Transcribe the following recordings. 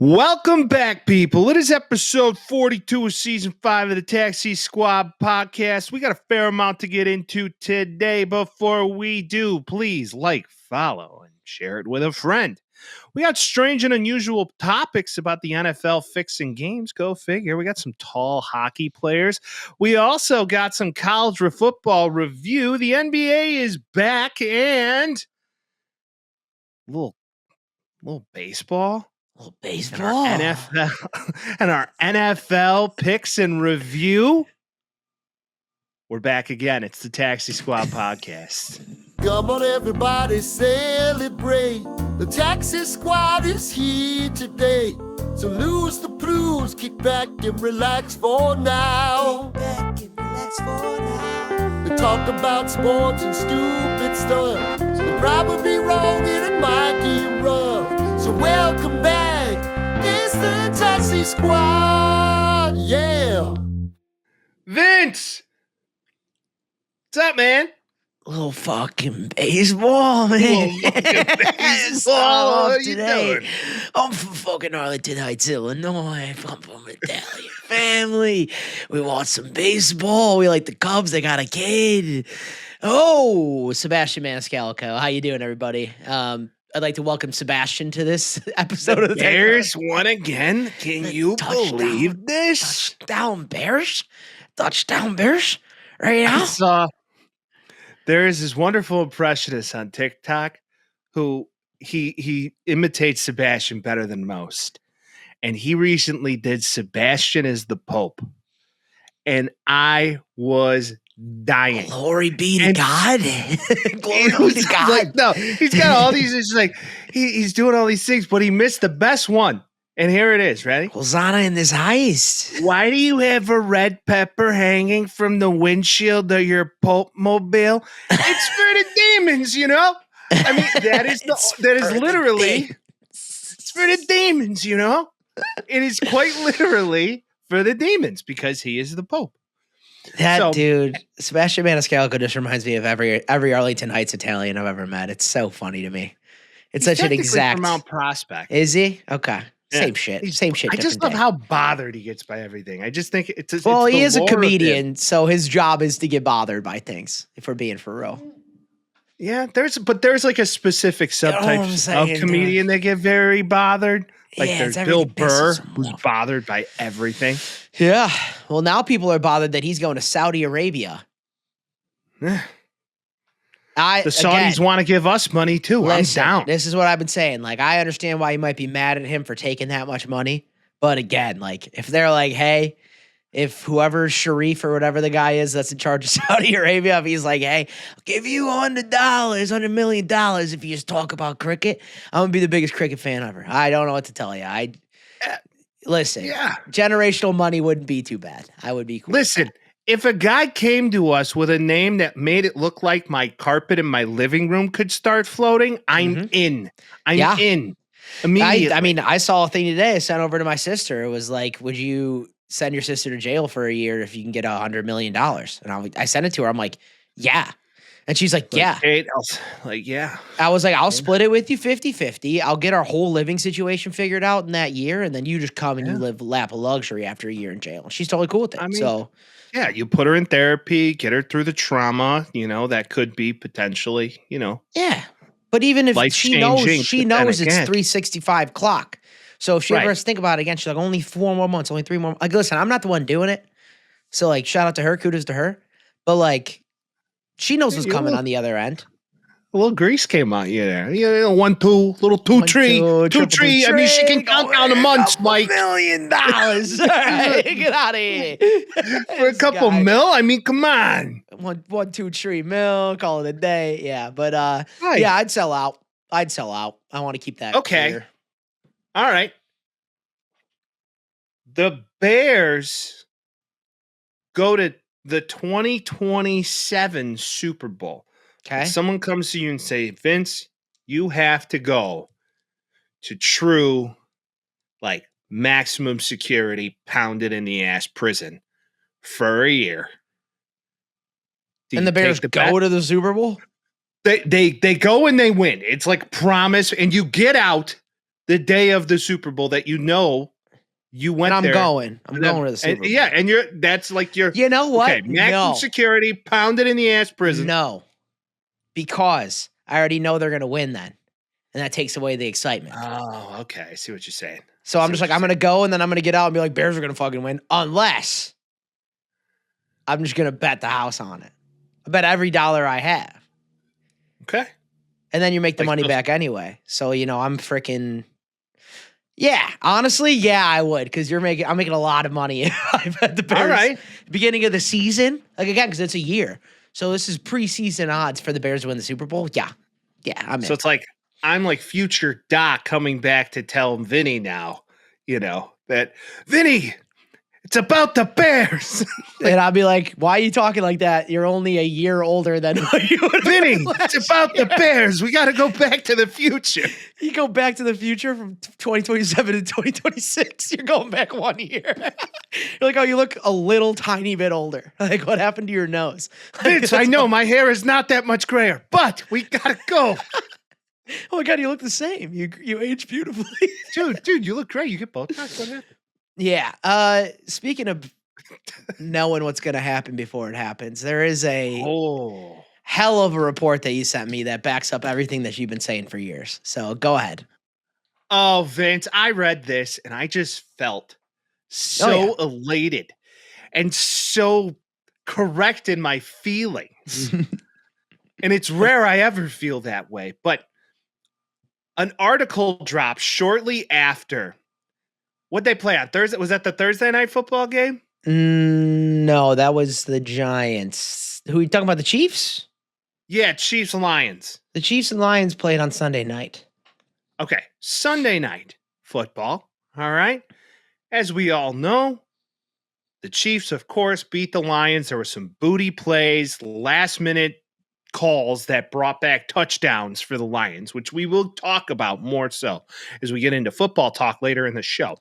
Welcome back, people. It is episode 42 of season 5 of the Taxi Squad podcast. We got a fair amount to get into today. Before we do, please like, follow, and share it with a friend. We got strange and unusual topics about the NFL fixing games. Go figure. We got some tall hockey players. We also got some college football review. The NBA is back and a little baseball. Baseball. And our NFL and our NFL picks and review. We're back again. It's the Taxi Squad podcast. Come on, everybody, celebrate. The Taxi Squad is here today. So lose the blues, kick back and relax for now. They talk about sports and stupid stuff. They're probably wrong and it might get rough. So welcome back. It's the Taxi Squad. Yeah. Vince, what's up, man? Little fucking baseball, man. Baseball. What are you doing? I'm from fucking Arlington Heights, Illinois. I'm from an Italian family. We watch some baseball. We like the Cubs. They got a kid. Oh, Sebastian Maniscalco. How you doing, everybody? I'd like to welcome Sebastian to this episode of the Bears won again. Can you believe this? Touchdown Bears. Right now. There is this wonderful impressionist on Tik Tok who he imitates Sebastian better than most. And he recently did Sebastian as the Pope. And I was dying. Glory be to God. Glory be to God. Like, no, he's got all these, it's like he's doing all these things, but he missed the best one. And here it is. Ready? Hosanna in this heist. Why do you have a red pepper hanging from the windshield of your Pope mobile? It's for the demons, you know? I mean, that is literally it's for the demons, you know? It is quite literally for the demons because he is the Pope. Dude, Sebastian Maniscalco just reminds me of every Arlington Heights Italian I've ever met. It's so funny to me. It's such an exact from Mount Prospect. Is he? Okay. Yeah. Same shit. I just love how bothered he gets by everything. I just think it's he is a comedian, so his job is to get bothered by things, if we're being for real. Yeah, there's like a specific subtype of comedian that get very bothered. Like there's Bill Burr, who's bothered by everything. Yeah. Well, now people are bothered that he's going to Saudi Arabia. The Saudis want to give us money too. Listen, I'm down. This is what I've been saying. Like, I understand why you might be mad at him for taking that much money. But again, like, if they're like, hey, if whoever Sharif or whatever the guy is that's in charge of Saudi Arabia, if he's like, hey, I'll give you $100 million if you just talk about cricket, I'm going to be the biggest cricket fan ever. I don't know what to tell you. Listen, generational money wouldn't be too bad. I would be cool. Listen, if a guy came to us with a name that made it look like my carpet in my living room could start floating, I'm in. I'm in immediately. I saw a thing today I sent over to my sister. It was like, would you send your sister to jail for a year if you can get $100 million? And I sent it to her. I'm like, yeah. And she's like, yeah. I was like, I'll split it with you 50-50. I'll get our whole living situation figured out in that year. And then you just come and you live lap of luxury after a year in jail. And she's totally cool with it. Yeah, you put her in therapy, get her through the trauma, that could be potentially, Yeah. But even if she knows it's 365 clock. So if she ever has to think about it again, she's like, only 4 more months, only 3 more. Like, listen, I'm not the one doing it. So, like, shout out to her, kudos to her. But, like, she knows what's coming on the other end. A little grease came out there. 1, 2, little two tree. I mean, she can count down the months, Mike. $1 million. All right, get out of here. For a couple mil? I mean, come on. 1, 2 tree mil, call it a day. Yeah, but, yeah, I'd sell out. I want to keep that clear. All right. The Bears go to the 2027 Super Bowl. Okay. If someone comes to you and say, Vince, you have to go to true, like, maximum security, pounded in the ass prison for a year. And the Bears go to the Super Bowl? They go and they win. It's like promise, and you get out the day of the Super Bowl that you went And there. I'm going to the Super Bowl. Yeah, and that's like your. You know what? Okay, maximum security, pounded in the ass prison. No, because I already know they're going to win then. And that takes away the excitement. Oh, okay. I see what you're saying. So I'm just like, I'm going to go and then I'm going to get out and be like, Bears are going to fucking win. Unless I'm just going to bet the house on it. I bet every dollar I have. Okay. And then you make the money back anyway. So, I'm freaking. Yeah, honestly, yeah, I would. Because I'm making a lot of money if I bet the Bears. All right. Beginning of the season. Like, again, because it's a year. So this is preseason odds for the Bears to win the Super Bowl. Yeah. Yeah, I'm in. So it's like, I'm like future Doc coming back to tell Vinny now, that Vinny, it's about the Bears. And I'll be like, why are you talking like that? You're only a year older than what you would Vinny, it's about the Bears. We got to go back to the future. You go back to the future from 2027 to 2026. You're going back 1 year. You're like, oh, you look a little tiny bit older. Like, what happened to your nose? Vince, I know my hair is not that much grayer, but we got to go. Oh my God, you look the same. You age beautifully. Dude, you look great. You get Botox. What happened? Yeah. Speaking of knowing what's going to happen before it happens, there is a hell of a report that you sent me that backs up everything that you've been saying for years. So go ahead. Oh, Vince, I read this and I just felt so elated and so correct in my feelings. And it's rare I ever feel that way, but an article dropped shortly after. What'd they play on Thursday? Was that the Thursday night football game? No, that was the Giants. Who are you talking about? The Chiefs? Yeah, Chiefs and Lions. The Chiefs and Lions played on Sunday night. Okay, Sunday night football. All right. As we all know, the Chiefs, of course, beat the Lions. There were some booty plays, last-minute calls that brought back touchdowns for the Lions, which we will talk about more so as we get into football talk later in the show.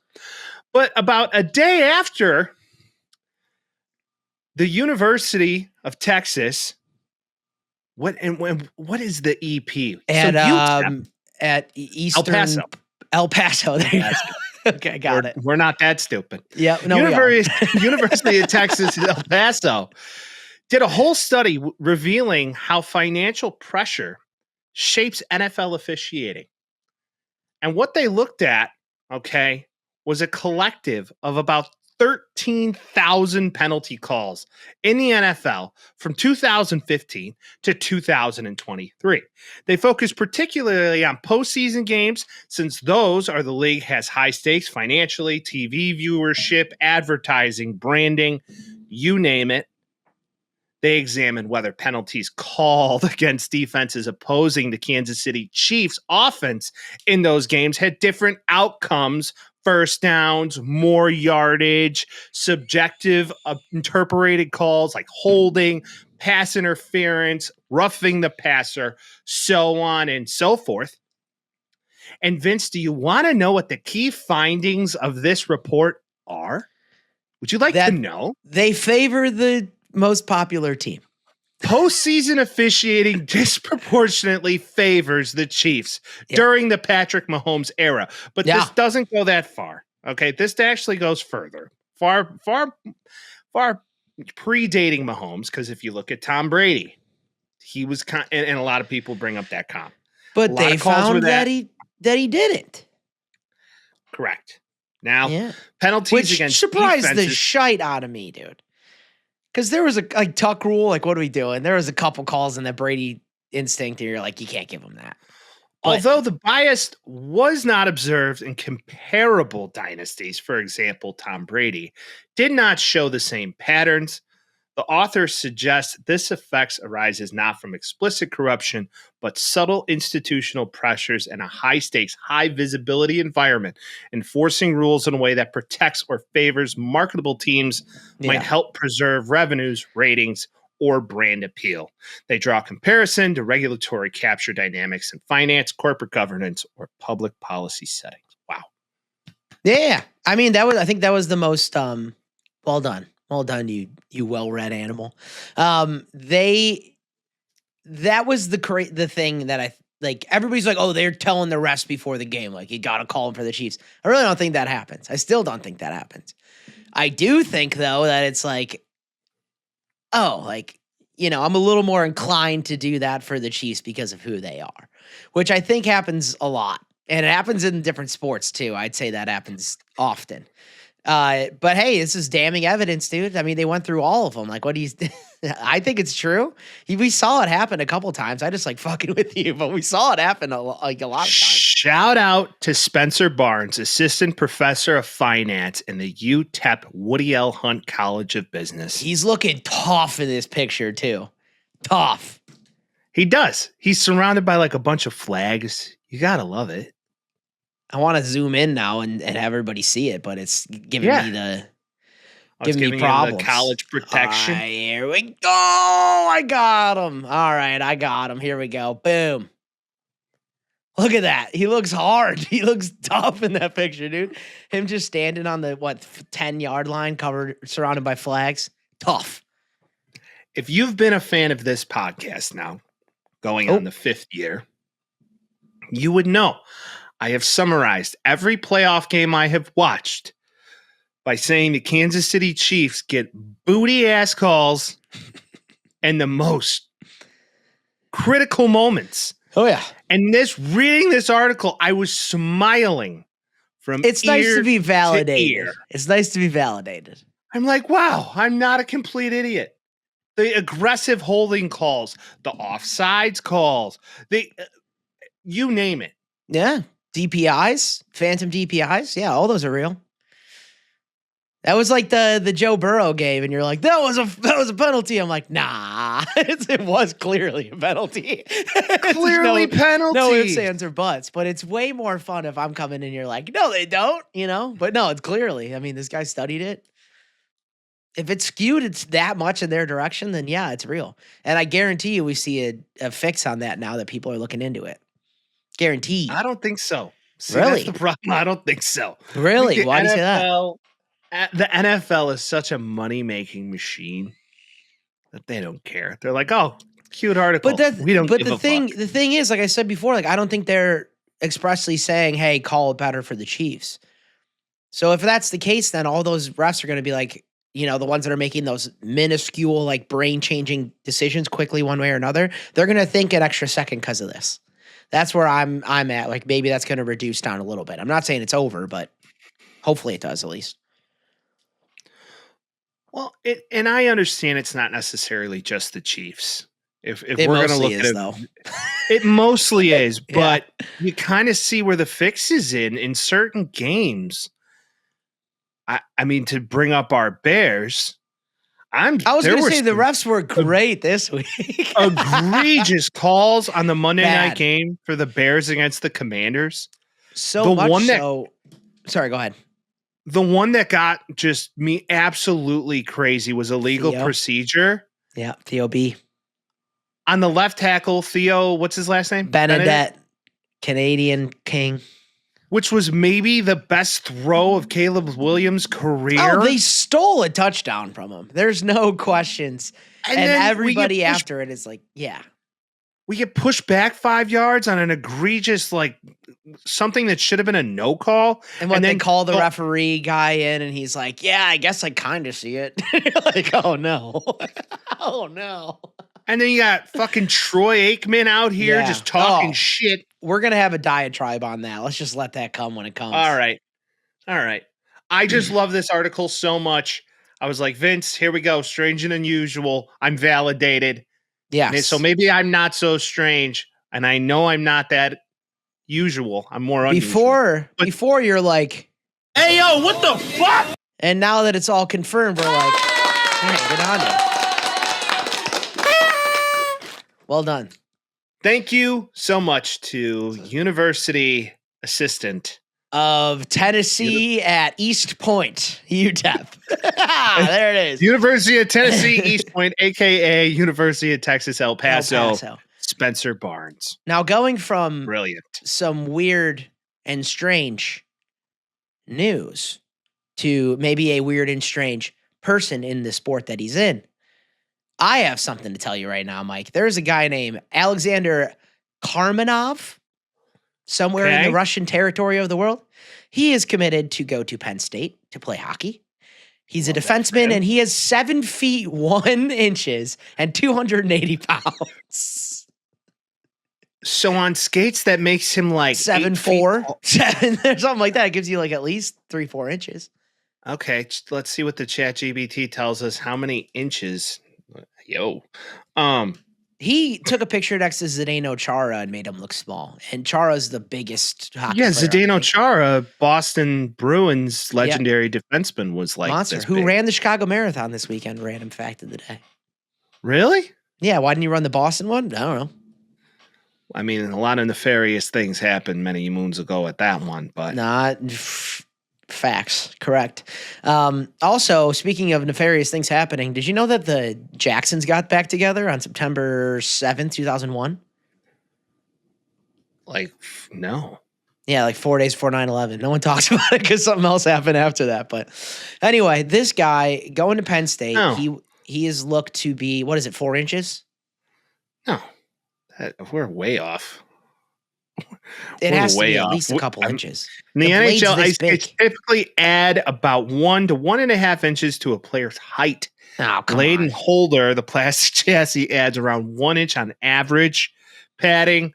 But about a day after, the University of Texas, what is the EP? At Eastern El Paso. There you go. Okay, got it. We're not that stupid. Yeah, no, University of Texas El Paso did a whole study revealing how financial pressure shapes NFL officiating. And what they looked at, was a collective of about 13,000 penalty calls in the NFL from 2015 to 2023. They focused particularly on postseason games, since those are the league has high stakes financially, TV viewership, advertising, branding, you name it. They examined whether penalties called against defenses opposing the Kansas City Chiefs offense in those games had different outcomes: first downs, more yardage, subjective interpreted calls like holding, pass interference, roughing the passer, so on and so forth. And Vince, do you want to know what the key findings of this report are? Would you like to know? They favor the most popular team. Postseason officiating disproportionately favors the Chiefs during the Patrick Mahomes era. But this doesn't go that far. Okay, this actually goes further. Far predating Mahomes, because if you look at Tom Brady, he was and a lot of people bring up that comp. But they found that he didn't. Correct. Now, penalties against surprised defenses, the shite out of me, dude. Because there was a tuck rule, like, what are we doing? There was a couple calls in that Brady instinct, and you're like, you can't give him that. But, although the bias was not observed in comparable dynasties, for example, Tom Brady, did not show the same patterns. The author suggests this effect arises not from explicit corruption, but subtle institutional pressures and a high-stakes, high-visibility environment. Enforcing rules in a way that protects or favors marketable teams might help preserve revenues, ratings, or brand appeal. They draw comparison to regulatory capture dynamics in finance, corporate governance, or public policy settings. Wow. Yeah. I mean, I think that was the most well done. Well done, you well-read animal. That was the thing that like everybody's like, oh, they're telling the refs before the game, like you got to call them for the Chiefs. I really don't think that happens. I still don't think that happens. I do think though that it's like, oh, like, you know, I'm a little more inclined to do that for the Chiefs because of who they are, which I think happens a lot. And it happens in different sports too. I'd say that happens often. But hey, this is damning evidence, dude. I mean, they went through all of them. Like, what do you? I think it's true. We saw it happen a couple times. I just like fucking with you, but we saw it happen a lot of times. Shout out to Spencer Barnes, assistant professor of finance in the UTEP Woody L. Hunt College of Business. He's looking tough in this picture too. Tough. He does. He's surrounded by like a bunch of flags. You gotta love it. I want to zoom in now and have everybody see it, but it's giving me the giving me problems. The college protection. Here we go. I got him. All right, I got him. Here we go. Boom. Look at that. He looks hard. He looks tough in that picture, dude. Him just standing on the 10-yard line, surrounded by flags. Tough. If you've been a fan of this podcast now, going on the 5th year, you would know I have summarized every playoff game I have watched by saying the Kansas City Chiefs get booty-ass calls and the most critical moments. Oh, yeah. And reading this article, I was smiling from It's ear nice to be validated. ear. It's nice to be validated. I'm like, wow, I'm not a complete idiot. The aggressive holding calls, the offsides calls, you name it. Yeah. DPIs, phantom DPIs. Yeah, all those are real. That was like the Joe Burrow game, and you're like, that was a penalty. I'm like, nah, it was clearly a penalty. Clearly penalty. No ifs, ands, or buts. But it's way more fun if I'm coming and you're like, no, they don't, you know? But no, it's clearly. I mean, this guy studied it. If it's skewed, it's that much in their direction, then yeah, it's real. And I guarantee you we see a fix on that now that people are looking into it. Guaranteed. I don't think so. See, Really? That's the problem. I don't think so. Really? Why do you say that? The NFL is such a money-making machine that they don't care. They're like, oh, cute article. We don't give a fuck. The thing is, like I said before, like I don't think they're expressly saying, hey, call it better for the Chiefs. So if that's the case, then all those refs are going to be like, you know, the ones that are making those minuscule, like brain-changing decisions quickly one way or another, they're going to think an extra second because of this. That's where I'm at. Like maybe that's going to reduce down a little bit. I'm not saying it's over, but hopefully it does at least. Well, and I understand it's not necessarily just the Chiefs. If It we're going to mostly look is, at though. it mostly is, Yeah. but you kind of see where the fix is in certain games. I mean, to bring up our Bears, I was going to say the refs were great this week. egregious calls on the Monday Bad. night game for the Bears against the Commanders. So The much one that- so. Sorry, go ahead. The one that got just me absolutely crazy was a legal Theo. procedure Yeah, Theo B. on the left tackle. Theo, what's his last name? Benedette, Canadian King. Which was maybe the best throw of Caleb Williams' career. Oh, they stole a touchdown from him. There's no questions. And then everybody after it is like, yeah. we get pushed back 5 yards on an egregious, like something that should have been a no call. And when then they call the referee guy in and he's like, yeah, I guess I kind of see it. You're like, oh no. Oh no. And then you got fucking Troy Aikman out here Yeah. just talking Oh. shit. We're going to have a diatribe on that. Let's just let that come when it comes. All right. I just love this article so much. I was like, Vince, here we go. Strange and unusual. I'm validated. Yes. So maybe I'm not so strange. And I know I'm not that usual. I'm more unusual. Before you're like, Hey, yo, what the fuck? and now that it's all confirmed, we're like, hey, good on you. Well done. Thank you so much to University Assistant. Of Tennessee at East Point, UTEP. There it is. University of Tennessee, East Point, a.k.a. University of Texas, El Paso. Spencer Barnes. Now going from Brilliant. some weird and strange news to maybe a weird and strange person in the sport that he's in, I have something to tell you right now, Mike. There's a guy named Alexander Karmanov, somewhere in the Russian territory of the world. He is committed to go to Penn State to play hockey. He's a defenseman, and he has 7 feet 1 inches and 280 pounds. So on skates, that makes him like 7'4", 7 or something like that. It gives you like at least 3-4 inches. Okay, let's see what the ChatGPT tells us. How many inches? He took a picture next to Zdeno Chara and made him look small. And Chara's the biggest hockey player. Zdeno Chara, Boston Bruins legendary defenseman, was like monster. Who ran the Chicago Marathon this weekend? Random fact of the day. Really? Yeah. Why didn't you run the Boston one? I don't know. I mean, a lot of nefarious things happened many moons ago at that one, but not facts. Correct. Also, speaking of nefarious things happening, did you know that the Jacksons got back together on September 7th, 2001? Like, no. Yeah, like 4 days before 9/11. No one talks about it because something else happened after that. But anyway, this guy going to Penn State, he is looked to be, 4 inches? No. We're way off. It has to be at least a couple inches. In the NHL, ice skates typically add about 1 to 1.5 inches to a player's height. Oh, Blade and holder, the plastic chassis adds around 1 inch on average. Padding,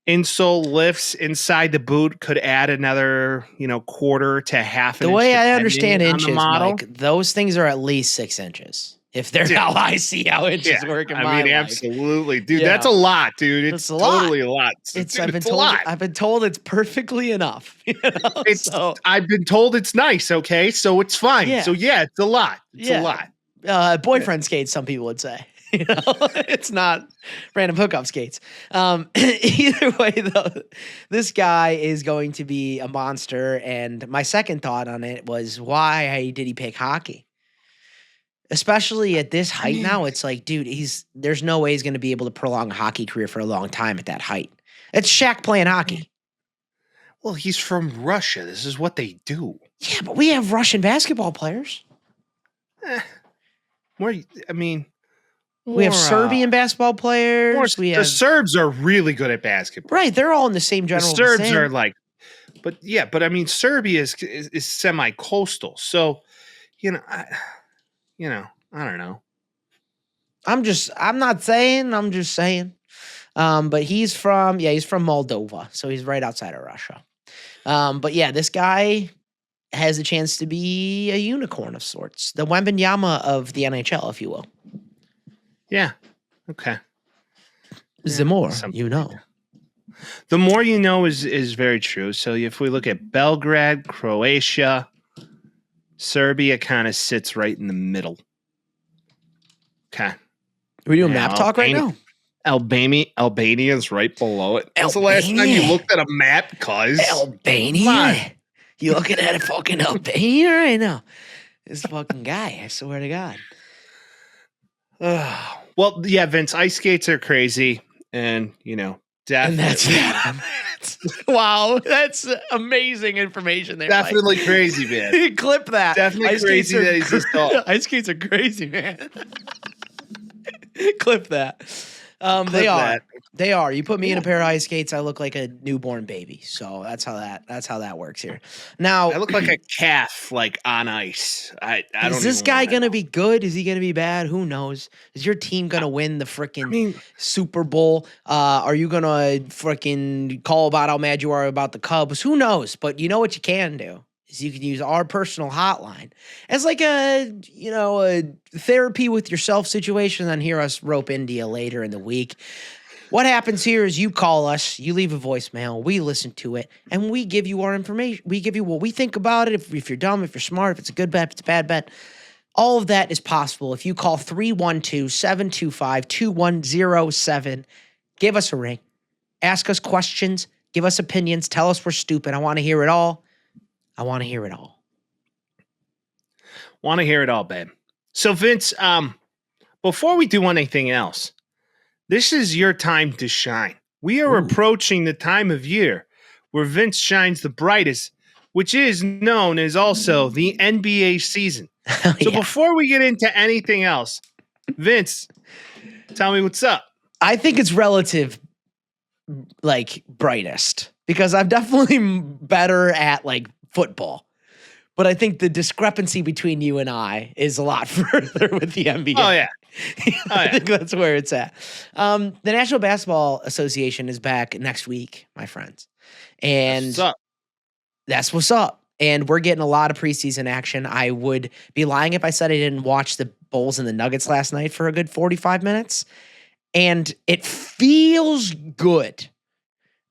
insole lifts inside the boot could add another, quarter to half an inch. The way I understand inches, model. Mike, those things are at least 6 inches. If they're how I see how inches work in my life. Absolutely. Dude, that's a lot, dude. It's totally a lot. I've been told it's perfectly enough. I've been told it's nice, okay? So it's fine. Yeah. So it's a lot. It's a lot. Boyfriend skates, some people would say. It's not random hookup skates. Either way, though, this guy is going to be a monster. And my second thought on it was, why did he pick hockey? Especially at this height now, it's like, dude, there's no way he's going to be able to prolong a hockey career for a long time at that height. It's Shaq playing hockey. Well, he's from Russia. This is what they do. Yeah, but we have Russian basketball players. We have Serbian basketball players. The Serbs are really good at basketball. Right, they're all in the same general. The Serbs are like, but Serbia is semi-coastal, so I don't know. I'm just saying. But he's from Moldova, so he's right outside of Russia. But yeah, this guy has a chance to be a unicorn of sorts, the Wembanyama of the NHL, if you will. Yeah. Okay. The more you know. The more you know is very true. So if we look at Belgrade, Croatia, Serbia kind of sits right in the middle. Okay. Are we doing map talk right now? Albania's right below it. When's the last time you looked at a map, cuz? Albania? You looking at a fucking Albania right now? This fucking guy, I swear to God. Well, yeah, Vince, ice skates are crazy. And, definitely. And that's that. Wow, that's amazing information there. Definitely crazy, man. Clip that. Definitely ice crazy that he's just tall. Ice skates are crazy, man. Clip that. They are. You put me in a pair of ice skates, I look like a newborn baby. So that's how that works here. Now I look like a calf, like on ice. I don't. Is this guy gonna be good? Is he gonna be bad? Who knows? Is your team gonna win the freaking Super Bowl? Are you gonna freaking call about how mad you are about the Cubs? Who knows? But you know what you can do is you can use our personal hotline as like a therapy with yourself situation, and then hear us rope India later in the week. What happens here is you call us, you leave a voicemail, we listen to it, and we give you our information. We give you what we think about it, if you're dumb, if you're smart, if it's a good bet, if it's a bad bet. All of that is possible if you call 312-725-2107. Give us a ring. Ask us questions. Give us opinions. Tell us we're stupid. I want to hear it all. Want to hear it all, babe. So, Vince, before we do anything else, this is your time to shine. We are approaching the time of year where Vince shines the brightest, which is known as also the NBA season. So before we get into anything else, Vince, tell me what's up. I think it's relative like brightest because I'm definitely better at like football. But I think the discrepancy between you and I is a lot further with the NBA. Oh, yeah. I think that's where it's at. The National Basketball Association is back next week, my friends. And that's what's up. And we're getting a lot of preseason action. I would be lying if I said I didn't watch the Bulls and the Nuggets last night for a good 45 minutes. And it feels good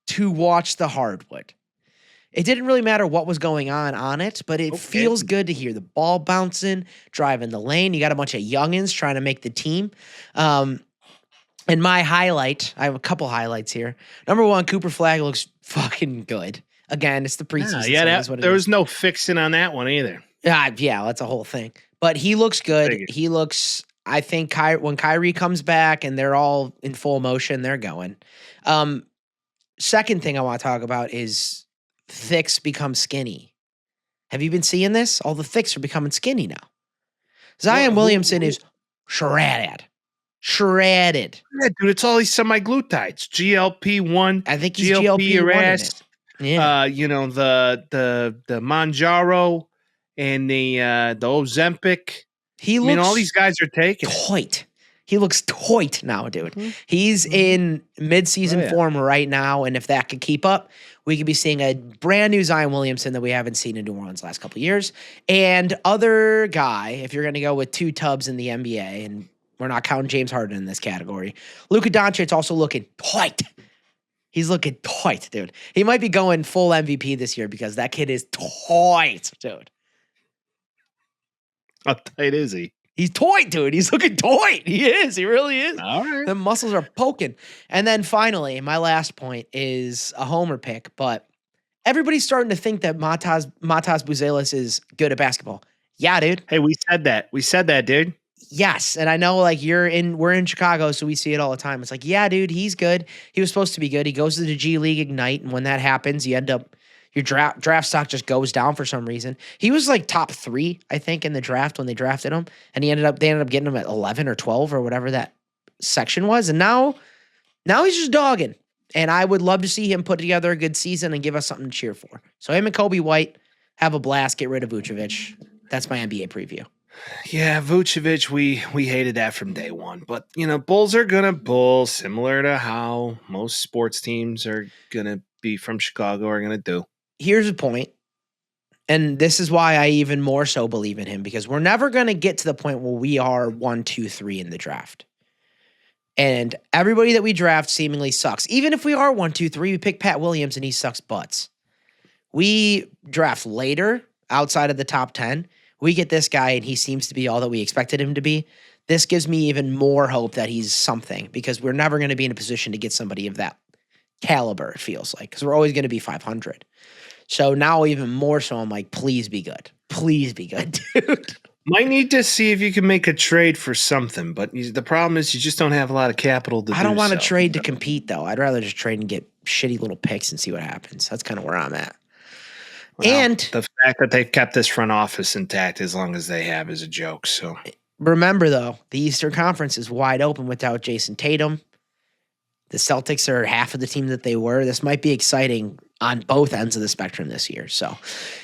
to watch the hardwood. It didn't really matter what was going on it, but it feels good to hear the ball bouncing, driving the lane. You got a bunch of youngins trying to make the team. And my highlight, I have a couple highlights here. Number one, Cooper Flagg looks fucking good. Again, it's the preseason. Yeah, there was no fixing on that one either. Yeah, that's a whole thing. But he looks good. He looks, I think, when Kyrie comes back and they're all in full motion, they're going. Second thing I want to talk about is thicks become skinny. Have you been seeing this? All the thicks are becoming skinny now. Zion Williamson is shredded. Yeah, dude, it's all these semi-glutides. GLP-1. I think he's GLP-1 Yeah. The Manjaro and the Ozempic. All these guys are taking tight. He looks tight now, dude. Mm-hmm. He's in mid-season form right now, and if that could keep up, we could be seeing a brand new Zion Williamson that we haven't seen in New Orleans the last couple of years. And other guy, if you're going to go with two tubs in the NBA, and we're not counting James Harden in this category, Luka Doncic also looking tight. He's looking tight, dude. He might be going full MVP this year because that kid is tight, dude. How tight is he? He's tight, dude. He's looking tight. He is. He really is. All right. The muscles are poking. And then finally, my last point is a homer pick, but everybody's starting to think that Matas Buzelis is good at basketball. Yeah, dude. Hey, we said that, dude. Yes. And I know like we're in Chicago, so we see it all the time. It's like, yeah, dude, he's good. He was supposed to be good. He goes to the G League Ignite, and when that happens, you end up your draft stock just goes down for some reason. He was like top 3, I think, in the draft when they drafted him, and they ended up getting him at 11 or 12 or whatever that section was. And now he's just dogging. And I would love to see him put together a good season and give us something to cheer for. So him and Kobe White have a blast. Get rid of Vucevic. That's my NBA preview. Yeah, Vucevic, we hated that from day one. But, Bulls are going to bull, similar to how most sports teams are going to be from Chicago are going to do. Here's a point, and this is why I even more so believe in him, because we're never going to get to the point where we are 1, 2, 3 in the draft. And everybody that we draft seemingly sucks. Even if we are 1, 2, 3, we pick Pat Williams and he sucks butts. We draft later, outside of the top 10. We get this guy and he seems to be all that we expected him to be. This gives me even more hope that he's something, because we're never going to be in a position to get somebody of that caliber, it feels like, because we're always going to be 500. So now even more so, I'm like, please be good. Please be good, dude. Might need to see if you can make a trade for something, but the problem is you just don't have a lot of capital to do. I don't want to trade to compete, though. I'd rather just trade and get shitty little picks and see what happens. That's kind of where I'm at. Well, and the fact that they've kept this front office intact as long as they have is a joke. So remember, though, the Eastern Conference is wide open without Jason Tatum. The Celtics are half of the team that they were. This might be exciting on both ends of the spectrum this year. So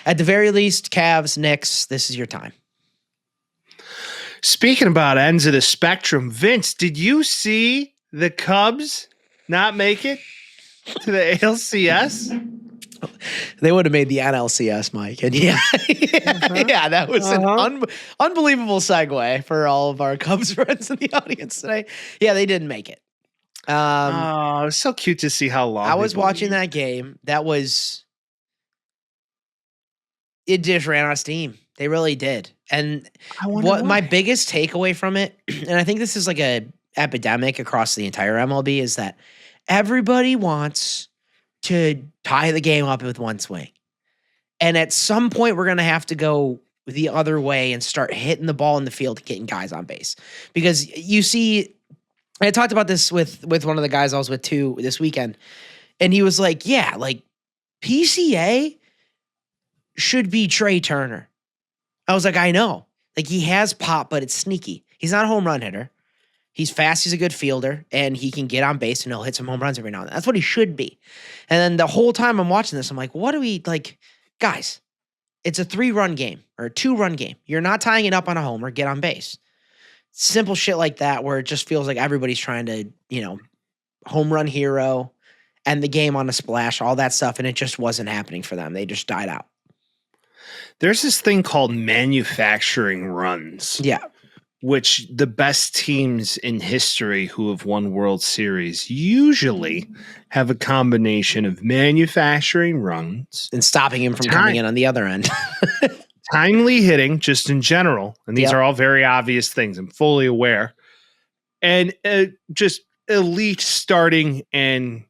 at the very least, Cavs, Knicks, this is your time. Speaking about ends of the spectrum, Vince, did you see the Cubs not make it to the ALCS? They would have made the NLCS, Mike. And yeah, that was an unbelievable segue for all of our Cubs friends in the audience today. Yeah, they didn't make it. It was so cute to see how long I was watching that game. It just ran out of steam. They really did. And my biggest takeaway from it, and I think this is like a epidemic across the entire MLB, is that everybody wants to tie the game up with one swing. And at some point, we're going to have to go the other way and start hitting the ball in the field and getting guys on base. Because you see, I talked about this with one of the guys I was with too this weekend, and he was like, yeah, like PCA should be Trey Turner. I was like, I know. Like, he has pop, but it's sneaky. He's not a home run hitter. He's fast. He's a good fielder, and he can get on base, and he'll hit some home runs every now and then. That's what he should be. And then the whole time I'm watching this, I'm like, what do we like, guys? It's a 3-run game or a 2-run game. You're not tying it up on a homer. Get on base. Simple shit like that, where it just feels like everybody's trying to, home run hero, end the game on a splash, all that stuff, and it just wasn't happening for them. They just died out. There's this thing called manufacturing runs. Yeah. Which the best teams in history who have won World Series usually have a combination of manufacturing runs and stopping him from coming in on the other end. Timely hitting, just in general. And these are all very obvious things. I'm fully aware. And just elite starting and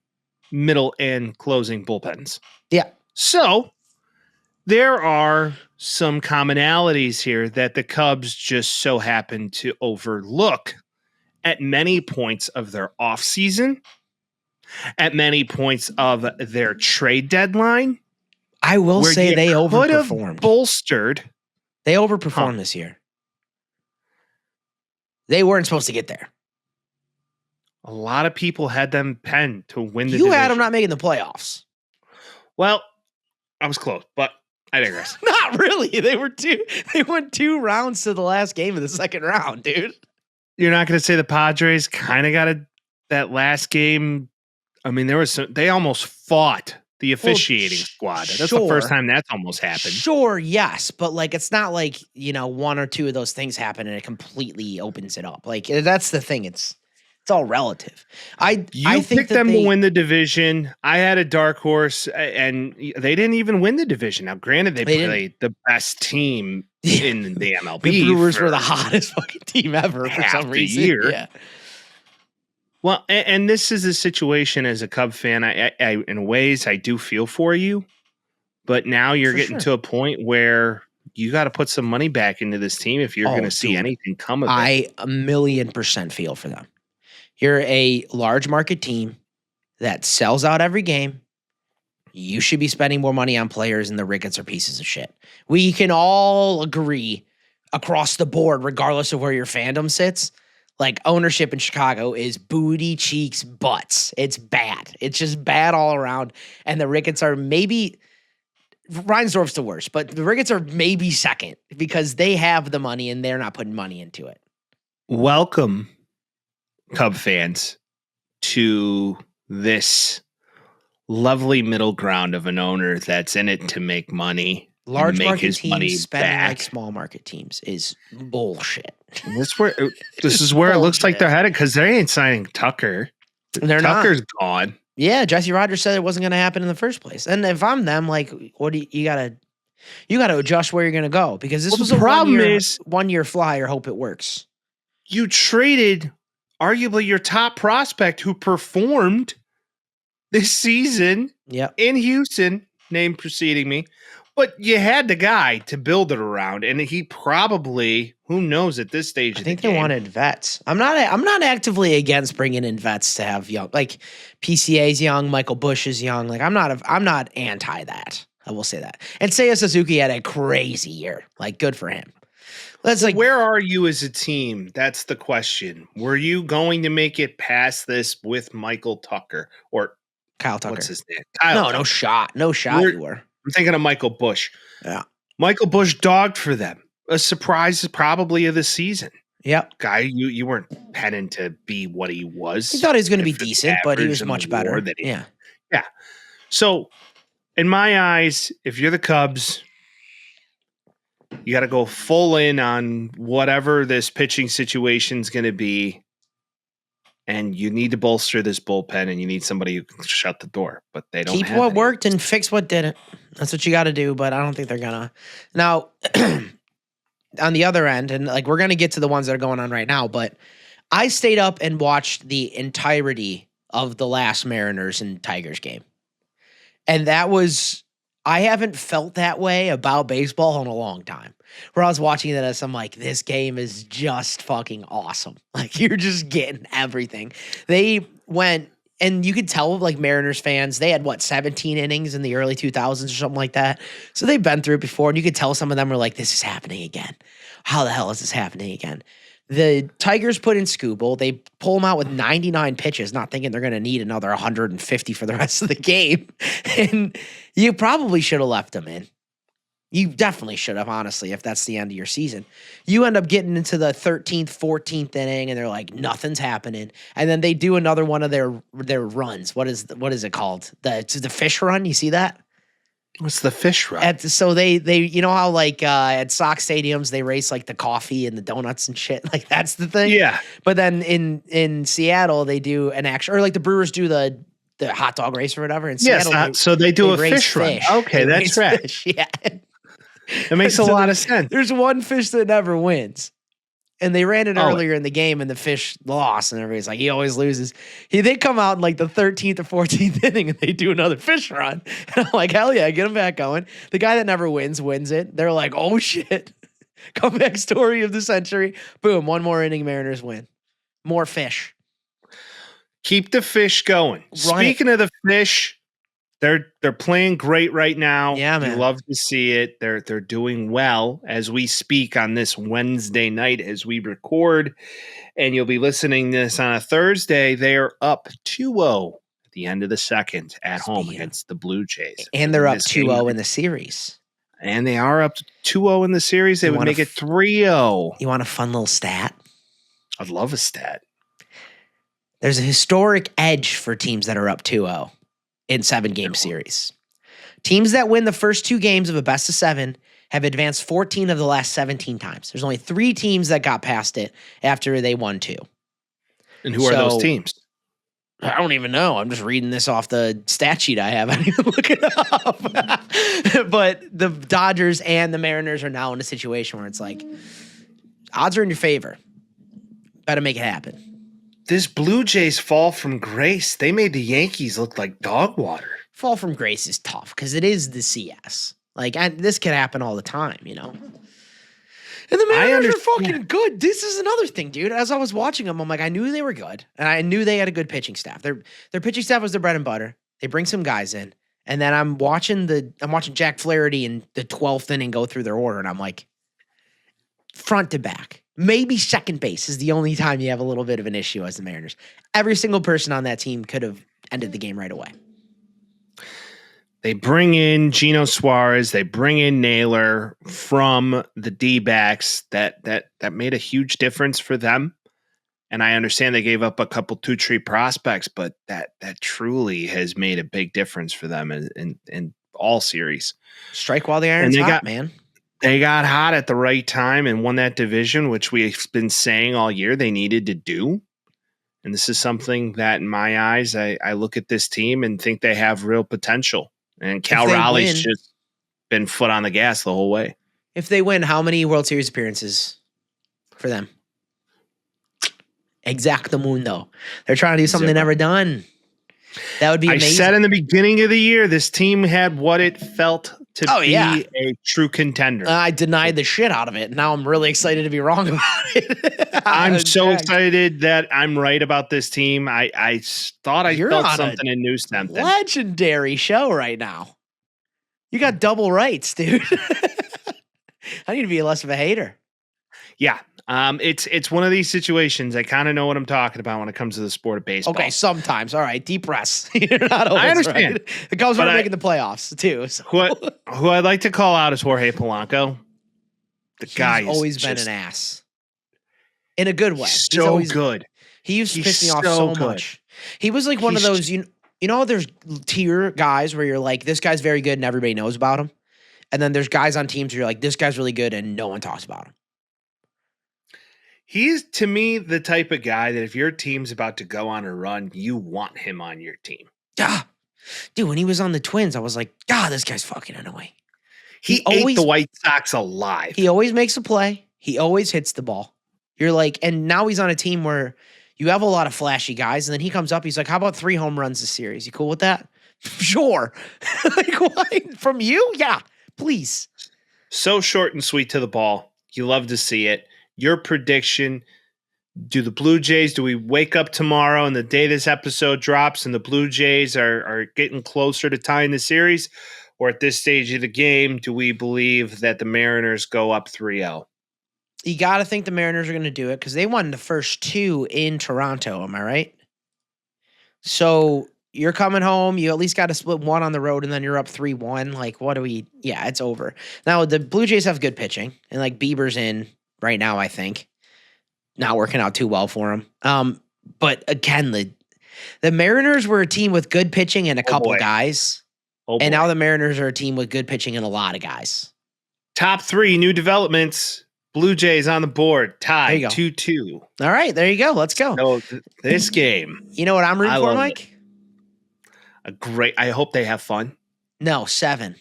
middle and closing bullpens. Yeah. So there are some commonalities here that the Cubs just so happen to overlook at many points of their offseason, at many points of their trade deadline. I will say they overperformed. Bolstered. They overperformed this year. They weren't supposed to get there. A lot of people had them pegged to win the division. You had them not making the playoffs. Well, I was close, but I digress. Not really. They went 2 rounds to the last game of the second round, dude. You're not going to say the Padres kind of got that last game. I mean, they almost fought the officiating squad. That's the first time that's almost happened. Sure, yes, but it's not like, 1 or 2 of those things happen and it completely opens it up. Like, that's the thing. It's all relative. I think picked them to win the division. I had a dark horse, and they didn't even win the division. Now, granted, they played the best team in the MLB. The Brewers were the hottest fucking team ever for some reason. Year. Yeah. Well, and this is a situation as a Cub fan. I in ways I do feel for you, but now you're getting to a point where you got to put some money back into this team if you're going to see anything come of it. I 1,000,000% feel for them. You're a large market team that sells out every game. You should be spending more money on players, and the Ricketts are pieces of shit. We can all agree across the board, regardless of where your fandom sits, like ownership in Chicago is booty cheeks butts. It's bad. It's just bad all around. And the Ricketts are maybe Reinsdorf's the worst, but the Ricketts are maybe second because they have the money and they're not putting money into it. Welcome, Cub fans, to this lovely middle ground of an owner that's in it to make money. Large market teams spending like small market teams is bullshit. This is where it looks like they're headed because they ain't signing Tucker. Tucker's gone. Yeah, Jesse Rogers said it wasn't going to happen in the first place. And if I'm them, like, what do you got to adjust where you're going to go because this was a one-year flyer. Hope it works. You traded arguably your top prospect who performed this season in Houston, name preceding me. But you had the guy to build it around, and he probably, who knows at this stage of the game. I think they wanted vets. I'm not actively against bringing in vets to have young, like PCA's young, Michael Bush is young. Like I'm not anti that. I will say that. And Seiya Suzuki had a crazy year. Like good for him. Where are you as a team? That's the question. Were you going to make it past this with Michael Tucker or Kyle Tucker? What's his name? No shot. No shot. You were. I'm thinking of Michael Bush. Yeah. Michael Bush dogged for them. A surprise probably of the season. Yep. Guy, you weren't penning to be what he was. He thought he was going to be decent, but he was much better. Yeah. So, in my eyes, if you're the Cubs, you got to go full in on whatever this pitching situation is going to be. And you need to bolster this bullpen, and you need somebody who can shut the door. But they don't keep what worked and fix what didn't. That's what you got to do. But I don't think they're gonna. Now, on the other end, and like we're gonna get to the ones that are going on right now. But I stayed up and watched the entirety of the last Mariners and Tigers game, and that was. I haven't felt that way about baseball in a long time. Where I was watching that, I'm like, this game is just fucking awesome. Like, you're just getting everything. They went, and you could tell, like, Mariners fans, they had, 17 innings in the early 2000s or something like that. So they've been through it before, and you could tell some of them were like, this is happening again. How the hell is this happening again? The Tigers put in Scooble. They pull him out with 99 pitches, not thinking they're going to need another 150 for the rest of the game. And you probably should have left him in. You definitely should have, honestly, if that's the end of your season. You end up getting into the 13th, 14th inning, and they're like, nothing's happening. And then they do another one of their runs. What is it called? The fish run. You see that? What's the fish run? So they you know how like at Sox stadiums they race like the coffee and the donuts and shit, like that's the thing. Yeah. But then in Seattle they do an action, or like the Brewers do the hot dog race or whatever. In Seattle, yes, so they do a fish run. Okay, that's right. Fish, yeah. It makes a lot of sense. There's one fish that never wins. And they ran it earlier in the game and the fish lost and everybody's like, he always loses. They come out in like the 13th or 14th inning and they do another fish run. And I'm like, hell yeah, get him back going. The guy that never wins it. They're like, oh shit. Comeback story of the century. Boom, one more inning, Mariners win. More fish. Keep the fish going. Speaking of the fish, they're playing great right now. Yeah, man. You love to see it. They're doing well as we speak on this Wednesday night as we record, and you'll be listening to this on a Thursday. They are up 2-0 at the end of the second at home against the Blue Jays. And they're up 2-0 in the series. And they are up 2-0 in the series. They would make it 3-0. You want a fun little stat? I'd love a stat. There's a historic edge for teams that are up 2-0. In 7-game series. Teams that win the first 2 games of a best of 7 have advanced 14 of the last 17 times. There's only 3 teams that got past it after they won 2. And who are those teams? I don't even know. I'm just reading this off the stat sheet I have. I didn't even look it up. But the Dodgers and the Mariners are now in a situation where it's like, odds are in your favor. Better make it happen. This Blue Jays fall from grace. They made the Yankees look like dog water. Fall from grace is tough because it is the CS. Like, this can happen all the time, you know? And the Mariners are fucking good. This is another thing, dude. As I was watching them, I'm like, I knew they were good. And I knew they had a good pitching staff. Their pitching staff was their bread and butter. They bring some guys in. And then I'm watching Jack Flaherty in the 12th inning go through their order. And I'm like, front to back. Maybe second base is the only time you have a little bit of an issue as the Mariners. Every single person on that team could have ended the game right away. They bring in Geno Suarez. They bring in Naylor from the D-backs. That made a huge difference for them. And I understand they gave up a couple 2-tree prospects, but that truly has made a big difference for them in all series. Strike while the iron's hot, man. They got hot at the right time and won that division, which we've been saying all year they needed to do. And this is something that, in my eyes, I look at this team and think they have real potential. And Cal Raleigh's just been foot on the gas the whole way. If they win, how many World Series appearances for them? Exactamundo. They're trying to do something they've never done. That would be amazing. I said in the beginning of the year, this team had what it felt to be a true contender. I denied the shit out of it. Now I'm really excited to be wrong about it. I'm so excited that I'm right about this team. I thought I felt something and knew something. Legendary show right now. You got double rights, dude. I need to be less of a hater. Yeah. It's one of these situations. I kind of know what I'm talking about when it comes to the sport of baseball. Okay, sometimes. All right, deep breaths. You're not always I understand. Right. The Cubs are making the playoffs too. So. Who I'd like to call out is Jorge Polanco. He's always been an ass. In a good way. He's always good. He used to piss me off so much. He was like one of those, you know, there's tier guys where you're like, this guy's very good and everybody knows about him. And then there's guys on teams where you're like, this guy's really good and no one talks about him. He's, to me, the type of guy that if your team's about to go on a run, you want him on your team. Dude, when he was on the Twins, I was like, this guy's fucking annoying. He ate the White Sox alive. He always makes a play. He always hits the ball. You're like, and now he's on a team where you have a lot of flashy guys, and then he comes up, he's like, how about 3 home runs this series? You cool with that? Sure. Like, why? From you? Yeah, please. So short and sweet to the ball. You love to see it. Your prediction, do we wake up tomorrow and the day this episode drops and the Blue Jays are getting closer to tying the series? Or at this stage of the game, do we believe that the Mariners go up 3-0? You got to think the Mariners are going to do it because they won the first 2 in Toronto. Am I right? So you're coming home. You at least got to split 1 on the road, and then you're up 3-1. Like, what do we? Yeah, it's over. Now the Blue Jays have good pitching, and like Bieber's in right now. I think not working out too well for him. But again, the Mariners were a team with good pitching and a couple guys, and now the Mariners are a team with good pitching and a lot of guys. Top 3 new developments. Blue Jays on the board, tied 2-2. All right, there you go. Let's go. So this game. You know what I'm rooting for, Mike? I hope they have fun. No, 7.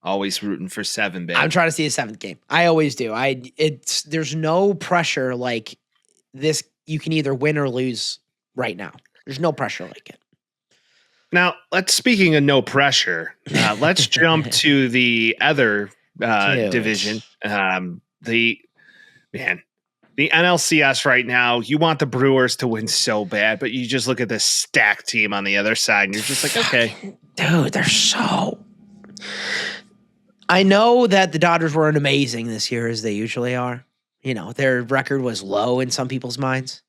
Always rooting for 7, baby. I'm trying to see a 7th game. I always do. There's no pressure like this. You can either win or lose right now. There's no pressure like it. Now, speaking of no pressure, let's jump to the other division. The NLCS right now, you want the Brewers to win so bad, but you just look at this stacked team on the other side and you're just like, okay. Dude, they're so... I know that the Dodgers weren't amazing this year as they usually are. You know, their record was low in some people's minds.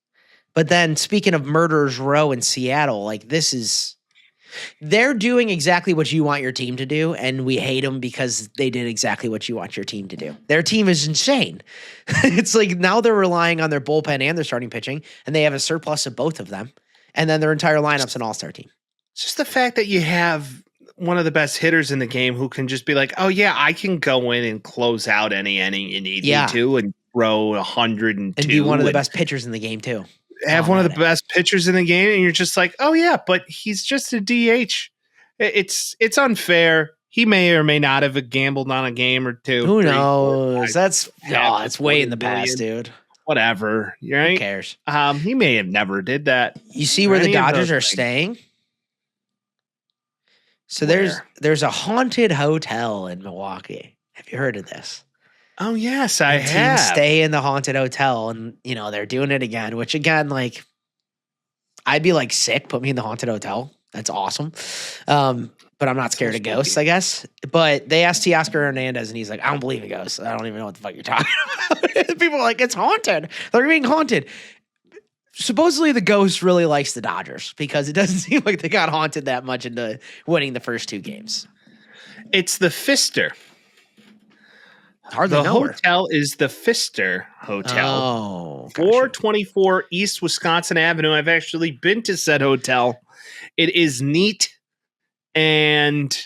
But then speaking of Murderers Row in Seattle, like they're doing exactly what you want your team to do, and we hate them because they did exactly what you want your team to do. Their team is insane. It's like now they're relying on their bullpen and their starting pitching, and they have a surplus of both of them, and then their entire lineup's an all-star team. It's just the fact that you have one of the best hitters in the game who can just be like, oh, yeah, I can go in and close out any inning you need me to and throw 102. And be one of the best pitchers in the game, too. Have one of the best pitchers in the game, and you're just like, oh yeah, but he's just a DH. It's unfair. He may or may not have gambled on a game or two. Who knows? It's way in the past, dude. Whatever. Right? Who cares? He may have never did that. You see where the Dodgers are staying? So there's a haunted hotel in Milwaukee. Have you heard of this? Oh, yes, I have. Teams stay in the haunted hotel, and, you know, they're doing it again, which, again, like, I'd be, like, sick. Put me in the haunted hotel. That's awesome. But I'm not scared of ghosts, I guess. But they asked Teoscar Hernandez, and he's like, I don't believe in ghosts. I don't even know what the fuck you're talking about. People are like, it's haunted. They're being haunted. Supposedly, the ghost really likes the Dodgers because it doesn't seem like they got haunted that much into winning the first 2 games. It's the Pfister. Hardly the know hotel is the Pfister Hotel. Oh, 424 East Wisconsin Avenue. I've actually been to said hotel. It is neat and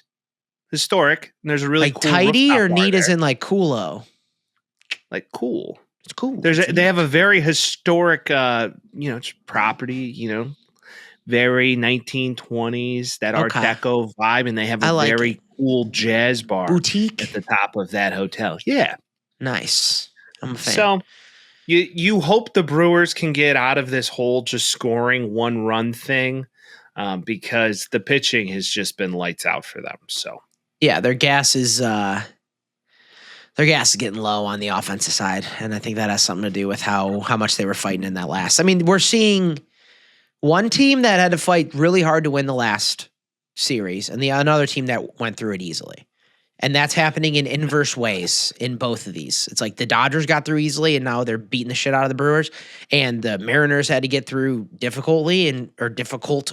historic. And there's a really cool tidy or neat as in like coolo? Like cool. It's cool. They have a very historic property, very 1920s, that Art Deco vibe, and they have a very cool jazz bar boutique at the top of that hotel. Yeah. Nice. I'm a fan. So you hope the Brewers can get out of this whole just scoring 1-run thing because the pitching has just been lights out for them. So yeah, their gas is getting low on the offensive side, and I think that has something to do with how much they were fighting in that last. I mean, we're seeing one team that had to fight really hard to win the last series, and another team that went through it easily. And that's happening in inverse ways in both of these. It's like the Dodgers got through easily, and now they're beating the shit out of the Brewers. And the Mariners had to get through difficultly or difficult.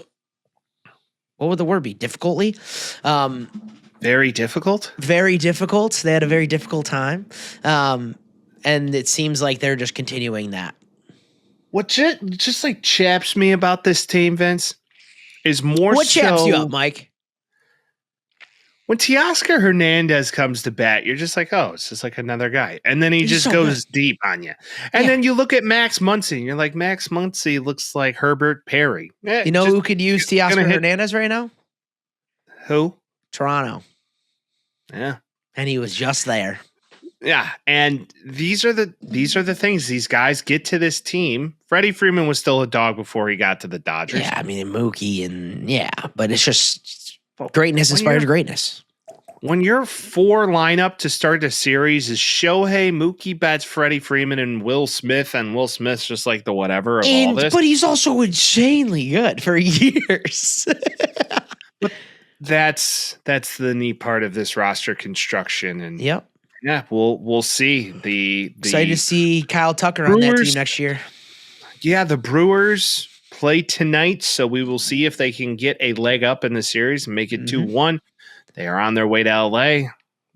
What would the word be? Difficultly? Very difficult? Very difficult. They had a very difficult time. And it seems like they're just continuing that. What just like chaps me about this team, Vince, is more what chaps you up, Mike? When Teoscar Hernandez comes to bat, you're just like, oh, it's just like another guy. And then he just goes deep on you. And then you look at Max Muncy, and you're like, Max Muncy looks like Herbert Perry. You know who could use Teoscar Hernandez right now? Who? Toronto. Yeah. And he was just there. Yeah, and these are the things these guys get to this team. Freddie Freeman was still a dog before he got to the Dodgers. Yeah, I mean Mookie but it's just greatness inspires greatness. When your 4 lineup to start a series is Shohei, Mookie Betts, Freddie Freeman, and Will Smith, and Will Smith's just like the whatever of all this. But he's also insanely good for years. But that's the neat part of this roster construction, and yep. Yeah, we'll see. The Excited to see Kyle Tucker on that team next year. Yeah, the Brewers play tonight, so we will see if they can get a leg up in the series and make it 2-1. They are on their way to LA.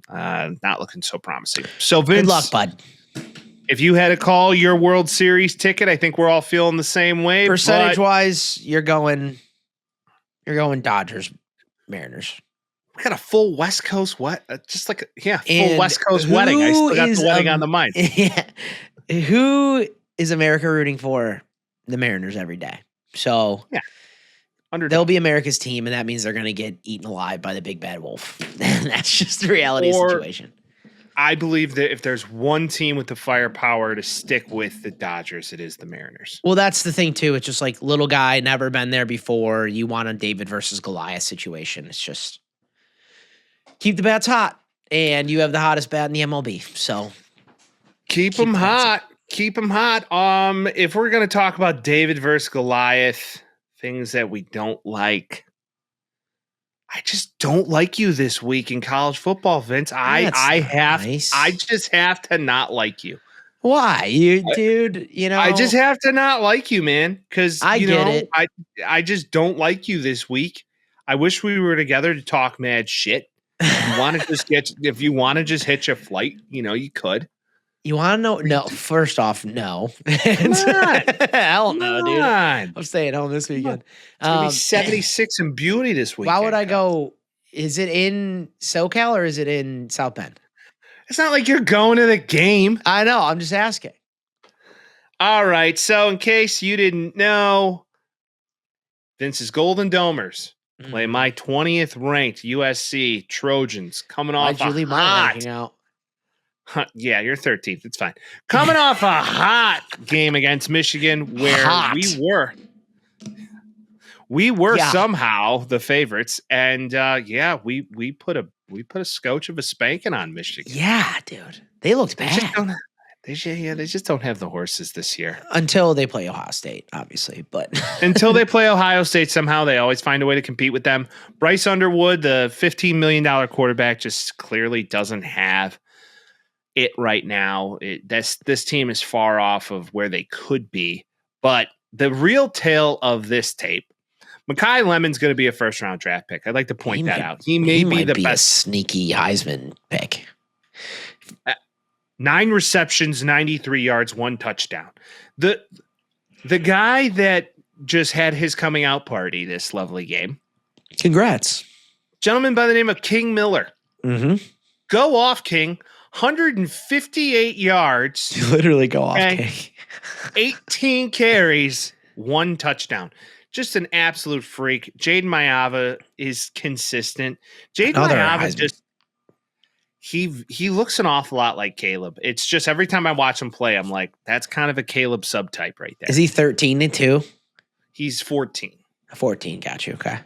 Not looking so promising. So Vince, good luck, bud. If you had to call your World Series ticket, I think we're all feeling the same way. Percentage wise, you're going Dodgers, Mariners. We got a full West Coast full West Coast wedding. I still got the wedding on the mind. Yeah. Who is America rooting for? The Mariners every day. So yeah. They'll be America's team, and that means they're going to get eaten alive by the big bad wolf. That's just the reality of the situation. I believe that if there's one team with the firepower to stick with the Dodgers, it is the Mariners. Well, that's the thing, too. It's just like little guy, never been there before. You want a David versus Goliath situation. It's just keep the bats hot, and you have the hottest bat in the MLB. So keep them hot. Keep them hot. If we're going to talk about David versus Goliath, things that we don't like, I just don't like you this week in college football, Vince. I just have to not like you. Why? Dude, I just have to not like you, man, because I just don't like you this week. I wish we were together to talk mad shit. If you want to just hitch a flight, you could. You want to know? No, first off, no. Hell no, dude. I'm staying home this weekend. It's going to be 76 and beauty this weekend. Why would I go? Is it in SoCal or is it in South Bend? It's not like you're going to the game. I know. I'm just asking. All right. So in case you didn't know, Vince's Golden Domers play my 20th ranked USC Trojans coming off Why'd you leave my ranking out? Yeah, you're 13th. It's fine. Coming off a hot game against Michigan where we were somehow the favorites. And we put a scotch of a spanking on Michigan. Yeah, dude. They looked bad. They just don't have the horses this year. Until they play Ohio State, obviously. But until they play Ohio State, somehow they always find a way to compete with them. Bryce Underwood, the $15 million quarterback, just clearly doesn't have it right now. This team is far off of where they could be. But the real tale of this tape, Mekhi Lemon's going to be a first-round draft pick. I'd like to point that out. He may be the best. A sneaky Heisman pick. 9 receptions, 93 yards, 1 touchdown. The guy that just had his coming out party this lovely game. Congrats. Gentleman by the name of King Miller. Mm-hmm. Go off, King. 158 yards. You literally go off, King. 18 carries, 1 touchdown. Just an absolute freak. Jaden Mayava is consistent. Jaden Mayava just he looks an awful lot like Caleb. It's just every time I watch him play, I'm like, that's kind of a Caleb subtype right there. Is he 13 and 2? He's 14. 14, got you. Okay.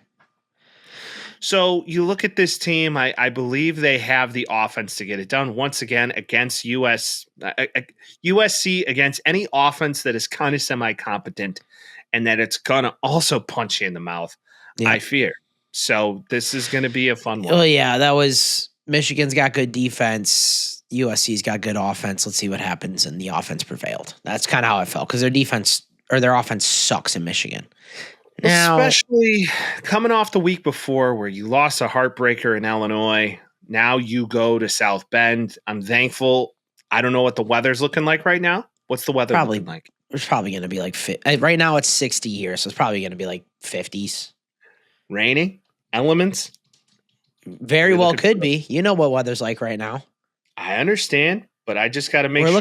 So you look at this team, I believe they have the offense to get it done once again against USC, against any offense that is kind of semi-competent and that it's going to also punch you in the mouth, I fear. So this is going to be a fun one. Oh, yeah, that was Michigan's got good defense. USC's got good offense. Let's see what happens. And the offense prevailed. That's kind of how I felt because their offense sucks in Michigan. Now, especially coming off the week before where you lost a heartbreaker in Illinois. Now you go to South Bend. I'm thankful. I don't know what the weather's looking like right now. What's the weather looking like? It's probably going to be like right now it's 60 here, so it's probably going to be like 50s. Raining? Elements? Very well could be. You know what weather's like right now. I understand, but I just got to make sure. We're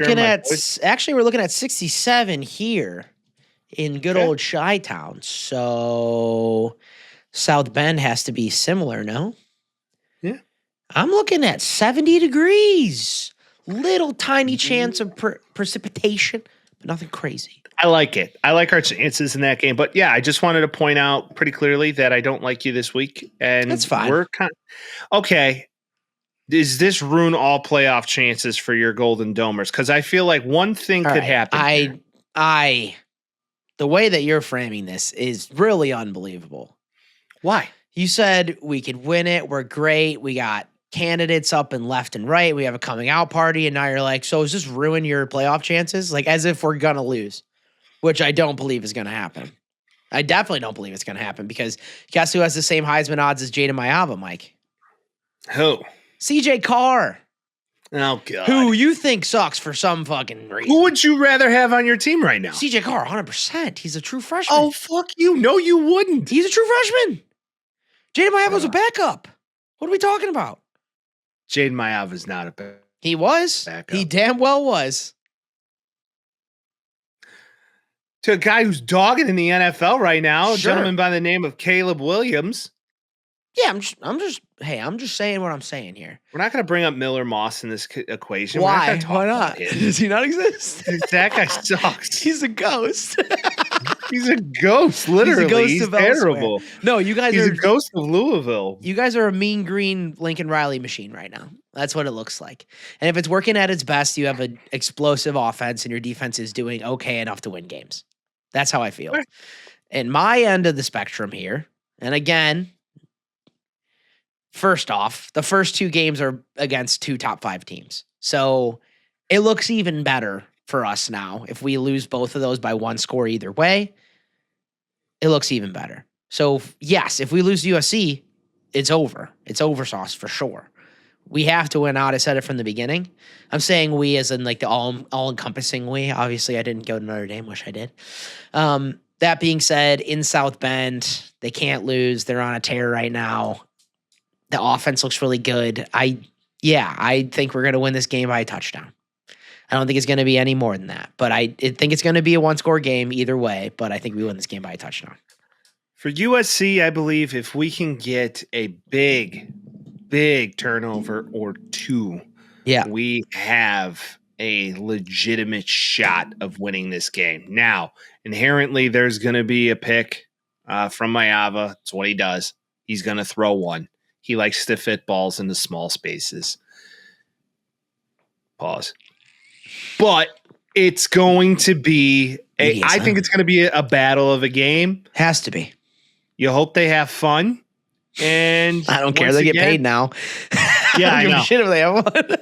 looking at 67 here. In good old Chi-Town. So South Bend has to be similar, no? Yeah. I'm looking at 70 degrees. Little tiny chance of precipitation, but nothing crazy. I like it. I like our chances in that game. But yeah, I just wanted to point out pretty clearly that I don't like you this week. And that's fine. Okay. Does this ruin all playoff chances for your Golden Domers? Because I feel like one thing could happen. The way that you're framing this is really unbelievable. Why? You said we could win it. We're great. We got candidates up and left and right. We have a coming out party, and now you're like, so does this ruin your playoff chances? Like, as if we're gonna lose, which I don't believe is gonna happen. I definitely don't believe it's gonna happen because guess who has the same Heisman odds as Jada Mayava, Mike? Who? CJ Carr. Oh, God. Who you think sucks for some fucking reason. Who would you rather have on your team right now? CJ Carr, 100%. He's a true freshman. Oh, fuck you. No, you wouldn't. He's a true freshman. Jada Mayava's a backup. What are we talking about? Jaden Mayav is not a backup. He was. He damn well was. To a guy who's dogging in the NFL right now, Sure. a gentleman by the name of Caleb Williams. Yeah, I'm just saying what I'm saying here. We're not going to bring up Miller Moss in this equation. Why? Why not? Does he not exist? That guy sucks. He's a ghost. He's a ghost, literally. He's terrible. Elsewhere. No, you guys He's are a ghost of Louisville. You guys are a mean green Lincoln Riley machine right now. That's what it looks like. And if it's working at its best, you have an explosive offense and your defense is doing okay enough to win games. That's how I feel. Right. And my end of the spectrum here, and again, first off, the first two games are against two top 5 teams. So it looks even better for us now. If we lose both of those by 1 score either way, it looks even better. So yes, if we lose to USC, it's over. It's oversauce for sure. We have to win out. I said it from the beginning. I'm saying we as in like the all-encompassing we. Obviously, I didn't go to Notre Dame. Wish I did. That being said, in South Bend, they can't lose. They're on a tear right now. The offense looks really good. I think we're going to win this game by a touchdown. I don't think it's going to be any more than that. But I think it's going to be a 1-score game either way. But I think we win this game by a touchdown. For USC, I believe if we can get a big turnover or 2, we have a legitimate shot of winning this game. Now, inherently, there's going to be a pick from Mayava. That's what he does. He's going to throw one. He likes to fit balls into small spaces. Pause. But it's going to be I think it's going to be a battle of a game. Has to be. You hope they have fun. And I don't care. They get paid now. Yeah, I know. Shit if they have one.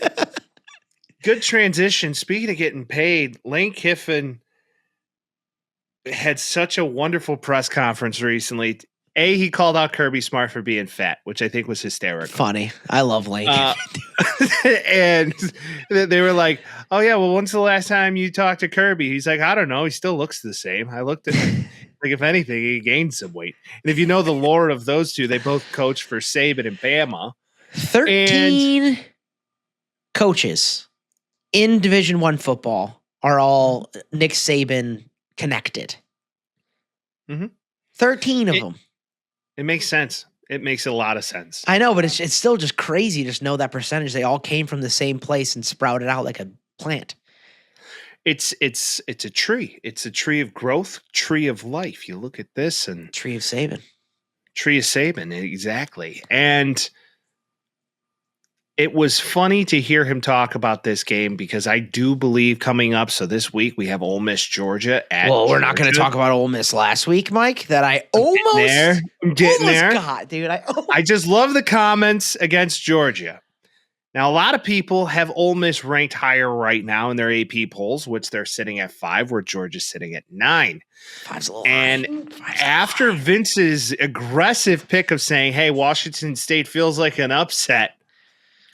Good transition. Speaking of getting paid, Lane Kiffin had such a wonderful press conference recently. He called out Kirby Smart for being fat, which I think was hysterical. Funny. I love Lane. And they were like, oh, yeah, well, when's the last time you talked to Kirby? He's like, I don't know. He still looks the same. I looked at him. Like, if anything, he gained some weight. And if you know the lore of those two, they both coach for Saban and Bama. 13 coaches in Division I football are all Nick Saban connected. 13 of them. It makes sense. It makes a lot of sense. I know, but it's still just crazy to just know that percentage. They all came from the same place and sprouted out like a plant. It's a tree. It's a tree of growth, tree of life. You look at this and Tree of Saban. Tree of Saban, exactly. And it was funny to hear him talk about this game because I do believe coming up. So this week we have Ole Miss, Georgia. We're not going to talk about Ole Miss last week, Mike. That I I'm getting there. Got, dude. I just love the comments against Georgia. Now, a lot of people have Ole Miss ranked higher right now in their AP polls, which they're sitting at 5, where Georgia's sitting at 9. And after Vince's aggressive pick of saying, hey, Washington State feels like an upset,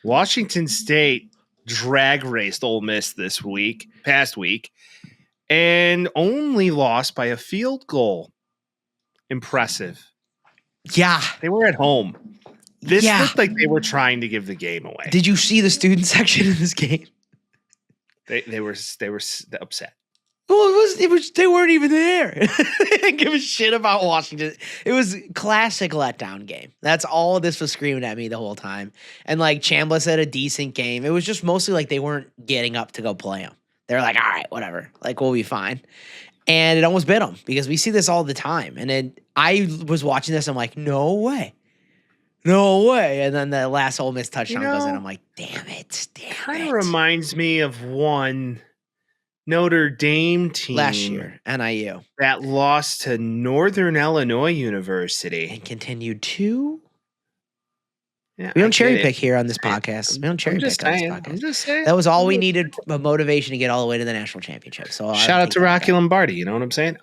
Washington State drag raced Ole Miss past week, and only lost by a field goal. Impressive. Yeah. They were at home. This looked like they were trying to give the game away. Did you see the student section in this game? They were upset. Well, they weren't even there. They didn't give a shit about Washington. It was classic letdown game. That's all this was screaming at me the whole time. And like Chambliss had a decent game. It was just mostly like they weren't getting up to go play them. They were like, all right, whatever. Like, we'll be fine. And it almost bit them because we see this all the time. And I was watching this. I'm like, no way. No way. And then the last Ole Miss touchdown goes in. I'm like, damn it. Kind of reminds me of one Notre Dame team last year, NIU, that lost to Northern Illinois University and continued to Yeah, We I don't cherry get it. pick here on this podcast. We don't cherry pick on this podcast. I'm just saying. That was all we needed, a motivation to get all the way to the national championship. So Shout out to Rocky Lombardi. You know what I'm saying?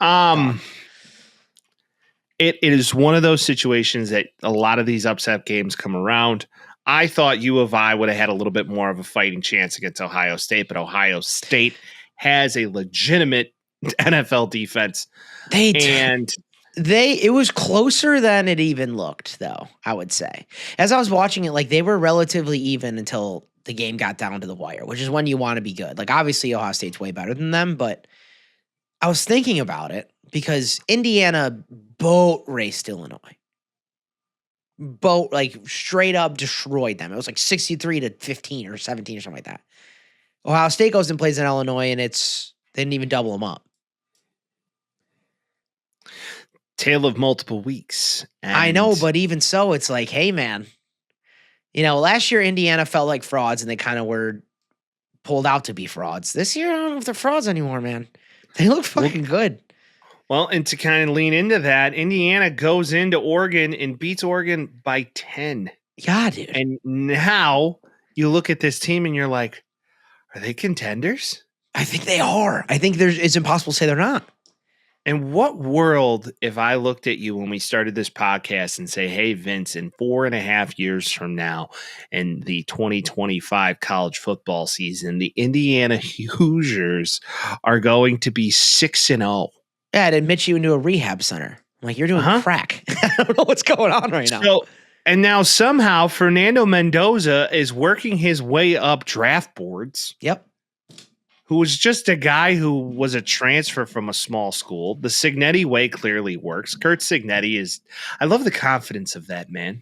It is one of those situations that a lot of these upset games come around. I thought U of I would have had a little bit more of a fighting chance against Ohio State, but Ohio State has a legitimate NFL defense. It was closer than it even looked, though, I would say. As I was watching it, like, they were relatively even until the game got down to the wire, which is when you want to be good. Like, obviously, Ohio State's way better than them, but I was thinking about it because Indiana boat raced Illinois. Straight up destroyed them. It was like 63-15 or 17 or something like that. Ohio State goes and plays in Illinois, and they didn't even double them up. Tale of multiple weeks. I know, but even so, it's like, hey, man, last year Indiana felt like frauds, and they kind of were pulled out to be frauds. This year, I don't know if they're frauds anymore, man. They look fucking good. Well, and to kind of lean into that, Indiana goes into Oregon and beats Oregon by 10. Yeah, dude. And now you look at this team and you're like, are they contenders? I think they are. I think it's impossible to say they're not. In what world, if I looked at you when we started this podcast and say, hey, Vince, in 4.5 years from now, in the 2025 college football season, the Indiana Hoosiers are going to be 6-0. Yeah, I'd admit you into a rehab center. I'm like, you're doing crack. I don't know what's going on right now. So, and now somehow Fernando Mendoza is working his way up draft boards. Yep. Who was just a guy who was a transfer from a small school. The Cignetti way clearly works. Kurt Cignetti I love the confidence of that man.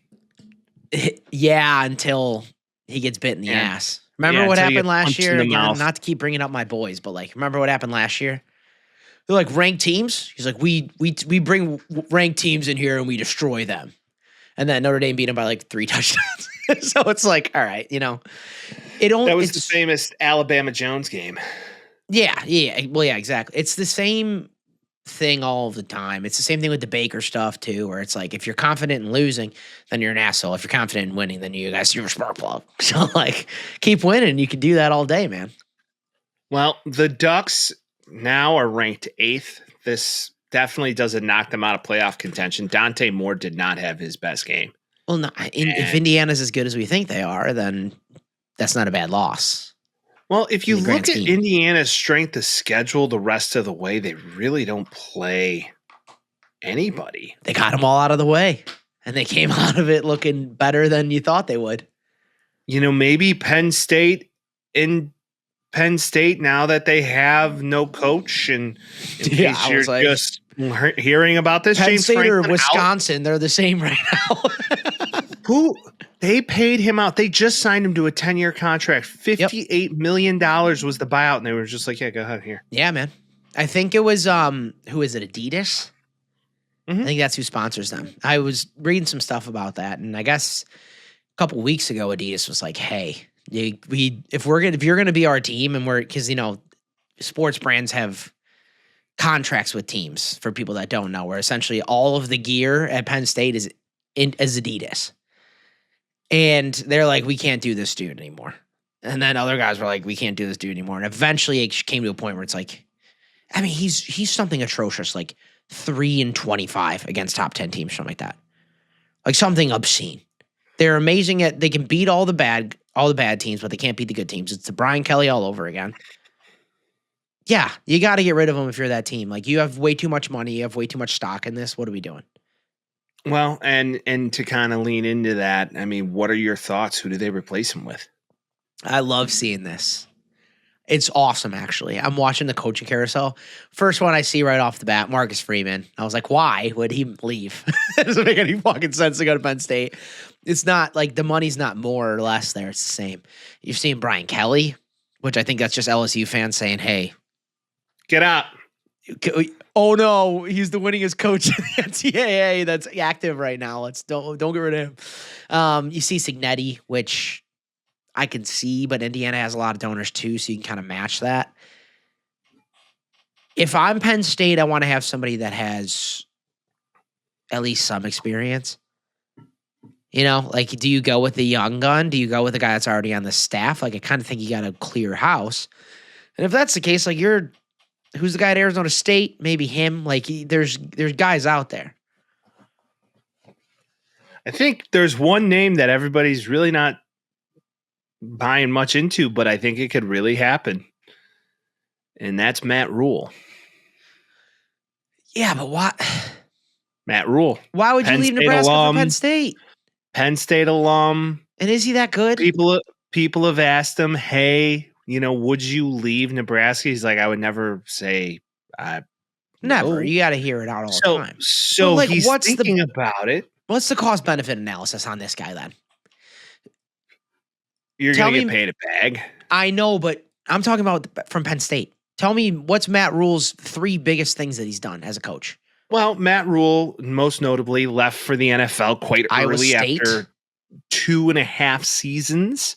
Yeah, until he gets bit in the ass. Remember what happened last year? Again, not to keep bringing up my boys, but remember what happened last year? They're like ranked teams. He's like, we bring ranked teams in here and we destroy them. And then Notre Dame beat them by 3 touchdowns. So it's like, all right, that was the famous Alabama Jones game. Yeah. Well, yeah, exactly. It's the same thing all the time. It's the same thing with the Baker stuff too, where it's like, if you're confident in losing, then you're an asshole. If you're confident in winning, then you're a spark plug. So keep winning. You can do that all day, man. Well, the Ducks now are ranked 8th. This definitely doesn't knock them out of playoff contention. Dante Moore did not have his best game. Well, no, if Indiana's as good as we think they are, then that's not a bad loss. Well, if you look at Indiana's strength of schedule the rest of the way, they really don't play anybody. They got them all out of the way, and they came out of it looking better than you thought they would. Maybe Penn State now that they have no coach, and in case you're just hearing about this, Penn James State Franklin or Wisconsin, they're the same right now. Who they paid him out? They just signed him to a 10-year contract. $58 million was the buyout, and they were just like, "Yeah, go ahead here." Yeah, man. I think it was who is it? Adidas. Mm-hmm. I think that's who sponsors them. I was reading some stuff about that, and I guess a couple weeks ago, Adidas was like, "Hey, if you're gonna be our team, and because sports brands have contracts with teams for people that don't know, where essentially all of the gear at Penn State is Adidas, and they're like, we can't do this dude anymore." And then other guys were like, we can't do this dude anymore. And eventually, it came to a point where it's like, I mean, he's something atrocious, 3-25 against top 10 teams, something like that, something obscene. They're amazing they can beat all the bad teams, but they can't beat the good teams. It's the Brian Kelly all over again. Yeah, you got to get rid of them if you're that team. You have way too much money. You have way too much stock in this. What are we doing? Well, and to kind of lean into that, I mean, what are your thoughts? Who do they replace him with? I love seeing this. It's awesome, actually. I'm watching the coaching carousel. First one I see right off the bat, Marcus Freeman. I was like, why would he leave? It doesn't make any fucking sense to go to Penn State. It's not the money's not more or less there. It's the same. You're seeing Brian Kelly, which I think that's just LSU fans saying, hey, get out. Oh no, he's the winningest coach in the NCAA that's active right now. Don't get rid of him. You see Cignetti, which I can see, but Indiana has a lot of donors too, so you can kind of match that. If I'm Penn State, I want to have somebody that has at least some experience. You know, like, do you go with the young gun? Do you go with the guy that's already on the staff? Like, I kind of think you got to clear house. And if that's the case, like, who's the guy at Arizona State? Maybe him. Like, there's guys out there. I think there's one name that everybody's really not buying much into, but I think it could really happen. And that's Matt Rule. Yeah, but why? Matt Rule. Why would you leave Nebraska for Penn State? Penn State alum. And is he that good? People have asked him, hey, would you leave Nebraska? He's like, I would never say never. No. You got to hear it out all the time. So like, he's thinking about it. What's the cost benefit analysis on this guy then? You're going to get paid a bag. I know, but I'm talking about from Penn State. Tell me what's Matt Rule's 3 biggest things that he's done as a coach? Well, Matt Rule, most notably, left for the NFL quite early after 2.5 seasons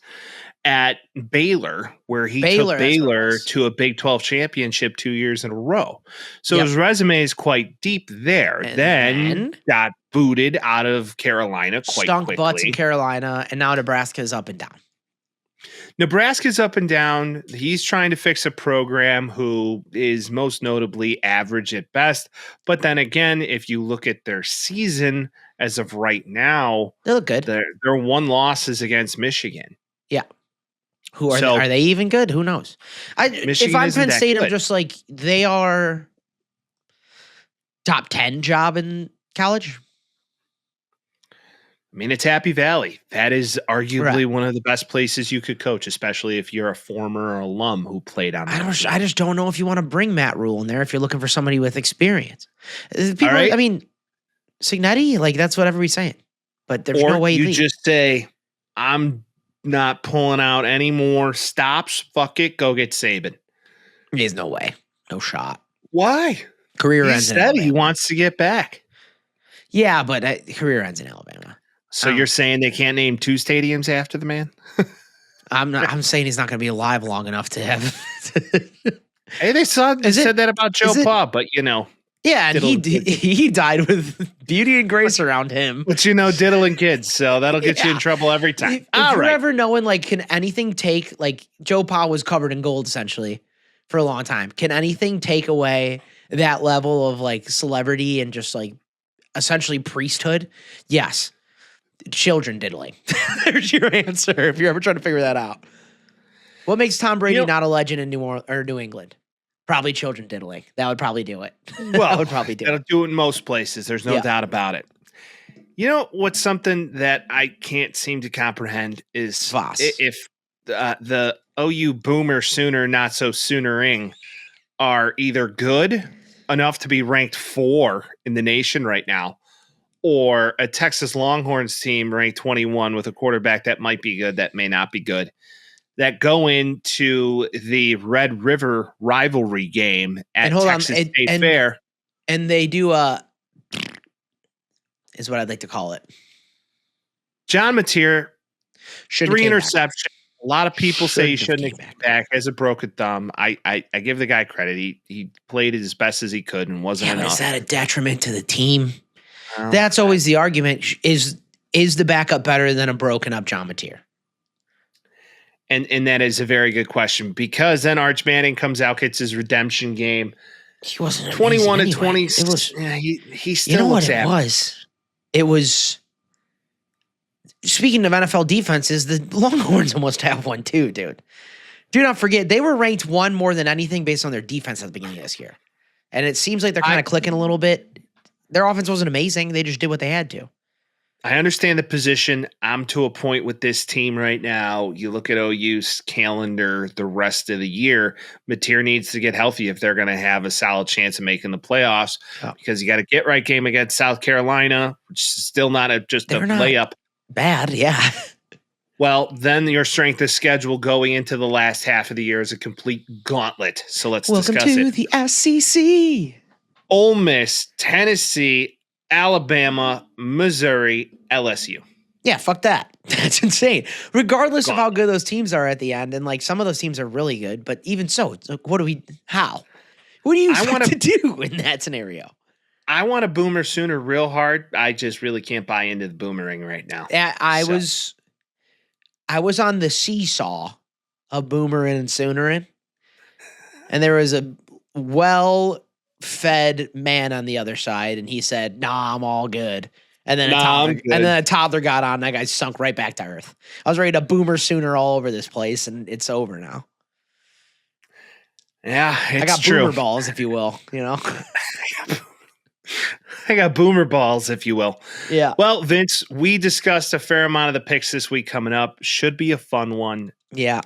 at Baylor, where he took Baylor to a Big 12 championship 2 years in a row. So his resume is quite deep there. And then got booted out of Carolina quite quickly. Butts in Carolina, and now Nebraska is up and down. Nebraska's up and down. He's trying to fix a program who is most notably average at best. But then again, if you look at their season as of right now, they look good. Their 1 loss is against Michigan. Yeah. Who are they? Are they even good? Who knows? If I'm Penn State, I'm just like, they are top 10 job in college. I mean, it's Happy Valley. That is arguably one of the best places you could coach, especially if you're a former alum who played on that. I just don't know if you want to bring Matt Rule in there if you're looking for somebody with experience. People, right. I mean, Cignetti, like, that's what everybody's saying. But there's no way you just say, I'm not pulling out any more stops. Fuck it. Go get Saban. There's no way. No shot. Why? Career ends in Alabama. He wants to get back. Yeah, but career ends in Alabama. So you're saying they can't name 2 stadiums after the man? I'm saying he's not going to be alive long enough to have. Hey, they said that about Joe Pa, but yeah, and he died with beauty and grace around him. But diddling kids, so that'll get you in trouble every time. If you're ever knowing, like, can anything take, like, Joe Pa was covered in gold essentially for a long time. Can anything take away that level of, like, celebrity and just, like, essentially priesthood? Yes. Children diddling. There's your answer if you're ever trying to figure that out. What makes Tom Brady not a legend in New England? Probably children diddling. That would probably do it. Well, that would probably do it. That'll do it in most places. There's no doubt about it. What's something that I can't seem to comprehend is Voss. If the OU boomer sooner, not so soonering are either good enough to be ranked 4 in the nation right now, or a Texas Longhorns team ranked 21 with a quarterback that might be good, that may not be good, that go into the Red River rivalry game at Texas State Fair. And they do is what I'd like to call it. John Mateer, 3 interceptions. A lot of people say he shouldn't have came back as a broken thumb. I give the guy credit. He played as best as he could and wasn't enough. Is that a detriment to the team? That's always the argument. Is the backup better than a broken up John Mateer? And that is a very good question, because then Arch Manning comes out, gets his redemption game. He wasn't 21 to anyway. 20. It was, he still looks average. It was. Speaking of NFL defenses, the Longhorns almost have one too, dude. Do not forget, they were ranked 1 more than anything based on their defense at the beginning of this year. And it seems like they're kind of clicking a little bit. Their offense wasn't amazing. They just did what they had to. I understand the position. I'm to a point with this team right now. You look at OU's calendar the rest of the year. Mateer needs to get healthy if they're going to have a solid chance of making the playoffs, because you got a get-right game against South Carolina, which is still not just a layup. Bad, yeah. Well, then your strength of schedule going into the last half of the year is a complete gauntlet. So let's discuss it. Welcome to the SEC. Ole Miss, Tennessee, Alabama, Missouri, LSU. Yeah, fuck that. That's insane. Regardless of how good those teams are at the end, and like some of those teams are really good, but even so, it's like, what do you expect to do in that scenario? I want a Boomer Sooner real hard. I just really can't buy into the Boomerang right now. Yeah, I was on the seesaw of Boomerin and Soonerin, and there was a well-fed man on the other side, and he said, "Nah, I'm all good." And then a toddler got on. And that guy sunk right back to earth. I was ready to Boomer Sooner all over this place, and it's over now. Yeah, it's I got true. boomer balls, if you will. You know, I got boomer balls, if you will. Yeah. Well, Vince, we discussed a fair amount of the picks this week coming up. Should be a fun one. Yeah.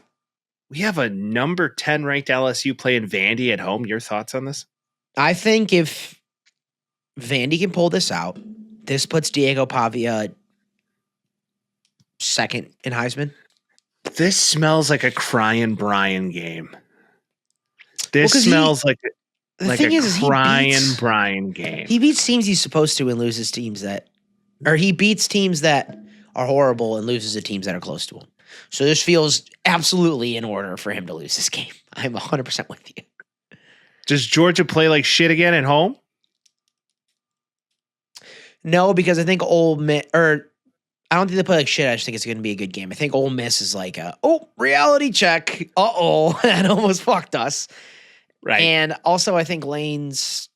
We have a number 10 ranked LSU playing Vandy at home. Your thoughts on this? I think if Vandy can pull this out, this puts Diego Pavia second in Heisman. This smells like a crying Brian game. This smells like a crying Brian game. He beats teams he's supposed to and loses teams that, or he beats teams that are horrible and loses to teams that are close to him. So this feels absolutely in order for him to lose this game. I'm 100% with you. Does Georgia play like shit again at home? No, because I think Ole Miss, or I don't think they play like shit. I just think it's going to be a good game. I think Ole Miss is like reality check. That almost fucked us. Right. And also I think Lane's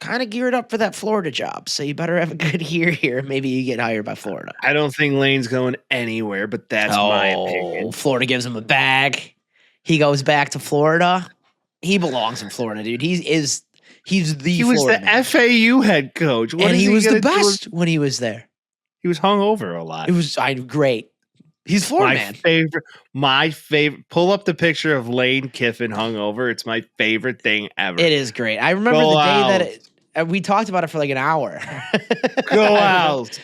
kind of geared up for that Florida job. So you better have a good year here. Maybe you get hired by Florida. I don't think Lane's going anywhere, but that's my opinion. Florida gives him a bag. He goes back to Florida. He belongs in Florida, dude. He was the man. FAU head coach. And he was the best when he was there. He was hungover a lot. It was great. He's Florida man. My favorite. Pull up the picture of Lane Kiffin hungover. It's my favorite thing ever. It is great. I remember the day that we talked about it for like an hour. Go out.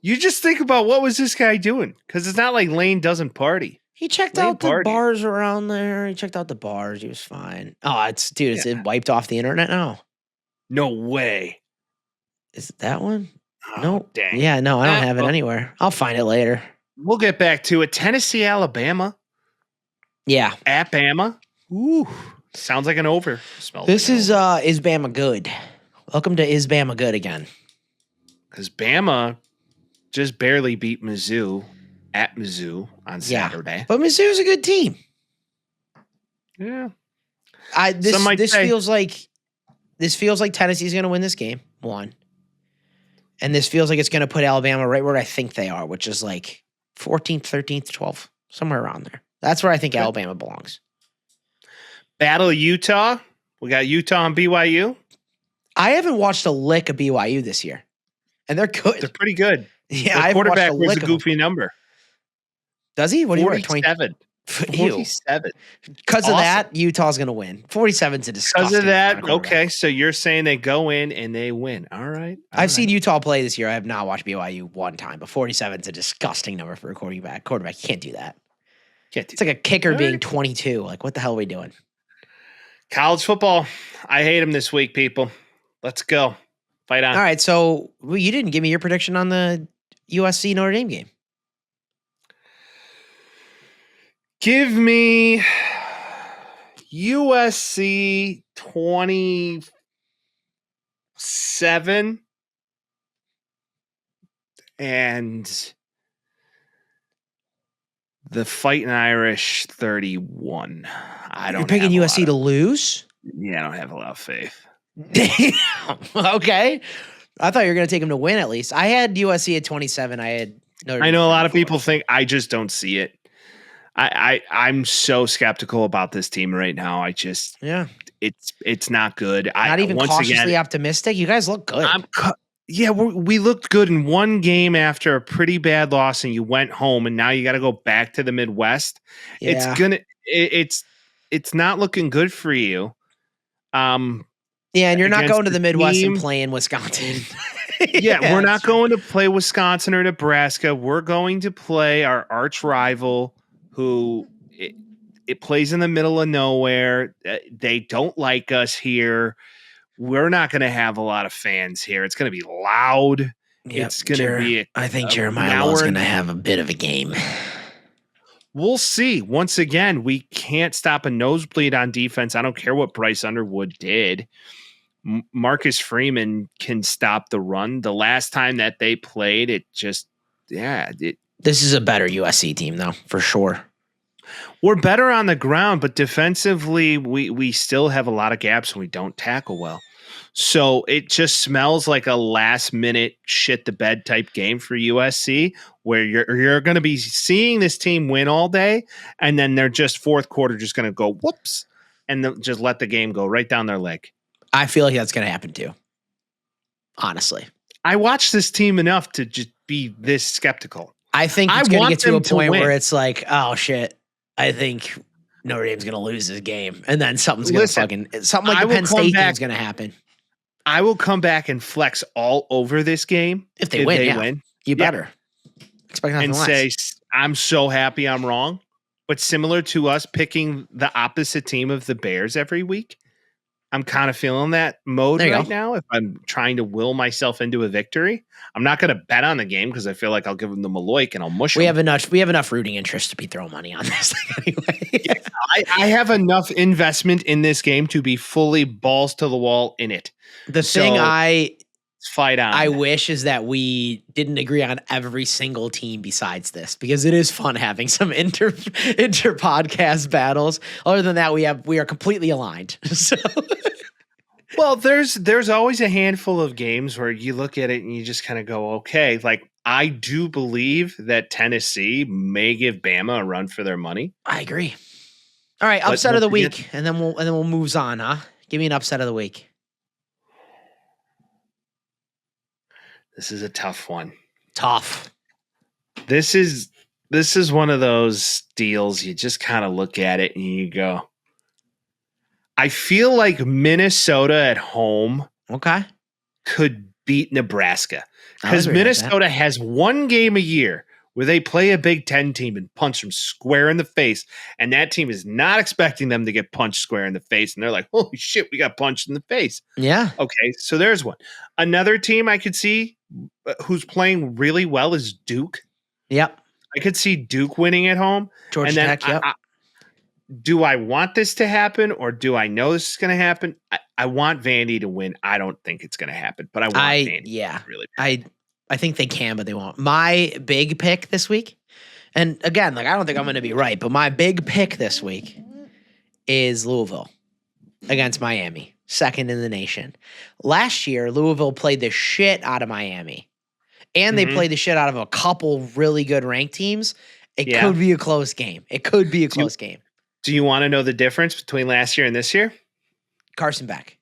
You just think about what was this guy doing? Because it's not like Lane doesn't party. He checked out the bars around there. He checked out the bars. He was fine. Oh, it's wiped off the internet now. No way. Is it that one? Oh, no. Dang. Yeah, no, I don't have it anywhere. I'll find it later. We'll get back to it. Tennessee, Alabama. Yeah. At Bama. Ooh. Sounds like an over. This is Bama good. Welcome to Is Bama good again. Because Bama just barely beat Mizzou at Mizzou on Saturday. But Mizzou's a good team. Yeah. This feels like Tennessee's going to win this game. One. And this feels like it's going to put Alabama right where I think they are, which is like 14th, 13th, 12th, somewhere around there. That's where I think Alabama belongs. Battle of Utah. We got Utah and BYU. I haven't watched a lick of BYU this year, and they're good. They're pretty good. Yeah, the quarterback was a goofy number. Does he? What do you want? 27. 47. Because of that, Utah's going to win. 47's a disgusting. Because of that, okay. So you're saying they go in and they win. All right. I've seen Utah play this year. I have not watched BYU one time, but 47's a disgusting number for a quarterback. You can't do that. It's like a kicker being 22. Like, what the hell are we doing? College football. I hate them this week, people. Let's go. Fight on. All right. So you didn't give me your prediction on the USC Notre Dame game. Give me USC 27 and the Fighting Irish 31. You're picking USC to lose? Yeah, I don't have a lot of faith. Damn. Okay. I thought you were going to take them to win at least. I had USC at 27. I had Notre Dame. I know a lot of people think. I just don't see it. I'm so skeptical about this team right now. It's not good. Not even cautiously optimistic. You guys look good. We looked good in one game after a pretty bad loss, and you went home, and now you got to go back to the Midwest. Yeah. It's not looking good for you. And you're not going to the Midwest and playing Wisconsin. We're not going to play Wisconsin or Nebraska. We're going to play our arch rival, who it plays in the middle of nowhere. They don't like us here. We're not going to have a lot of fans here. It's going to be loud. Yep, it's going to be. I think Jeremiah Law's going to have a bit of a game. We'll see. Once again, we can't stop a nosebleed on defense. I don't care what Bryce Underwood did. Marcus Freeman can stop the run. The last time that they played, this is a better USC team, though, for sure. We're better on the ground, but defensively, we still have a lot of gaps and we don't tackle well. So it just smells like a last minute shit the bed type game for USC, where you're going to be seeing this team win all day, and then they're just fourth quarter just going to go whoops and just let the game go right down their leg. I feel like that's going to happen too. Honestly, I watched this team enough to just be this skeptical. I think it's going to get to a point where it's like, oh shit, I think Notre Dame's going to lose this game, and then something's going to something like the Penn State game's going to happen. I will come back and flex all over this game if they win. You better expect nothing less. And say I'm so happy I'm wrong. But similar to us picking the opposite team of the Bears every week, I'm kind of feeling that mode right now. If I'm trying to will myself into a victory, I'm not going to bet on the game because I feel like I'll give them the Maloik and I'll mush them. We have enough rooting interest to be throwing money on this thing anyway. I have enough investment in this game to be fully balls to the wall in it. The thing I fight on. I wish is that we didn't agree on every single team besides this, because it is fun having some inter podcast battles. Other than that, we are completely aligned. So, well, there's always a handful of games where you look at it and you just kind of go, okay. Like I do believe that Tennessee may give Bama a run for their money. I agree. All right, upset of the week, and then we'll move on, huh? Give me an upset of the week. This is a tough one. Tough. This is one of those deals you just kind of look at it and you go, I feel like Minnesota at home could beat Nebraska. Because Minnesota has one game a year where they play a Big Ten team and punch them square in the face. And that team is not expecting them to get punched square in the face. And they're like, holy shit, we got punched in the face. Yeah. Okay, so there's one. Another team I could see who's playing really well is Duke. Yep. I could see Duke winning at home. Georgia Tech, yep. Do I want this to happen or do I know this is going to happen? I want Vandy to win. I don't think it's going to happen, but I want Vandy. Yeah. Really. I think they can, but they won't. My big pick this week, and again, like I don't think I'm going to be right, but my big pick this week is Louisville against Miami, second in the nation. Last year, Louisville played the shit out of Miami, and they played the shit out of a couple really good ranked teams. It could be a close game. Game. Do you want to know the difference between last year and this year? Carson Beck.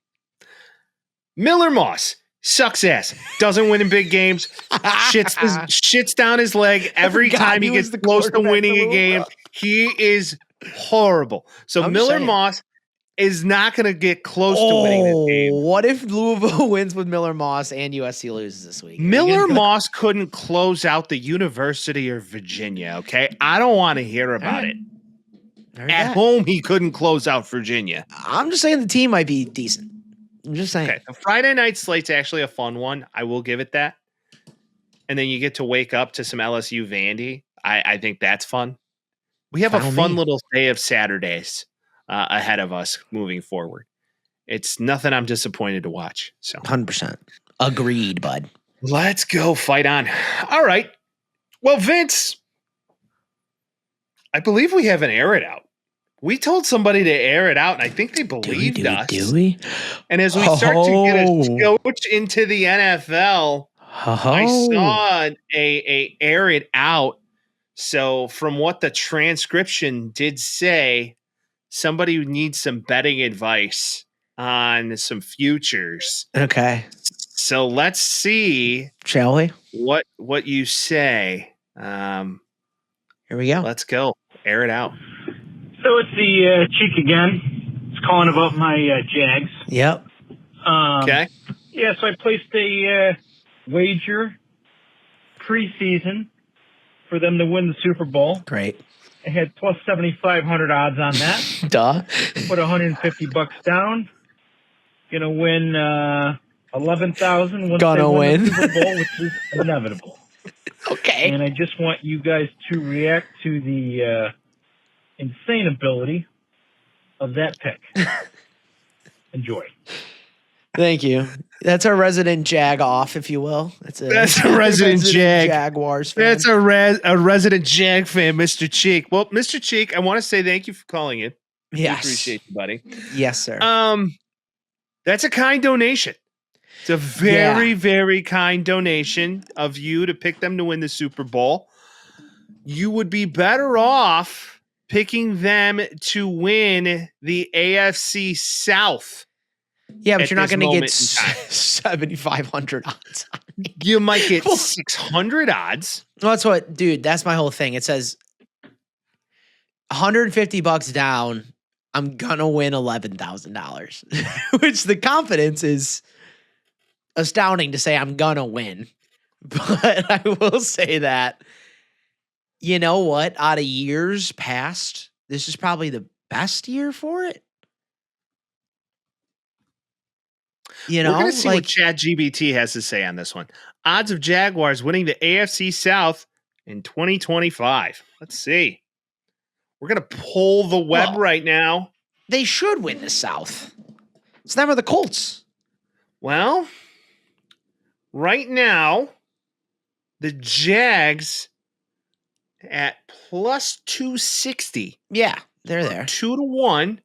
Miller Moss. Sucks ass. Doesn't win in big games. Shits down his leg every time he gets close to winning a game. He is horrible. So Miller Moss is not going to get close to winning this game. What if Louisville wins with Miller Moss and USC loses this week? Miller Moss couldn't close out the University of Virginia, okay? I don't want to hear about it. At home, he couldn't close out Virginia. I'm just saying the team might be decent. I'm just saying. Okay, the Friday night slate's actually a fun one. I will give it that. And then you get to wake up to some LSU Vandy. I think that's fun. We have a fun little day of Saturdays ahead of us moving forward. It's nothing I'm disappointed to watch. So 100%. Agreed, bud. Let's go. Fight on. All right. Well, Vince, I believe we have an air it out. We told somebody to air it out, and I think they believed us. Do we? And as we start to get a coach into the NFL, I saw a air it out. So from what the transcription did say, somebody who needs some betting advice on some futures. Okay. So let's see. Shall we? What you say. Here we go. Let's go. Air it out. So it's the Cheek again. It's calling about my Jags. Yep. Okay. Yeah, so I placed a wager preseason for them to win the Super Bowl. Great. I had plus 7,500 odds on that. Duh. Put $150 down. Gonna win 11,000. Gonna win the Super Bowl, which is inevitable. Okay. And I just want you guys to react to the insane ability of that pick. Enjoy. Thank you. That's our resident Jag off, if you will. That's a resident Jag. Jaguars fan. That's a resident Jag fan, Mr. Cheek. Well, Mr. Cheek, I want to say thank you for calling in. Yes. We appreciate you, buddy. Yes, sir. That's a kind donation. It's a very kind donation of you to pick them to win the Super Bowl. You would be better off picking them to win the AFC South. Yeah, but you're not going to get 7,500 odds on me. You might get 600 odds. Well, that's what, dude, that's my whole thing. It says $150 down, I'm going to win $11,000, which the confidence is astounding to say I'm going to win. But I will say that, you know what? Out of years past, this is probably the best year for it. You know, we're going to see what ChatGPT has to say on this one. Odds of Jaguars winning the AFC South in 2025. Let's see. We're going to pull the web right now. They should win the South. It's never the Colts. Well, right now, the Jags at plus 260. Yeah, they're there. 2-1.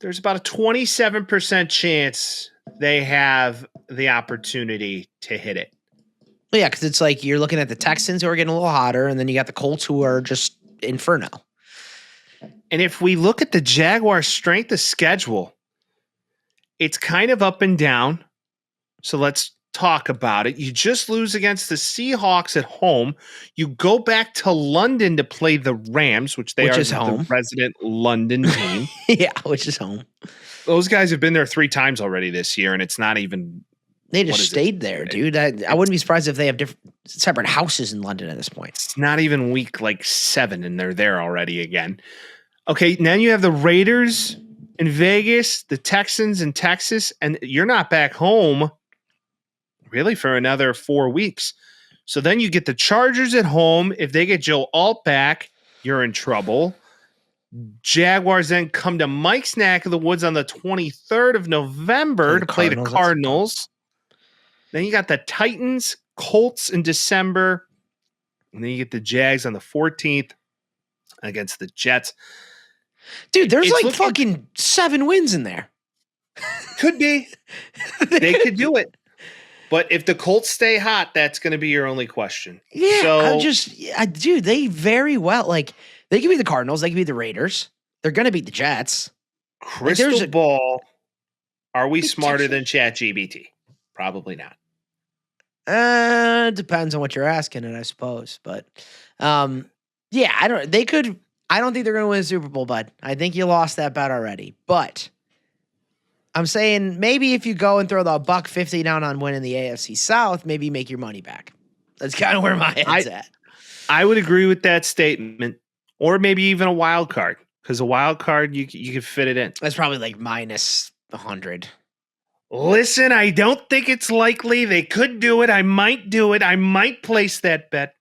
There's about a 27% chance they have the opportunity to hit it. Well, yeah, because it's like you're looking at the Texans who are getting a little hotter, and then you got the Colts who are just inferno. And if we look at the Jaguars' strength of schedule, it's kind of up and down. So let's talk about it. You just lose against the Seahawks at home. You go back to London to play the Rams, which are the resident London team. Yeah, which is home. Those guys have been there 3 times already this year, and it's not even. They just stayed there, dude. I wouldn't be surprised if they have separate houses in London at this point. It's not even week 7, and they're there already again. Okay, now you have the Raiders in Vegas, the Texans in Texas, and you're not back home really for another 4 weeks. So then you get the Chargers at home. If they get Joe Alt back, you're in trouble. Jaguars then come to Mike's neck of the woods on the 23rd of November to play the Cardinals. Then you got the Titans, Colts in December. And then you get the Jags on the 14th against the Jets. Dude, there's fucking 7 wins in there. Could be. They could do it. But if the Colts stay hot, that's going to be your only question. Yeah, dude, they very well, they could be the Cardinals, they could be the Raiders. They're going to beat the Jets. Crystal ball, are we smarter than ChatGPT? Probably not. Depends on what you're asking it, I suppose. But, yeah, I don't think they're going to win the Super Bowl, bud. I think you lost that bet already. But I'm saying maybe if you go and throw the $150 down on winning the AFC South, maybe make your money back. That's kind of where my head's at. I would agree with that statement, or maybe even a wild card, because a wild card you could fit it in. That's probably minus 100. Listen, I don't think it's likely. They could do it. I might do it. I might place that bet.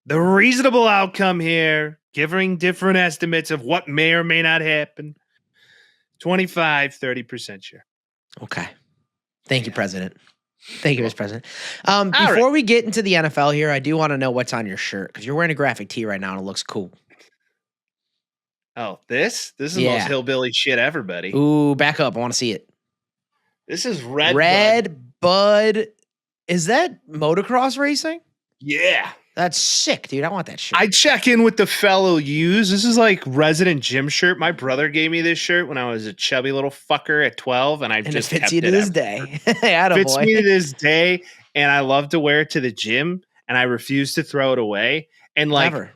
The reasonable outcome here, giving different estimates of what may or may not happen. 25-30% share. Okay. Thank you, President. Thank you, Mr. President. Before we get into the NFL here, I do want to know what's on your shirt, because you're wearing a graphic tee right now and it looks cool. Oh, this is the most hillbilly shit ever, buddy. Ooh, back up. I want to see it. This is Red Bud. Is that motocross racing? Yeah. That's sick, dude. I want that shirt. I check in with the fellow U's. This is resident gym shirt. My brother gave me this shirt when I was a chubby little fucker at 12, and it fits you to this day. Fits me to this day, and I love to wear it to the gym, and I refuse to throw it away. And never.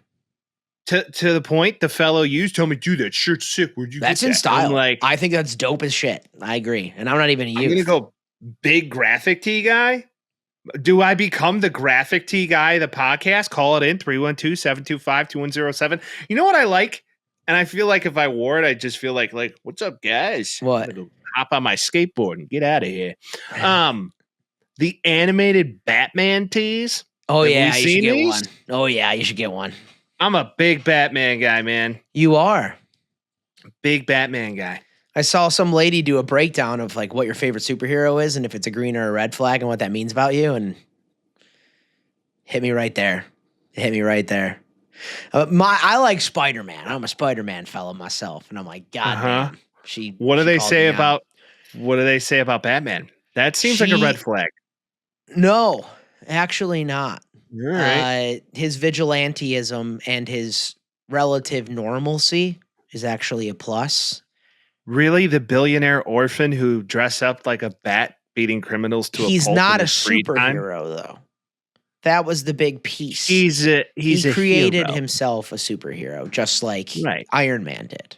To the point, the fellow U's told me, dude, that shirt's sick. Where'd you get that? That's in style. I think that's dope as shit. I agree, and I'm not even a youth. I'm gonna go big graphic tee guy. Do I become the graphic tee guy of the podcast? Call it in 312-725-2107. You know what I like? And I feel like if I wore it, I just feel like what's up, guys? What? I'm gonna go hop on my skateboard and get out of here. The animated Batman tees. Oh, yeah, you should get one. Oh, yeah, you should get one. I'm a big Batman guy, man. You are. Big Batman guy. I saw some lady do a breakdown of like what your favorite superhero is and if it's a green or a red flag and what that means about you, and hit me right there. I like Spider-Man. I'm a Spider-Man fellow myself, and I'm like, God damn. What do they called say me about out. what do they say about Batman? That seems like a red flag. No, actually not. All right. His vigilantism and his relative normalcy is actually a plus. Really? The billionaire orphan who dressed up like a bat beating criminals to He's a pulp not in a his free time? superhero, though. That was the big piece. He created hero. himself a superhero, just like Right. Iron Man did.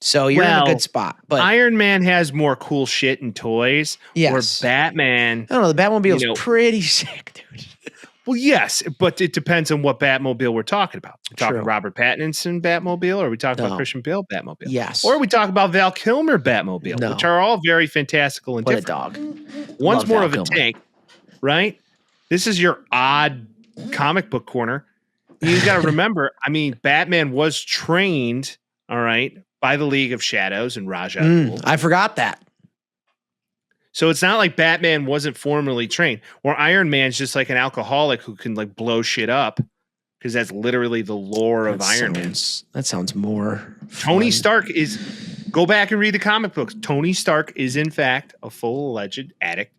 So you're in a good spot. But Iron Man has more cool shit and toys. Yes. Or Batman. I don't know. The Batmobile's pretty sick, dude. Well, yes, but it depends on what Batmobile we're talking about. We're talking True. Robert Pattinson Batmobile, or are we talking about Christian Bale Batmobile? Yes. Or are we talking about Val Kilmer Batmobile, which are all very fantastical and what different. A dog. One's Love more Val of a Kilmer. tank, right? This is your odd comic book corner. You got to remember, I mean, Batman was trained, all right, by the League of Shadows and Ra's al Ghul. I forgot that. So it's not like Batman wasn't formally trained, or Iron Man's just like an alcoholic who can like blow shit up, because that's literally the lore of Iron Man. That sounds more Tony fun. Stark is, go back and read the comic books. Tony Stark is in fact a full alleged addict,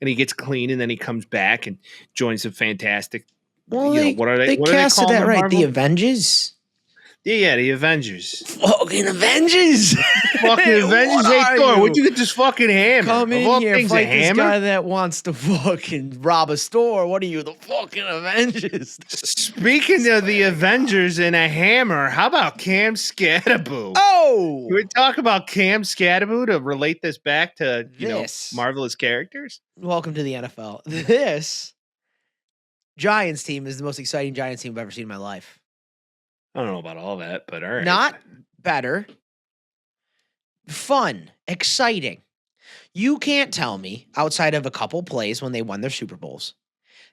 and he gets clean, and then he comes back and joins the Fantastic. Well, what are they? They casted that right. The Avengers. Yeah, the Avengers. Fucking Avengers. Fucking Avengers. Hey, Thor, where'd you get this fucking hammer? Come in of all here, things, fight a this hammer? guy that wants to fucking rob a store. What are you, the fucking Avengers? Speaking of the Avengers and a hammer, how about Cam Scatterboo? Oh! Can we talk about Cam Scatterboo to relate this back to, This. marvelous characters? Welcome to the NFL. This Giants team is the most exciting Giants team I've ever seen in my life. I don't know about all that, but all right. Not better. Fun. Exciting. You can't tell me, outside of a couple plays when they won their Super Bowls,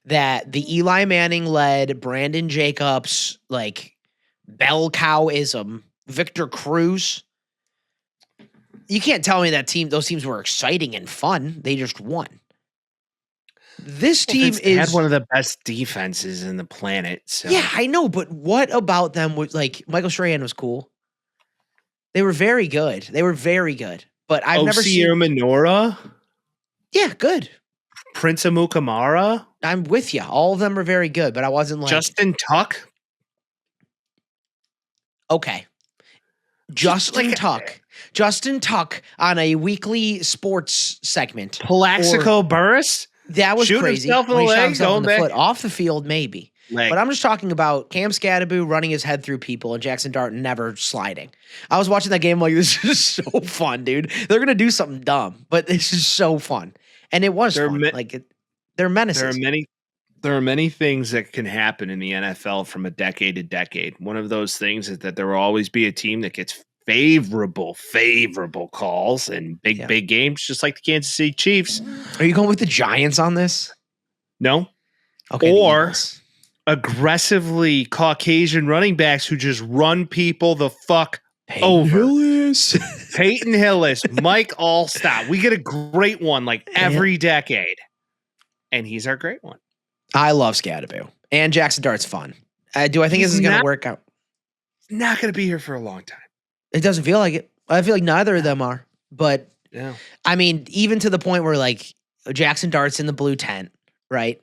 that the Eli Manning-led Brandon Jacobs, like, bell cow-ism, Victor Cruz, you can't tell me that those teams were exciting and fun. They just won. This team had one of the best defenses in the planet. So. Yeah, I know, but what about them was like Michael Strahan was cool. They were very good. But I've never seen Menorah? Yeah, good. Prince Amukamara? I'm with you. All of them are very good, but I wasn't like Justin Tuck? Okay. Justin Tuck on a weekly sports segment. Plaxico Burress? That was Shoot crazy. himself in When the he shot leg, himself in the going foot back. off the field, maybe. Leg. But I'm just talking about Cam Scatterboo running his head through people and Jackson Dart never sliding. I was watching that game like, this is so fun, dude. They're going to do something dumb, but this is so fun. And it was fun. They're menaces. There are many things that can happen in the NFL from a decade to decade. One of those things is that there will always be a team that gets favorable calls and big games, just like the Kansas City Chiefs. Are you going with the Giants on this? No. Okay. Or aggressively Caucasian running backs who just run people the fuck over. Peyton Hillis, Mike Allstott. We get a great one like every decade. And he's our great one. I love Scatterboo. And Jackson Dart's fun. Do I think this is going to work out? Not going to be here for a long time. It doesn't feel like it. I feel like neither of them are. But, yeah. I mean, even to the point where, like, Jackson Dart's in the blue tent, right?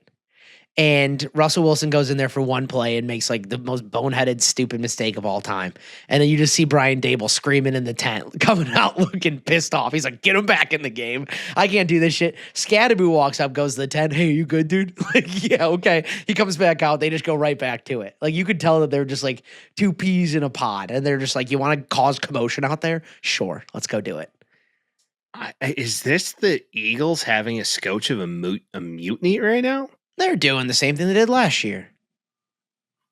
And Russell Wilson goes in there for one play and makes, like, the most boneheaded, stupid mistake of all time. And then you just see Brian Dable screaming in the tent, coming out looking pissed off. He's like, get him back in the game. I can't do this shit. Scatterboo walks up, goes to the tent. Hey, you good, dude? Like, yeah, okay. He comes back out. They just go right back to it. Like, you could tell that they're just, like, two peas in a pod. And they're just like, you want to cause commotion out there? Sure. Let's go do it. Is this the Eagles having a scotch of a mutiny right now? They're doing the same thing they did last year.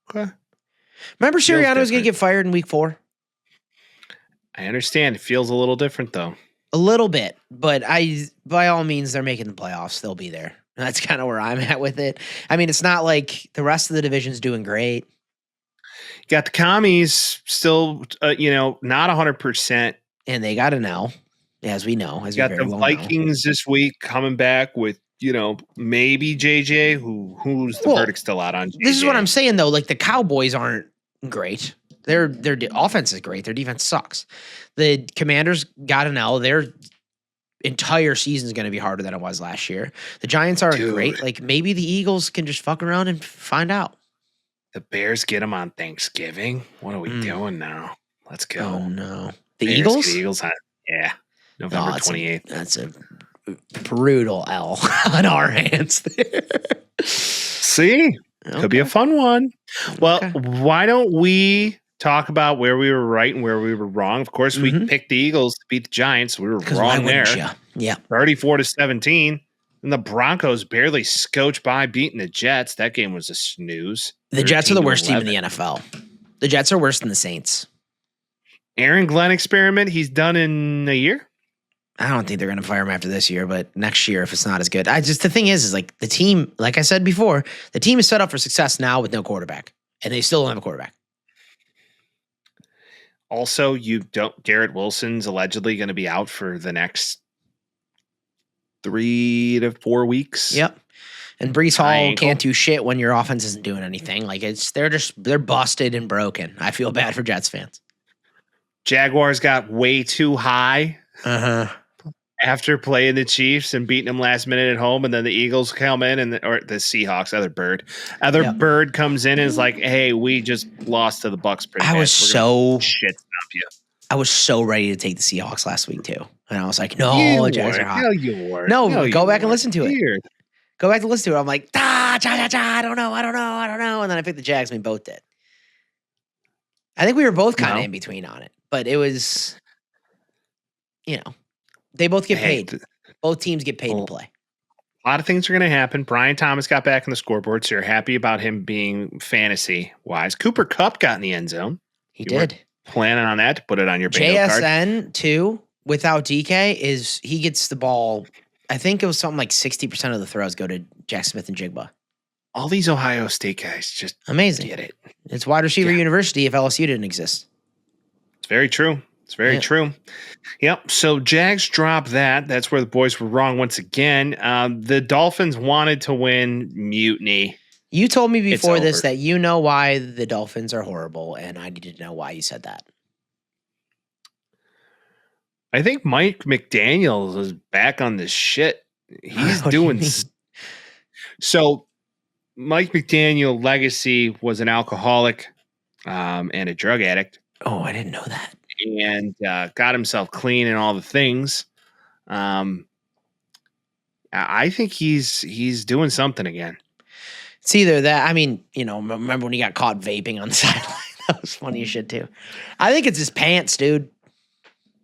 Okay. Remember Sirianni was going to get fired in week 4? I understand. It feels a little different, though. A little bit. But by all means, they're making the playoffs. They'll be there. And that's kind of where I'm at with it. I mean, it's not like the rest of the division's doing great. Got the commies still, not 100%. and they got an L, as we know. As You we got very the well know. Vikings this week coming back with, maybe JJ, who's the Well, verdict still out on JJ. This is what I'm saying, though. Like, the Cowboys aren't great. Their offense is great. Their defense sucks. The Commanders got an L. Their entire season is going to be harder than it was last year. The Giants aren't great. Like, maybe the Eagles can just fuck around and find out. The Bears get them on Thanksgiving. What are we doing now? Let's go. Oh, no. The Bears Eagles? get the Eagles on, November 28th. That's a brutal L on our hands there. See? Could be a fun one. Well, why don't we talk about where we were right and where we were wrong? Of course, we picked the Eagles to beat the Giants. We were wrong there. Yeah. 34-17. And the Broncos barely scotched by beating the Jets. That game was a snooze. The Jets are the worst team in the NFL. The Jets are worse than the Saints. Aaron Glenn experiment he's done in a year? I don't think they're going to fire him after this year, but next year, if it's not as good. The thing is like the team, like I said before, the team is set up for success now with no quarterback, and they still don't have a quarterback. Also, Garrett Wilson's allegedly going to be out for the next 3 to 4 weeks. Yep. And Brees Hall can't do shit when your offense isn't doing anything. Like they're busted and broken. I feel bad for Jets fans. Jaguars got way too high. After playing the Chiefs and beating them last minute at home, and then the Eagles come in or the Seahawks, other bird comes in and is like, "Hey, we just lost to the Bucs." I was so shit stomp you. I was so ready to take the Seahawks last week too, and I was like, "No, the Jags are hot." No, go back and listen to it. Go back and listen to it. I'm like, I don't know, and then I picked the Jags. And we both did. I think we were both kind of in between on it, but it was, they both get paid. Both teams get paid to play. A lot of things are going to happen. Brian Thomas got back in the scoreboard, so you're happy about him being fantasy-wise. Cooper Kupp got in the end zone. He did. Planning on that to put it on your bingo card. JSN, too, without DK, he gets the ball. I think it was something like 60% of the throws go to Jack Smith and Jigba. All these Ohio State guys just amazing. Get it. It's wide receiver university if LSU didn't exist. It's very true. It's very true. Yep. So Jags dropped that. That's where the boys were wrong once again. The Dolphins wanted to win. Mutiny. You told me before this that you know why the Dolphins are horrible, and I need to know why you said that. I think Mike McDaniel is back on this shit. He's doing so. Mike McDaniel legacy was an alcoholic and a drug addict. Oh, I didn't know that. And got himself clean and all the things. I think he's doing something again. It's either that. I mean, remember when he got caught vaping on the sideline? That was funny as shit too. I think it's his pants, dude.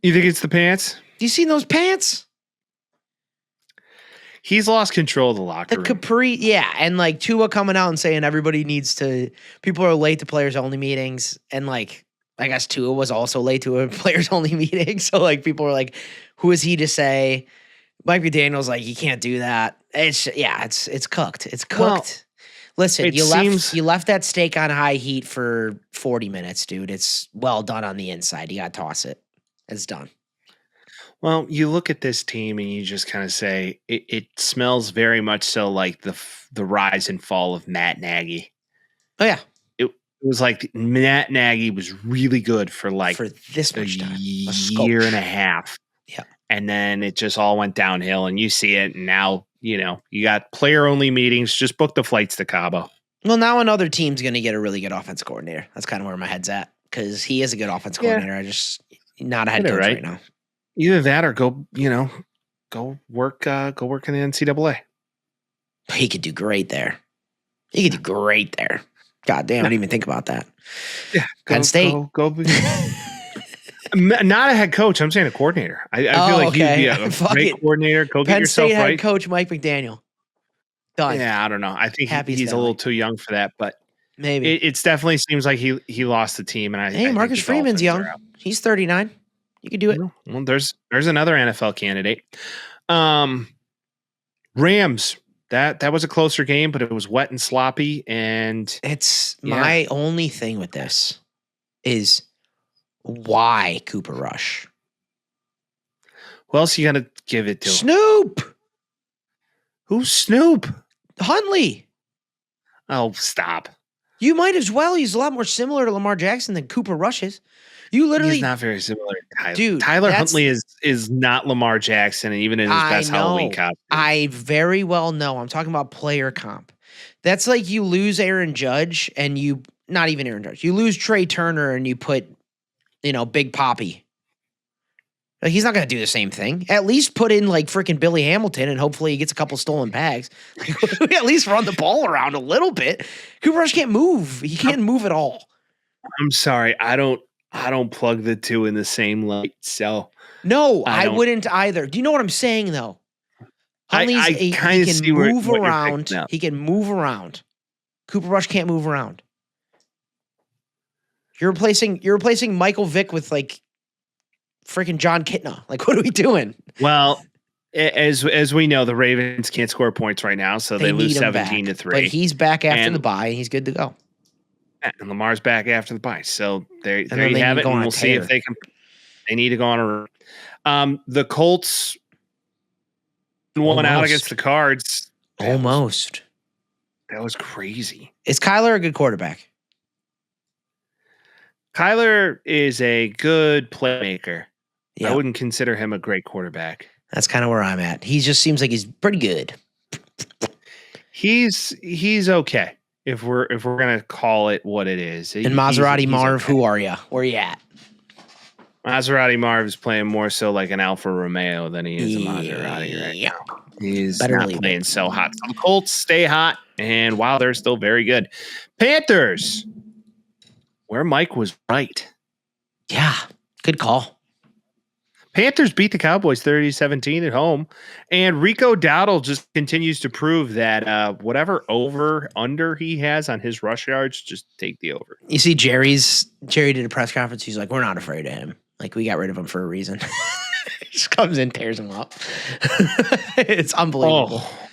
You think it's the pants? Do you see those pants? He's lost control of the locker room. The capri, yeah. And like Tua coming out and saying people are late to players only meetings. And like, I guess Tua was also late to a players only meeting. So like people are like, who is he to say? Mike McDaniel's like, you can't do that. It's cooked. It's cooked. Well, listen, you left that steak on high heat for 40 minutes, dude. It's well done on the inside. You got to toss it. It's done. Well, you look at this team and you just kind of say it smells very much so like the rise and fall of Matt Nagy. Oh yeah, it was like Matt Nagy was really good for this much time, year and a half. Yeah, and then it just all went downhill, and you see it. And now you got player only meetings. Just book the flights to Cabo. Well, now another team's going to get a really good offense coordinator. That's kind of where my head's at because he is a good offense coordinator. I just not a head coach right now. Either that or go work in the NCAA. He could do great there. God damn, I didn't even think about that. Yeah. Penn State. Go not a head coach. I'm saying a coordinator. I feel like he'd be a great coordinator. Go get yourself right. Penn State head coach Mike McDaniel. Done. Yeah, I don't know. I think he's a little too young for that, but maybe it definitely seems like he lost the team. And Marcus Freeman's young. He's 39. You could do it. Well, there's another NFL candidate. Rams. That was a closer game, but it was wet and sloppy. And it's my only thing with this is why Cooper Rush? Who else you gonna give it to? Snoop Who's Snoop? Huntley. Oh, stop. You might as well. He's a lot more similar to Lamar Jackson than Cooper Rush is. You literally, He's not very similar to Tyler. Dude, Tyler Huntley is not Lamar Jackson, and even in his best Halloween costume. I very well know. I'm talking about player comp. That's like you lose Aaron Judge and you, not even Aaron Judge, you lose Trey Turner and you put, Big Poppy. Like, he's not going to do the same thing. At least put in like freaking Billy Hamilton and hopefully he gets a couple stolen bags. At least run the ball around a little bit. Cooper Rush can't move. He can't move at all. I'm sorry. I don't plug the two in the same light. So no, I wouldn't either. Do you know what I'm saying though? He can move around. He can move around. Cooper Rush can't move around. You're replacing Michael Vick with like freaking John Kitna. Like, what are we doing? Well, as we know, the Ravens can't score points right now, so they lose 17-3. But he's back after the bye, and he's good to go. And Lamar's back after the bye, so there you have it. And we'll see if they can. They need to go on a run. The Colts won out against the Cards. Almost. That was crazy. Is Kyler a good quarterback? Kyler is a good playmaker. Yep. I wouldn't consider him a great quarterback. That's kind of where I'm at. He just seems like he's pretty good. He's okay. If we're gonna call it what it is. And Maserati Marv, okay. Who are you? Where are you at? Maserati Marv is playing more so like an Alfa Romeo than he is a Maserati right now. He's not playing so hot. Some Colts stay hot, and wow, they're still very good. Panthers, where Mike was right. Yeah, good call. Panthers beat the Cowboys 30-17 at home, and Rico Dowdle just continues to prove that whatever over-under he has on his rush yards, just take the over. You see Jerry did a press conference. He's like, we're not afraid of him. Like, we got rid of him for a reason. He just comes in, tears him up. It's unbelievable. Oh.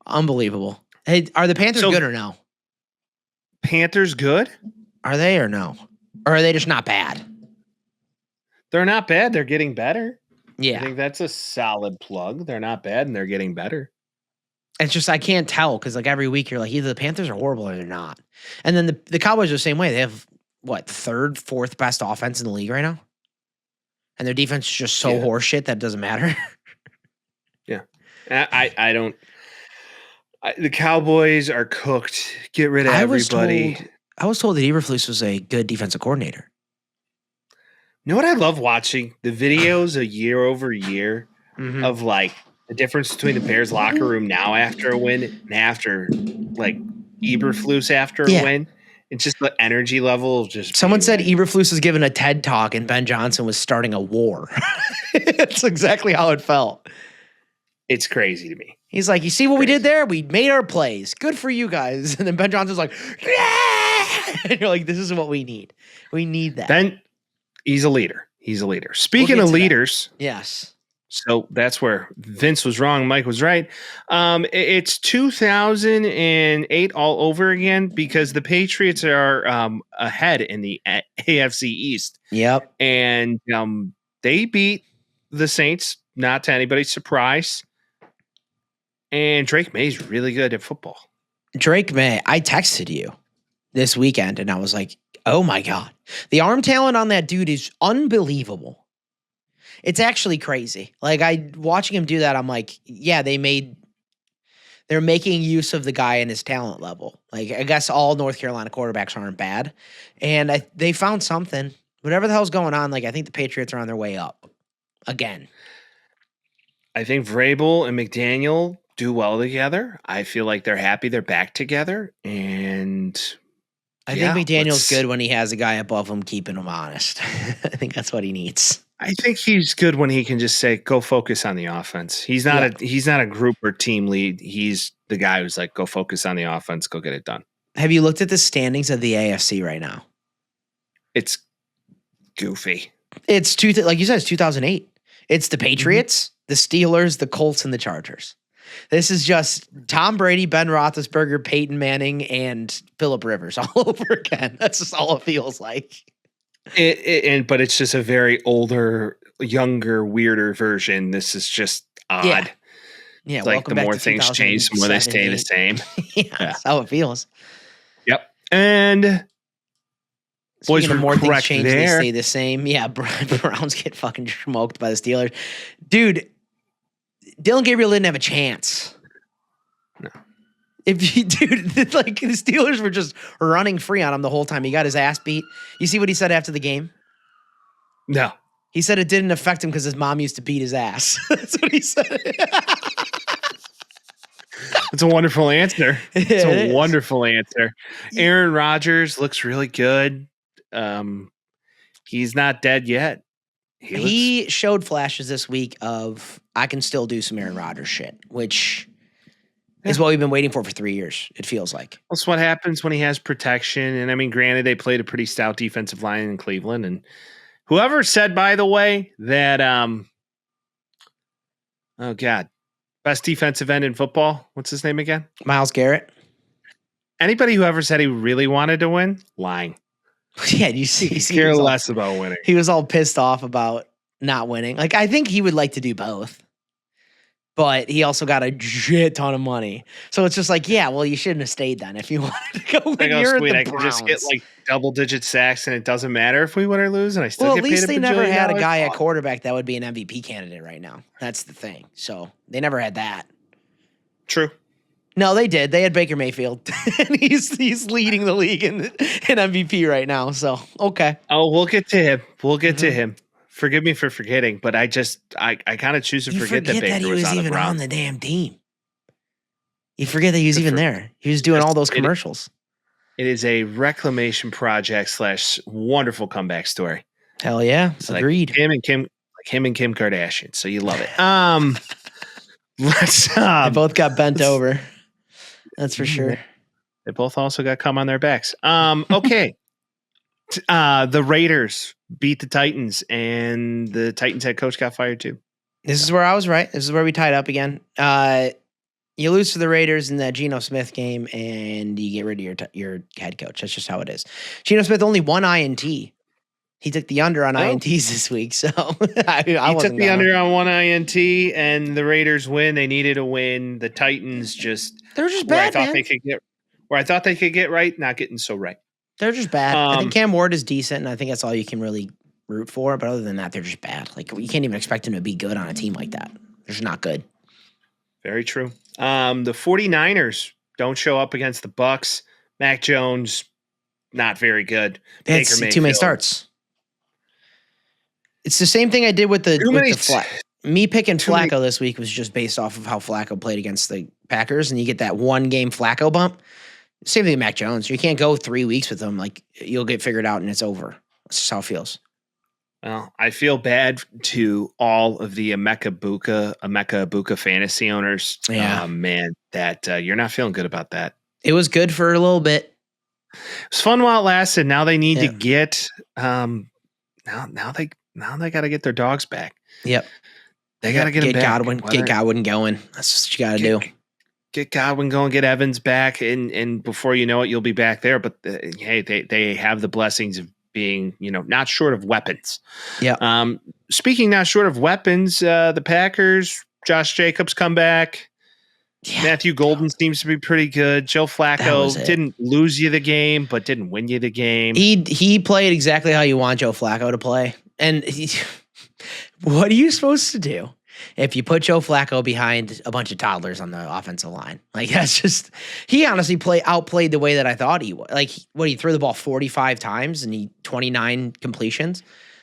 Unbelievable. Hey, are the Panthers good or no? Panthers good? Are they or no? Or are they just not bad? They're not bad. They're getting better. Yeah. I think that's a solid plug. They're not bad, and they're getting better. It's just I can't tell because, like, every week you're like, either the Panthers are horrible or they're not. And then the Cowboys are the same way. They have, third, fourth best offense in the league right now? And their defense is just so horseshit that it doesn't matter. Yeah. I don't – the Cowboys are cooked. Get rid of everybody. I was told that Eberflus was a good defensive coordinator. You know what I love watching? The videos year over year of like the difference between the Bears locker room now after a win and after like Eberflus after a win. It's just the energy level of just. Someone said Eberflus was giving a TED talk and Ben Johnson was starting a war. It's exactly how it felt. It's crazy to me. He's like, you see what we did there? We made our plays. Good for you guys. And then Ben Johnson's like, yeah. And you're like, this is what we need. We need that. He's a leader. Speaking of leaders. Yes. So that's where Vince was wrong. Mike was right. It's 2008 all over again because the Patriots are ahead in the AFC East. Yep. And they beat the Saints, not to anybody's surprise. And Drake May's really good at football. Drake May, I texted you this weekend and I was like, oh my God. The arm talent on that dude is unbelievable. It's actually crazy. Like watching him do that, I'm like, yeah, they're making use of the guy and his talent level. Like, I guess all North Carolina quarterbacks aren't bad. And they found something. Whatever the hell's going on, like, I think the Patriots are on their way up again. I think Vrabel and McDaniel do well together. I feel like they're happy they're back together. And I think McDaniel's good when he has a guy above him keeping him honest. I think that's what he needs. I think he's good when he can just say, go focus on the offense. He's not a group or team lead. He's the guy who's like, go focus on the offense, go get it done. Have you looked at the standings of the AFC right now? It's goofy. It's like you said, it's 2008. It's the Patriots, the Steelers, the Colts, and the Chargers. This is just Tom Brady, Ben Roethlisberger, Peyton Manning, and Phillip Rivers all over again. That's just all it feels like. But it's just a very older younger, weirder version. This is just odd. Yeah, It's like the more things change, the more they stay the same. That's how it feels. Yep. And boys Speaking were of more things correct change, there. they stay the same. Yeah, Browns get fucking smoked by the Steelers. Dude, Dylan Gabriel didn't have a chance. No. Dude, like the Steelers were just running free on him the whole time. He got his ass beat. You see what he said after the game? No. He said it didn't affect him because his mom used to beat his ass. That's what he said. It's a wonderful answer. It's a wonderful answer. Aaron Rodgers looks really good. He's not dead yet. He showed flashes this week of I can still do some Aaron Rodgers shit, which is what we've been waiting for 3 years, it feels like. That's what happens when he has protection. And I mean, granted, they played a pretty stout defensive line in Cleveland. And whoever said, by the way, that, oh God, best defensive end in football. What's his name again? Myles Garrett. Anybody who ever said he really wanted to win, lying. Yeah, you see, He care less about winning. He was all pissed off about not winning. Like, I think he would like to do both, but he also got a shit ton of money. So it's just like, yeah, well, you shouldn't have stayed then if you wanted to go win. You're Sweet, the I can just get like double-digit sacks, and it doesn't matter if we win or lose, and I still get paid. Well, at least they never had a guy at quarterback that would be an MVP candidate right now. That's the thing. So they never had that. True. No, they did. They had Baker Mayfield, and he's leading the league in MVP right now. So okay. Oh, we'll get to him. We'll get to him. Forgive me for forgetting, but I kind of choose to forget that Baker that he was was on even the on the damn team. You forget that he was even there. He was doing all those commercials. It is a reclamation project / wonderful comeback story. Hell yeah, agreed. Like him and Kim Kardashian. So you love it. Let's. They both got bent over. That's for sure. They both also got cum on their backs. Okay. The Raiders beat the Titans, and the Titans head coach got fired too. This is where I was right. This is where we tied up again. You lose to the Raiders in that Geno Smith game, and you get rid of your head coach. That's just how it is. Geno Smith only one INT. He took the under on INTs this week, so I took the under on one INT, and the Raiders win. They needed a win. The Titans they're just bad. Where I thought they could get right, not getting so right. They're just bad. I think Cam Ward is decent, and I think that's all you can really root for. But other than that, they're just bad. Like, you can't even expect them to be good on a team like that. They're just not good. Very true. The 49ers don't show up against the Bucks. Mac Jones, not very good. It's too many starts. It's the same thing I did with me picking Flacco this week was just based off of how Flacco played against the Packers, and you get that one game Flacco bump. Same thing with Mac Jones. You can't go 3 weeks with him. Like, you'll get figured out and it's over. That's just how it feels. Well, I feel bad to all of the Emeka Ibuka fantasy owners. Yeah. Man, that you're not feeling good about that. It was good for a little bit. It was fun while it lasted. Now they need to get now they got to get their dogs back. Yep. They got to get them back. Get Godwin going. That's what you got to do. Get Godwin going, get Evans back, and before you know it, you'll be back there. But hey, they have the blessings of being, not short of weapons. Yeah. Speaking not short of weapons, the Packers, Josh Jacobs come back. Yeah. Matthew Golden seems to be pretty good. Joe Flacco didn't lose you the game, but didn't win you the game. He played exactly how you want Joe Flacco to play. And what are you supposed to do if you put Joe Flacco behind a bunch of toddlers on the offensive line? Like, that's just, he honestly outplayed the way that I thought he would. Like, he threw the ball 45 times and 29 completions.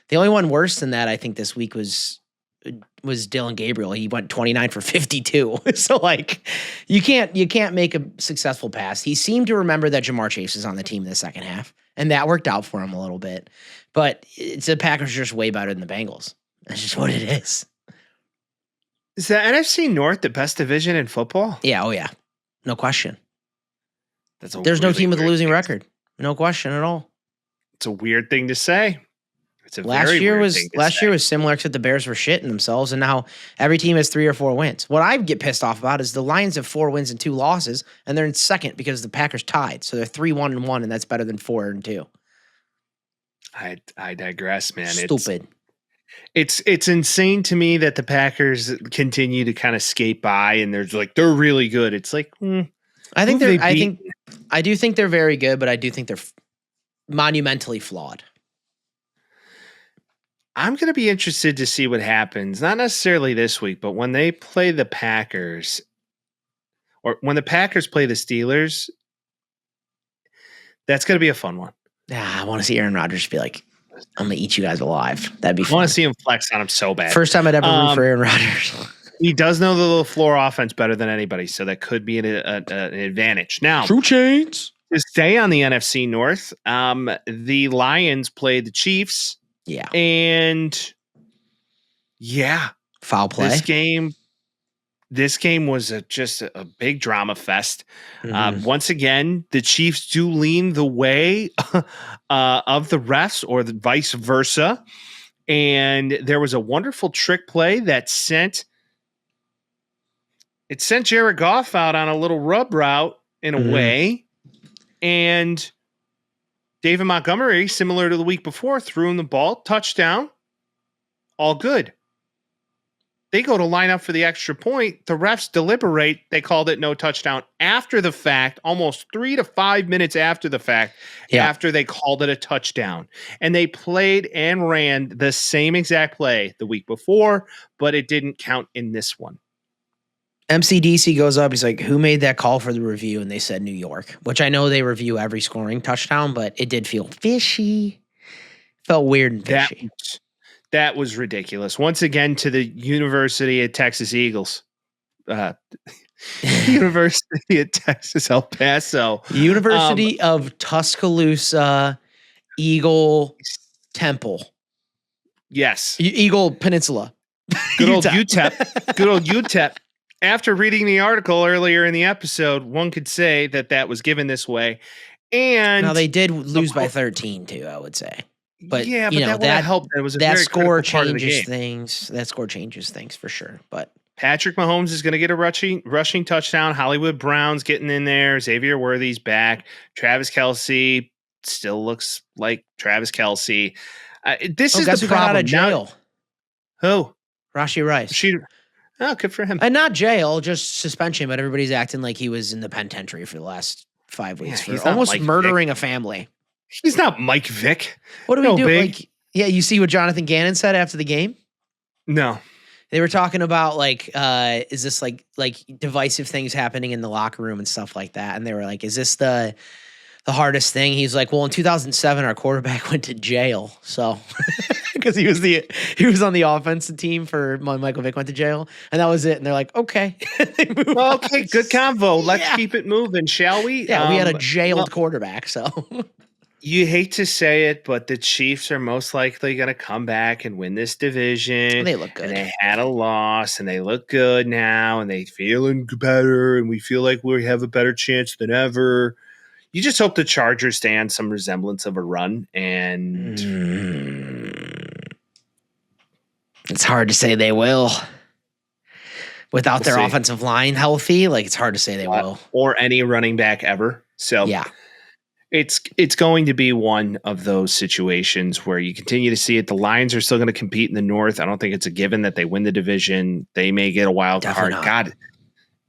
The only one worse than that, I think, this week was Dylan Gabriel. He went 29 for 52. So, like, you can't make a successful pass. He seemed to remember that Jamar Chase is on the team in the second half, and that worked out for him a little bit. But the Packers are just way better than the Bengals. That's just what it is. Is the NFC North the best division in football? Yeah, oh yeah. No question. There's no team with a losing record. No question at all. It's a weird thing to say. Last year was similar, except the Bears were shitting themselves, and now every team has 3 or 4 wins. What I get pissed off about is the Lions have 4 wins and 2 losses, and they're in second because the Packers tied. So they're 3-1-1, and that's better than 4-2. I digress, man. Stupid. It's insane to me that the Packers continue to kind of skate by, and they're really good. It's like, I think who have they're. they beat? I do think they're very good, but I do think they're monumentally flawed. I'm going to be interested to see what happens. Not necessarily this week, but when they play the Packers, or when the Packers play the Steelers, that's going to be a fun one. Yeah, I want to see Aaron Rodgers be like, I'm going to eat you guys alive. That'd be fun. I want to see him flex on him so bad. First time I'd ever root for Aaron Rodgers. He does know the little floor offense better than anybody, so that could be an advantage. Now, True chains. to stay on the NFC North, the Lions played the Chiefs. Yeah. And foul play. This game was just a big drama fest. Mhm. Once again, the Chiefs do lean the way of the refs, or the vice versa. And there was a wonderful trick play that sent Jared Goff out on a little rub route in a way. And David Montgomery, similar to the week before, threw him the ball, touchdown, all good. They go to line up for the extra point. The refs deliberate. They called it no touchdown after the fact, almost 3 to 5 minutes after the fact, after they called it a touchdown. And they played and ran the same exact play the week before, but it didn't count in this one. MCDC goes up. He's like, who made that call for the review? And they said New York, which I know they review every scoring touchdown, but it did feel fishy. Felt weird and fishy. That was ridiculous. Once again, to the University of Texas Eagles. University of Texas El Paso. University of Tuscaloosa Eagle Temple. Yes. Eagle Peninsula. Good old UTEP. Good old UTEP. After reading the article earlier in the episode, one could say that was given this way. And now they did lose by 13 too, I would say. But yeah, but that helped. It was a that very score changes things. That score changes things for sure. But Patrick Mahomes is going to get a rushing touchdown. Hollywood Brown's getting in there. Xavier Worthy's back. Travis Kelce still looks like Travis Kelce. This is the problem. Got out of jail. Who? Rashee Rice. Oh, good for him. And not jail, just suspension. But everybody's acting like he was in the penitentiary for the last 5 weeks for almost murdering a family. He's not Mike Vick. What do we do? Like, you see what Jonathan Gannon said after the game? No. They were talking about is this like divisive things happening in the locker room and stuff like that? And they were like, is this the hardest thing? He's like, well, in 2007, our quarterback went to jail. So because he was on the offensive team for when Michael Vick went to jail, and that was it. And they're like, okay. Okay, good convo. Let's keep it moving, shall we? Yeah, we had a jailed quarterback, so you hate to say it, but the Chiefs are most likely going to come back and win this division. They look good. And they had a loss, and they look good now, and they feeling better, and we feel like we have a better chance than ever. You just hope the Chargers stay on some resemblance of a run, and it's hard to say they will. Without their offensive line healthy, it's hard to say they will. Or any running back ever. So yeah. It's going to be one of those situations where you continue to see it. The Lions are still going to compete in the North. I don't think it's a given that they win the division. They may get a wild card. God,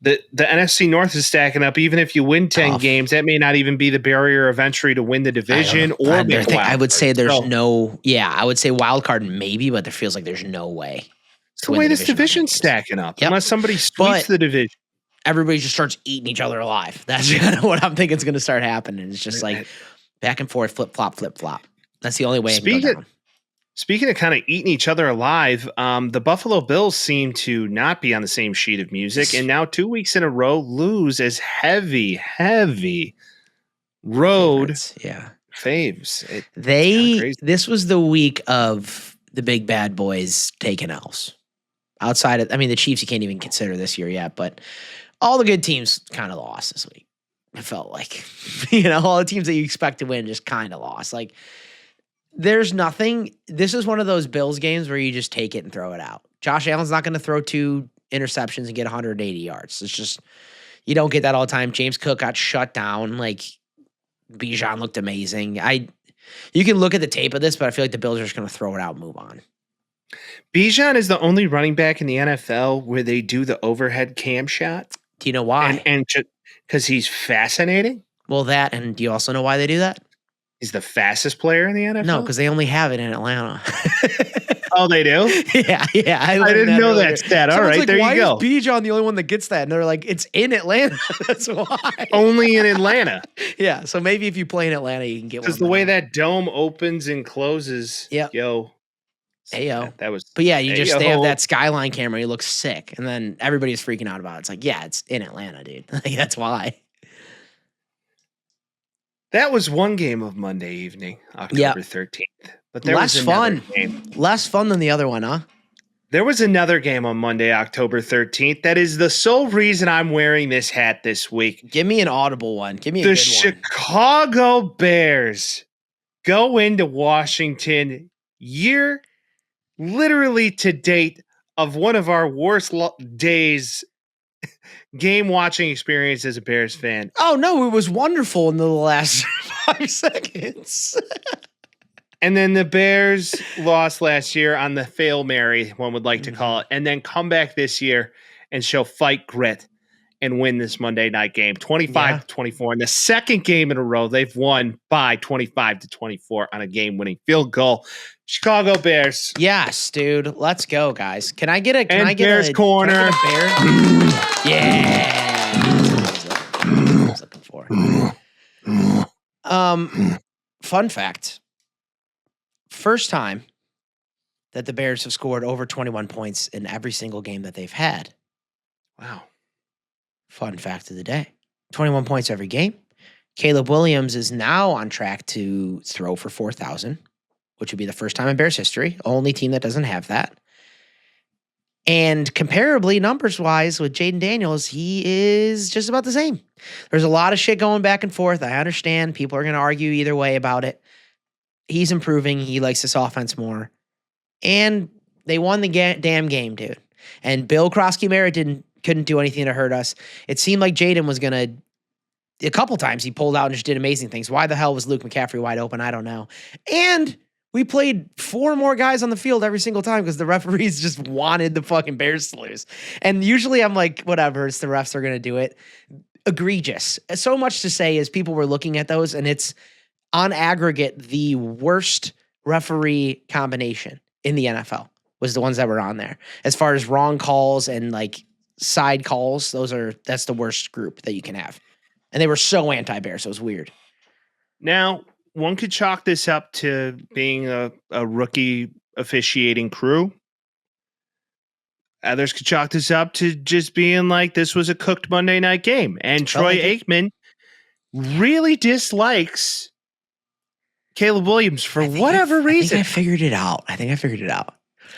the NFC North is stacking up. Even if you win 10 games, that may not even be the barrier of entry to win the division I would say there's I would say wild card maybe, but there feels like there's no way. It's the way this division's stacking up. Yep. Unless somebody sweeps the division. Everybody just starts eating each other alive. That's kind of what I'm thinking is going to start happening. It's just like back and forth, flip, flop, flip, flop. That's the only way it can go down. Speaking of kind of eating each other alive, the Buffalo Bills seem to not be on the same sheet of music, and now 2 weeks in a row lose as heavy road faves. This was the week of the big bad boys taking L's. Outside of, the Chiefs you can't even consider this year yet, but all the good teams kind of lost this week. It felt like, all the teams that you expect to win just kind of lost. There's nothing. This is one of those Bills games where you just take it and throw it out. Josh Allen's not going to throw 2 interceptions and get 180 yards. It's just, you don't get that all the time. James Cook got shut down. Bijan looked amazing. You can look at the tape of this, but I feel like the Bills are just going to throw it out and move on. Bijan is the only running back in the NFL where they do the overhead cam shot. Do you know why? And because he's fascinating. Well, that, and do you also know why they do that? He's the fastest player in the NFL. No, because they only have it in Atlanta. Oh, they do? Yeah. I didn't know that stat. All right, like, there why you go. Is Bijan the only one that gets that? And they're like, it's in Atlanta. That's why. Only in Atlanta. Yeah, so maybe if you play in Atlanta, you can get one. Because the way that dome opens and closes. Yep. Yo. Ayo. That was. But yeah, they have that skyline camera. He looks sick. And then everybody's freaking out about it. It's like, yeah, it's in Atlanta, dude. Like, that's why. That was one game of Monday evening, October 13th. But there less was fun. Game. Less fun than the other one, huh? There was another game on Monday, October 13th. That is the sole reason I'm wearing this hat this week. Give me an audible one. Give me a the good Chicago Bears go into Washington literally to date of one of our worst days game watching experience as a Bears fan. Oh, no, it was wonderful in the last 5 seconds. And then the Bears lost last year on the Fail Mary, one would like to call it, and then come back this year and show fight grit and win this Monday night game 25-24. In the second game in a row, they've won by 25-24 on a game-winning field goal. Chicago Bears. Yes, dude. Let's go, guys. Can I get a Bears corner? Can I get a bear? Yeah. That's what I was looking for. Fun fact. First time that the Bears have scored over 21 points in every single game that they've had. Wow. Fun fact of the day. 21 points every game. Caleb Williams is now on track to throw for 4,000, which would be the first time in Bears history. Only team that doesn't have that. And comparably, numbers-wise, with Jaden Daniels, he is just about the same. There's a lot of shit going back and forth. I understand. People are going to argue either way about it. He's improving. He likes this offense more. And they won the damn game, dude. And Bill Krosky-Mara couldn't do anything to hurt us. It seemed like Jaden was going to, a couple times he pulled out and just did amazing things. Why the hell was Luke McCaffrey wide open? I don't know. And we played 4 more guys on the field every single time because the referees just wanted the fucking Bears to lose. And usually I'm like, whatever, it's the refs are going to do it. Egregious. So much to say is people were looking at those, and it's on aggregate the worst referee combination in the NFL was the ones that were on there. As far as wrong calls and like side calls, that's the worst group that you can have. And they were so anti-Bear, so it was weird. Now, one could chalk this up to being a rookie officiating crew. Others could chalk this up to just being like this was a cooked Monday night game. And Troy Aikman really dislikes Caleb Williams for whatever reason. I think I figured it out.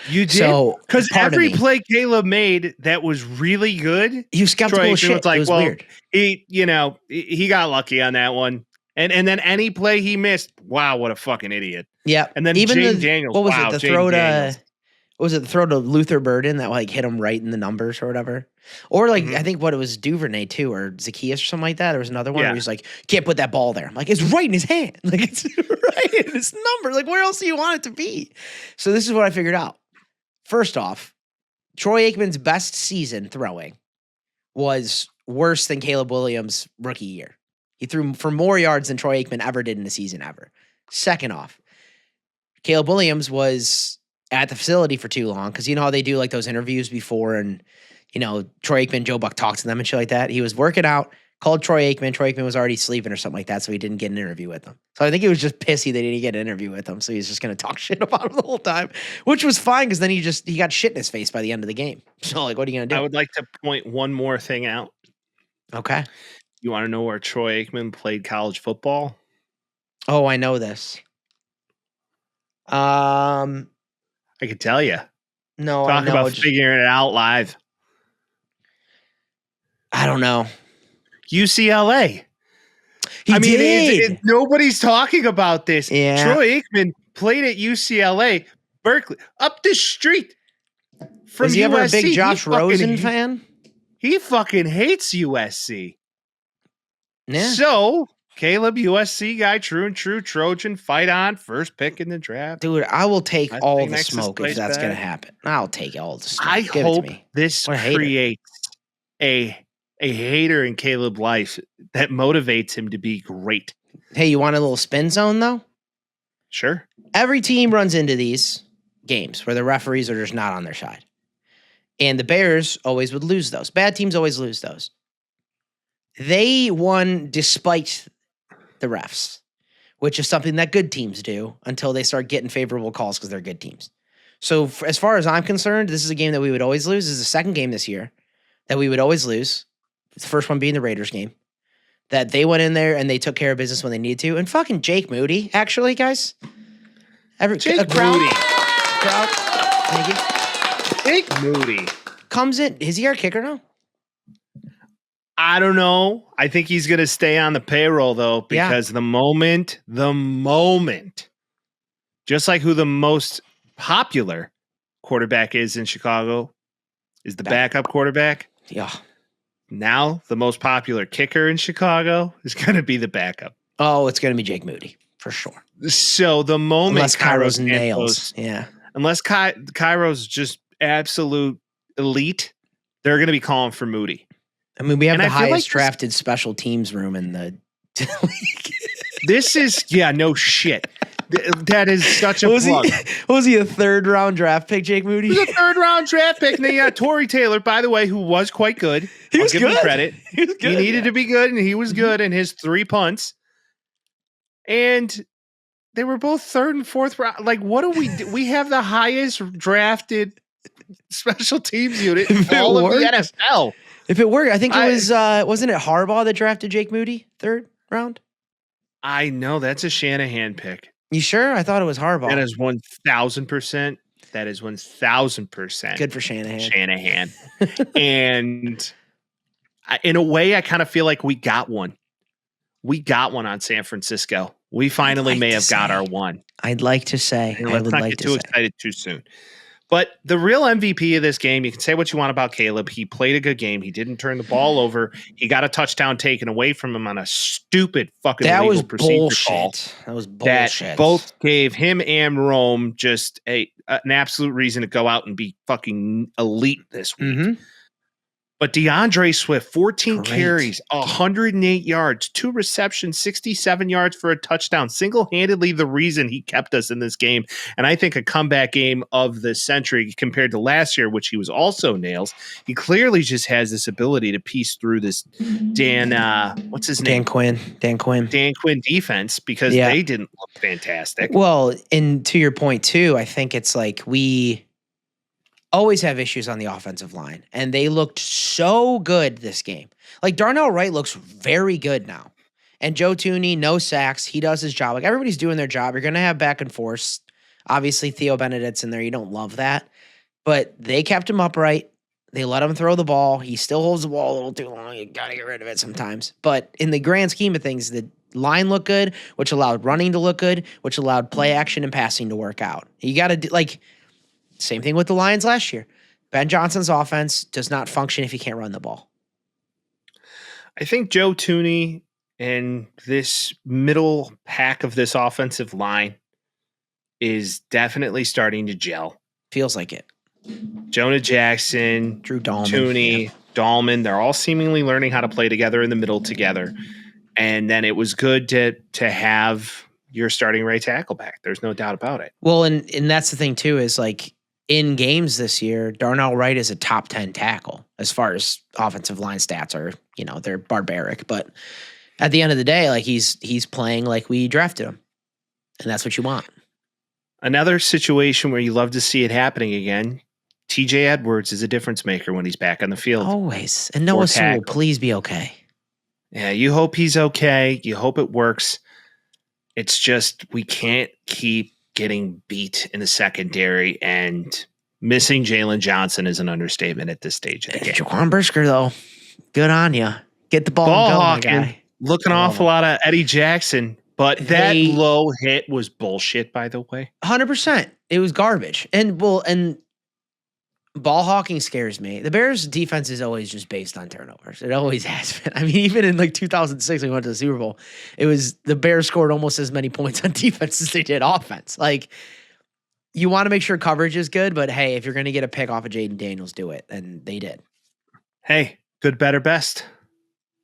You did? So, because every play Caleb made that was really good, he was skeptical of shit. Was like, it was weird. He got lucky on that one. And then any play he missed, wow, what a fucking idiot. Yeah. And then even Jaden Daniels. What was it? The throw to Luther Burden that like hit him right in the numbers or whatever? Or like I think what it was Duvernay too, or Zacchaeus or something like that. There was another one where he was like, can't put that ball there. I'm like, it's right in his hand. Like it's right in his number. Like where else do you want it to be? So this is what I figured out. First off, Troy Aikman's best season throwing was worse than Caleb Williams' rookie year. He threw for more yards than Troy Aikman ever did in a season ever. Second off, Caleb Williams was at the facility for too long because you know how they do like those interviews before and, you know, Troy Aikman, Joe Buck talked to them and shit like that. He was working out, called Troy Aikman. Troy Aikman was already sleeping or something like that, so he didn't get an interview with him. So I think he was just pissy they didn't get an interview with him, so he's just going to talk shit about him the whole time, which was fine because then he got shit in his face by the end of the game. So like, what are you going to do? I would like to point one more thing out. Okay. You want to know where Troy Aikman played college football? Oh, I know this. I could tell you. No, Talk I know. about figuring it out live. I don't know. UCLA. He did. Nobody's talking about this. Yeah. Troy Aikman played at UCLA, Berkeley, up the street from Was he USC. ever a big Josh Rosen fan? He fucking hates USC. Yeah. So Caleb, USC guy, true and true Trojan, fight on, first pick in the draft. Dude, I will take I all think the next is smoke if place that's going to bag. happen. I'll take all the smoke. I Give hope it to me. this What a hater. creates a hater in Caleb's life that motivates him to be great. Hey, you want a little spin zone, though? Sure. Every team runs into these games where the referees are just not on their side. And the Bears always would lose those. Bad teams always lose those. They won despite the refs, which is something that good teams do until they start getting favorable calls because they're good teams. So as far as I'm concerned, this is a game that we would always lose. This is the second game this year that we would always lose. The first one being the Raiders game. That they went in there and they took care of business when they needed to. And fucking Jake Moody, actually, guys. Jake crowd, Moody. thank you. Jake Moody. Comes in. Is he our kicker now? I don't know. I think he's going to stay on the payroll, though, because the moment, just like who the most popular quarterback is in Chicago is the backup quarterback. Yeah. Now the most popular kicker in Chicago is going to be the backup. Oh, it's going to be Jake Moody for sure. So the moment Unless Kairos Kairos nails. Yeah. Unless Kairos just absolute elite, they're going to be calling for Moody. I mean, we have And the I feel like highest drafted special teams room in the league. This is, no shit. That is such a plug. Was he a third round draft pick, Jake Moody? He was a third round draft pick. And then you got Torrey Taylor, by the way, who was quite good. He was I'll give good. him credit. He was good. He needed to be good, and he was good in his 3 punts. And they were both third and fourth round. Like, what do we do? We have the highest drafted special teams unit in all of the NFL. If it worked, I think it was, wasn't it Harbaugh that drafted Jake Moody third round? I know that's a Shanahan pick. You sure? I thought it was Harbaugh. That is 1,000%. That is 1,000%. Good for Shanahan. Shanahan. And in a way, I kind of feel like we got one. We got one on San Francisco. We finally may have got our one. I'd like to say. Let's not get too excited too soon. But the real MVP of this game, you can say what you want about Caleb. He played a good game. He didn't turn the ball over. He got a touchdown taken away from him on a stupid fucking legal procedure call. That was bullshit. That both gave him and Rome just an absolute reason to go out and be fucking elite this week. Mm-hmm. But DeAndre Swift, 14 Great. carries, 108 yards, 2 receptions, 67 yards for a touchdown, single-handedly the reason he kept us in this game. And I think a comeback game of the century compared to last year, which he was also nails. He clearly just has this ability to piece through this what's his name? Dan Quinn defense because they didn't look fantastic. Well, and to your point too, I think it's like we always have issues on the offensive line, and they looked so good this game. Like Darnell Wright looks very good now, and Joe Thuney, no sacks. He does his job. Like everybody's doing their job. You're going to have back and forth. Obviously, Theo Benedict's in there. You don't love that, but they kept him upright. They let him throw the ball. He still holds the ball a little too long. You got to get rid of it sometimes. But in the grand scheme of things, the line looked good, which allowed running to look good, which allowed play action and passing to work out. You got to do like. Same thing with the Lions last year. Ben Johnson's offense does not function if you can't run the ball. I think Joe Thuney and this middle pack of this offensive line is definitely starting to gel. Feels like it. Jonah Jackson, Drew Dahlman, Thuney, Dahlman, they're all seemingly learning how to play together in the middle together. And then it was good to have your starting right tackle back. There's no doubt about it. Well, and that's the thing too, is like in games this year, Darnell Wright is a top 10 tackle as far as offensive line stats are, they're barbaric. But at the end of the day, like he's playing like we drafted him. And that's what you want. Another situation where you love to see it happening again. TJ Edwards is a difference maker when he's back on the field. Always. And Noah Sewell, please be okay. Yeah, you hope he's okay. You hope it works. It's just we can't keep getting beat in the secondary, and missing Jalen Johnson is an understatement at this stage of the game. Jaquan Brisker, though, good on you. Get the ball Ball going, guy. Looking an awful lot of Eddie Jackson, but that low hit was bullshit, by the way. 100%. It was garbage. And Ball hawking scares me. The Bears' defense is always just based on turnovers. It always has been. I mean, even in like 2006, when we went to the Super Bowl, it was the Bears scored almost as many points on defense as they did offense. Like, you want to make sure coverage is good, but hey, if you're going to get a pick off of Jaden Daniels, do it. And they did. Hey, good, better, best.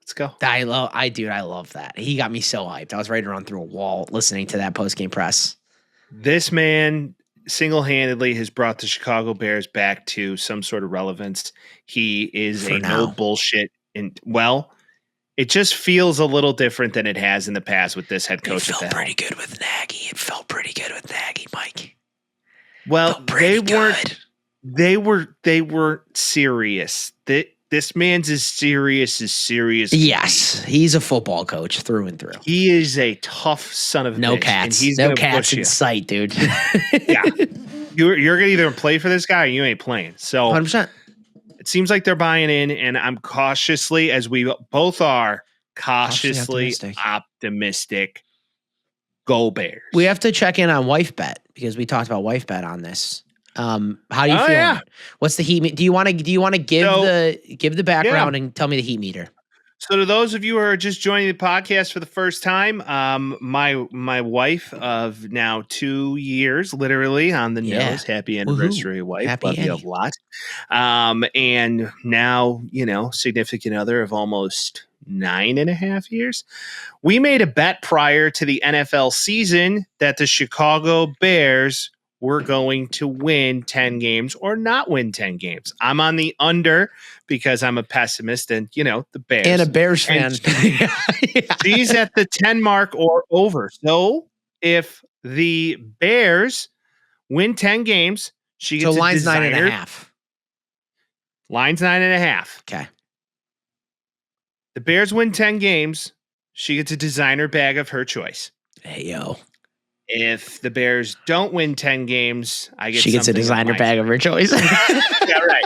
Let's go. I love that. He got me so hyped. I was ready to run through a wall listening to that post-game press. This man single-handedly has brought the Chicago Bears back to some sort of relevance. He is no bullshit. And well, it just feels a little different than it has in the past with this head coach. It felt pretty good with Nagy. Mike. Well, they were serious. This man's as serious. Yes, he's a football coach through and through. He is a tough son of a no bitch, cats. And he's no gonna cats push in you. sight, dude. Yeah, you're gonna either play for this guy or you ain't playing. So 100%. It seems like they're buying in, and I'm cautiously, as we both are, cautiously optimistic. Go Bears. We have to check in on Wife Bet because we talked about Wife Bet on this. How do you feel? Yeah. What's the heat? Do you want to give the background and tell me the heat meter? So to those of you who are just joining the podcast for the first time, my wife of now 2 years, literally on the nose, happy anniversary, wife, happy love you a lot. And now, significant other of almost 9.5 years. We made a bet prior to the NFL season that the Chicago Bears were going to win 10 games or not win 10 games. I'm on the under because I'm a pessimist and, the Bears. And a Bears fan. She's at the 10 mark or over. So if the Bears win 10 games, she gets line's designer. 9.5. Line's 9.5. Okay. The Bears win 10 games, she gets a designer bag of her choice. Hey, yo. If the Bears don't win 10 games, she gets a designer bag of her choice. Yeah, right.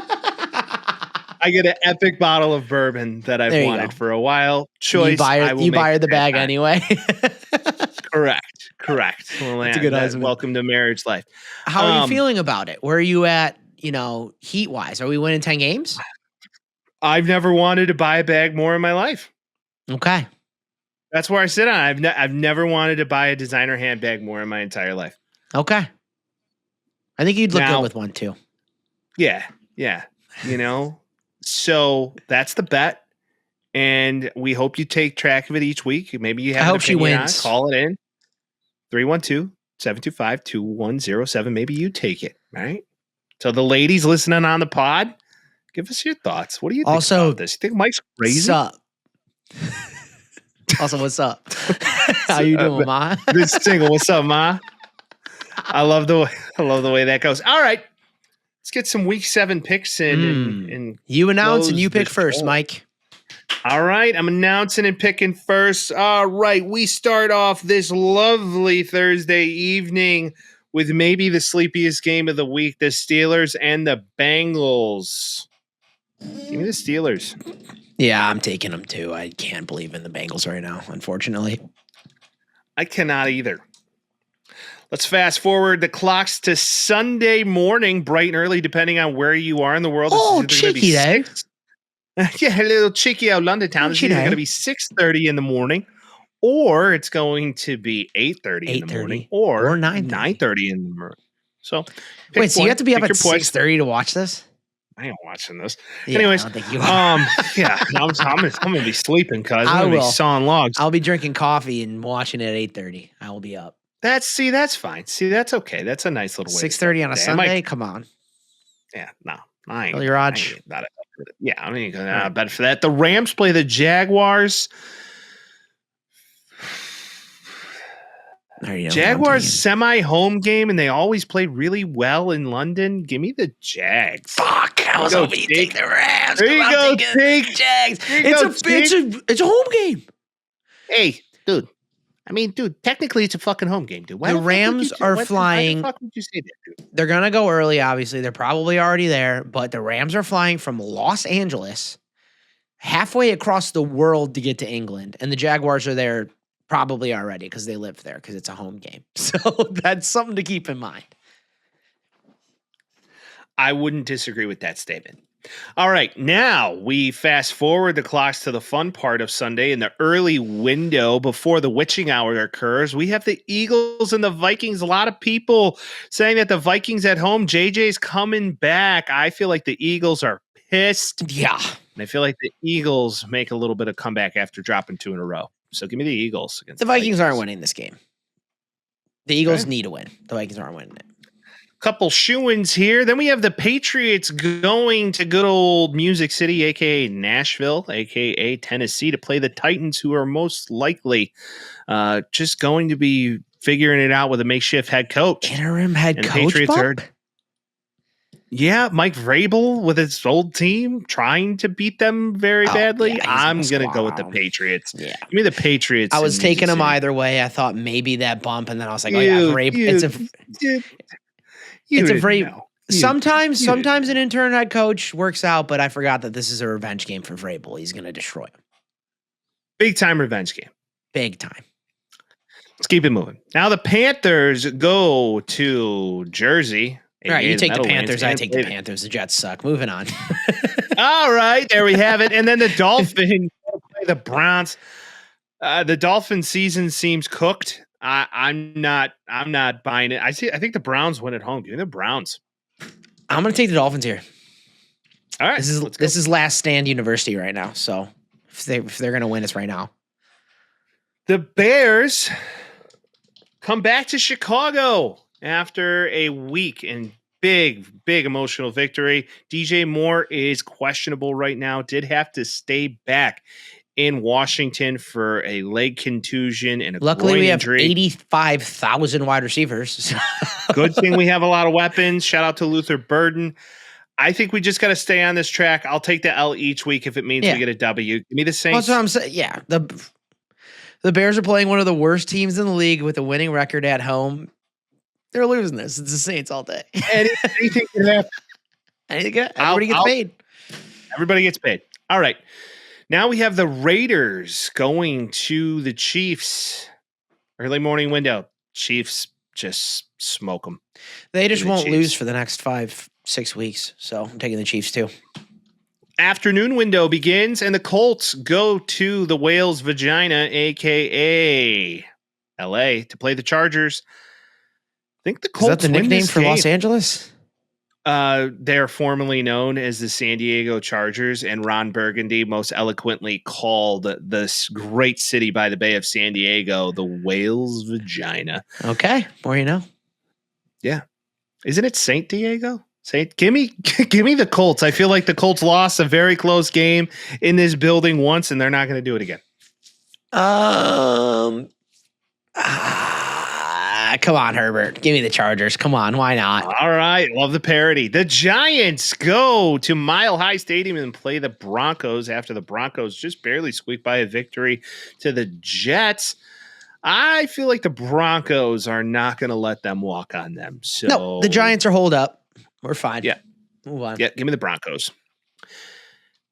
I get an epic bottle of bourbon that I've wanted for a while. Choice. You buy her the bag anyway. Correct. Well, that's a good husband. Welcome to marriage life. How are you feeling about it? Where are you at, heat wise? Are we winning 10 games? I've never wanted to buy a bag more in my life. Okay. That's where I sit on. I've never wanted to buy a designer handbag more in my entire life. Okay. I think you'd look good with one too. Yeah. So that's the bet. And we hope you take track of it each week. Maybe you have an opinion on it. Call it in. 312-725-2107. Maybe you take it, right? So the ladies listening on the pod, give us your thoughts. What do you think about this? You think Mike's crazy? What's up? Also, what's up? How you doing, Ma? This single, what's up, Ma? I love the way that goes. All right, let's get some Week 7 picks in. And you announce and you pick first, Mike. All right, I'm announcing and picking first. All right, we start off this lovely Thursday evening with maybe the sleepiest game of the week: the Steelers and the Bengals. Give me the Steelers. Yeah, I'm taking them too. I can't believe in the Bengals right now, unfortunately. I cannot either. Let's fast forward the clocks to Sunday morning, bright and early, depending on where you are in the world. Oh, cheeky though. Yeah, a little cheeky out London town. This is going to be 6:30 in the morning, or it's going to be 8:30 in the morning, or 9:30 in the morning. So, wait, so you have to be up at 6:30 to watch this? I ain't watching this. Yeah, anyways, I don't think you are. I'm gonna be sleeping, cuz I'm gonna be sawing logs. I'll be drinking coffee and watching it at 8:30. I will be up. That's fine. See, that's okay. That's a nice little way. 6:30 on a Sunday. Come on. Yeah, no, I ain't. Your odds. Yeah, I mean, bet for that. The Rams play the Jaguars. Jaguars semi-home game, and they always play really well in London. Give me the Jags. Fuck, I was hoping you'd take the Rams. There you go, take Jags. It's a home game. Hey, dude. I mean, dude, technically it's a fucking home game, dude. The Rams are flying. Why the fuck would you say that, dude? They're going to go early, obviously. They're probably already there, but the Rams are flying from Los Angeles halfway across the world to get to England, and the Jaguars are there probably already because they live there because it's a home game. So that's something to keep in mind. I wouldn't disagree with that statement. All right, now we fast forward the clocks to the fun part of Sunday in the early window before the witching hour occurs. We have the Eagles and the Vikings. A lot of people saying that the Vikings at home, JJ's coming back. I feel like the Eagles are pissed. Yeah. And I feel like the Eagles make a little bit of comeback after dropping 2 in a row. So give me the Eagles against The Vikings aren't winning this game. The Eagles need to win. The Vikings aren't winning it. Couple shoo-ins here. Then we have the Patriots going to good old Music City, a.k.a. Nashville, a.k.a. Tennessee, to play the Titans, who are most likely just going to be figuring it out with a makeshift head coach. Interim head coach bump? Yeah, Mike Vrabel with his old team trying to beat them very badly. Yeah, I'm going to go with the Patriots. Yeah. Give me the Patriots. I was taking them either way. I thought maybe that bump, and then I was like, oh, yeah, Vrabel. It's a Vrabel. Sometimes an intern head coach works out, but I forgot that this is a revenge game for Vrabel. He's going to destroy him. Big time revenge game. Big time. Let's keep it moving. Now the Panthers go to Jersey. All right, you take the Panthers. I take the Panthers. The Jets suck. Moving on. All right, there we have it. And then the Dolphins play the Browns. The Dolphin season seems cooked. I'm not buying it. I think the Browns win at home. Give me the Browns. I'm going to take the Dolphins here. All right, this is last stand university right now. So if they're going to win, it's right now. The Bears come back to Chicago after a week and big emotional victory. DJ Moore is questionable right now. Did have to stay back in Washington for a leg contusion and a luckily groin we have injury. 85,000 wide receivers. Good thing we have a lot of weapons. Shout out to Luther Burden. I think we just got to stay on this track. I'll take the L each week if it means we get a W. Give me the Saints. That's what I'm saying. Yeah, the Bears are playing one of the worst teams in the league with a winning record at home. They're losing this. It's the Saints all day. Anything can happen. Everybody gets paid. Everybody gets paid. All right. Now we have the Raiders going to the Chiefs. Early morning window. Chiefs just smoke them. They just won't lose for the next 5-6 weeks. So I'm taking the Chiefs too. Afternoon window begins, and the Colts go to the Whale's Vagina, a.k.a. L.A., to play the Chargers. I think the Colts. Is that the nickname for Los Angeles? They're formerly known as the San Diego Chargers, and Ron Burgundy most eloquently called this great city by the Bay of San Diego the Whale's Vagina. Okay, more you know. Yeah. Isn't it St. Diego? Give me the Colts. I feel like the Colts lost a very close game in this building once, and they're not going to do it again. Come on, Herbert. Give me the Chargers. Come on. Why not? All right. Love the parody. The Giants go to Mile High Stadium and play the Broncos after the Broncos just barely squeaked by a victory to the Jets. I feel like the Broncos are not going to let them walk on them. So no, the Giants are holed up. We're fine. Yeah. Move on. Yeah. Give me the Broncos.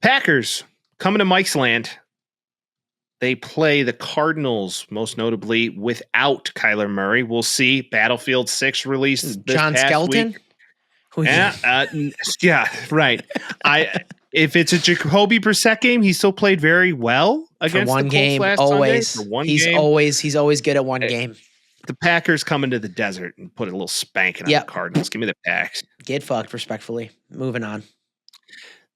Packers coming to Mike's Land. They play the Cardinals, most notably without Kyler Murray. We'll see. Battlefield 6 released this John past Skeleton? week. Yeah, right. If it's a Jacoby Brissett game, he still played very well against one the Colts game. last Always, Sunday. For one he's game. always good at one game. The Packers come into the desert and put a little spanking on the Cardinals. Give me the Packs. Get fucked, respectfully. Moving on.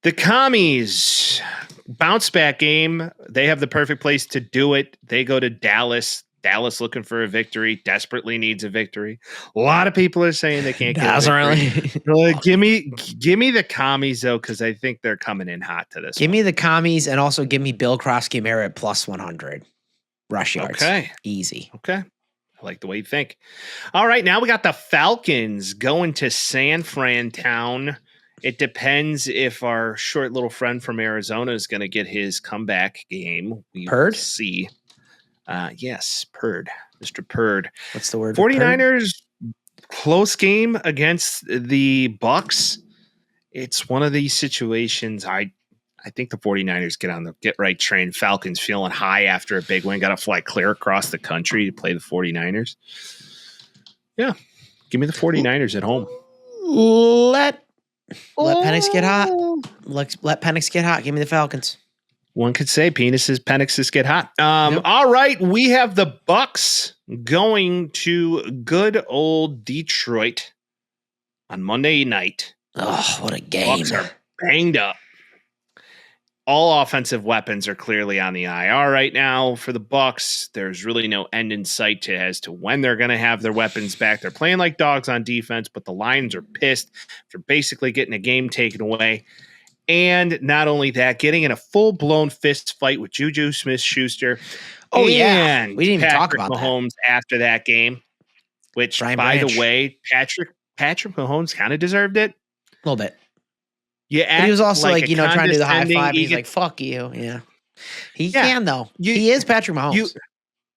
The Commies bounce back game. They have the perfect place to do it. They go to Dallas. Dallas looking for a victory, desperately needs a victory. A lot of people are saying they can't get a victory. Really. Give me the Commies though, because I think they're coming in hot to this. Give me the Commies and also give me Bill Krosky-Mara at plus 100 rush yards. Okay, easy. Okay, I like the way you think. All right, now we got the Falcons going to San Fran Town. It depends if our short little friend from Arizona is going to get his comeback game. We will see. Yes, Purd. Mr. Purd. What's the word? 49ers, close game against the Bucks. It's one of these situations. I think the 49ers get on the get right train. Falcons feeling high after a big win. Got to fly clear across the country to play the 49ers. Yeah. Give me the 49ers at home. Let Let Penix get hot. Oh. Let Penix get hot. Give me the Falcons. One could say penises get hot. Yep. All right, we have the Bucks going to good old Detroit on Monday night. Oh, what a game. Bucks are banged up. All offensive weapons are clearly on the IR right now for the Bucks. There's really no end in sight as to when they're going to have their weapons back. They're playing like dogs on defense, but the Lions are pissed for basically getting a game taken away. And not only that, getting in a full-blown fist fight with Juju Smith-Schuster. Oh, yeah. And We didn't even talk Patrick about Mahomes after that game, which, Brian by Branch. the way, Patrick Mahomes kind of deserved it. A little bit. Yeah, But he was also like, a trying to do the high condescending- five. And you he's get- like, fuck you. Yeah. He Yeah. can, though. You- He is Patrick Mahomes.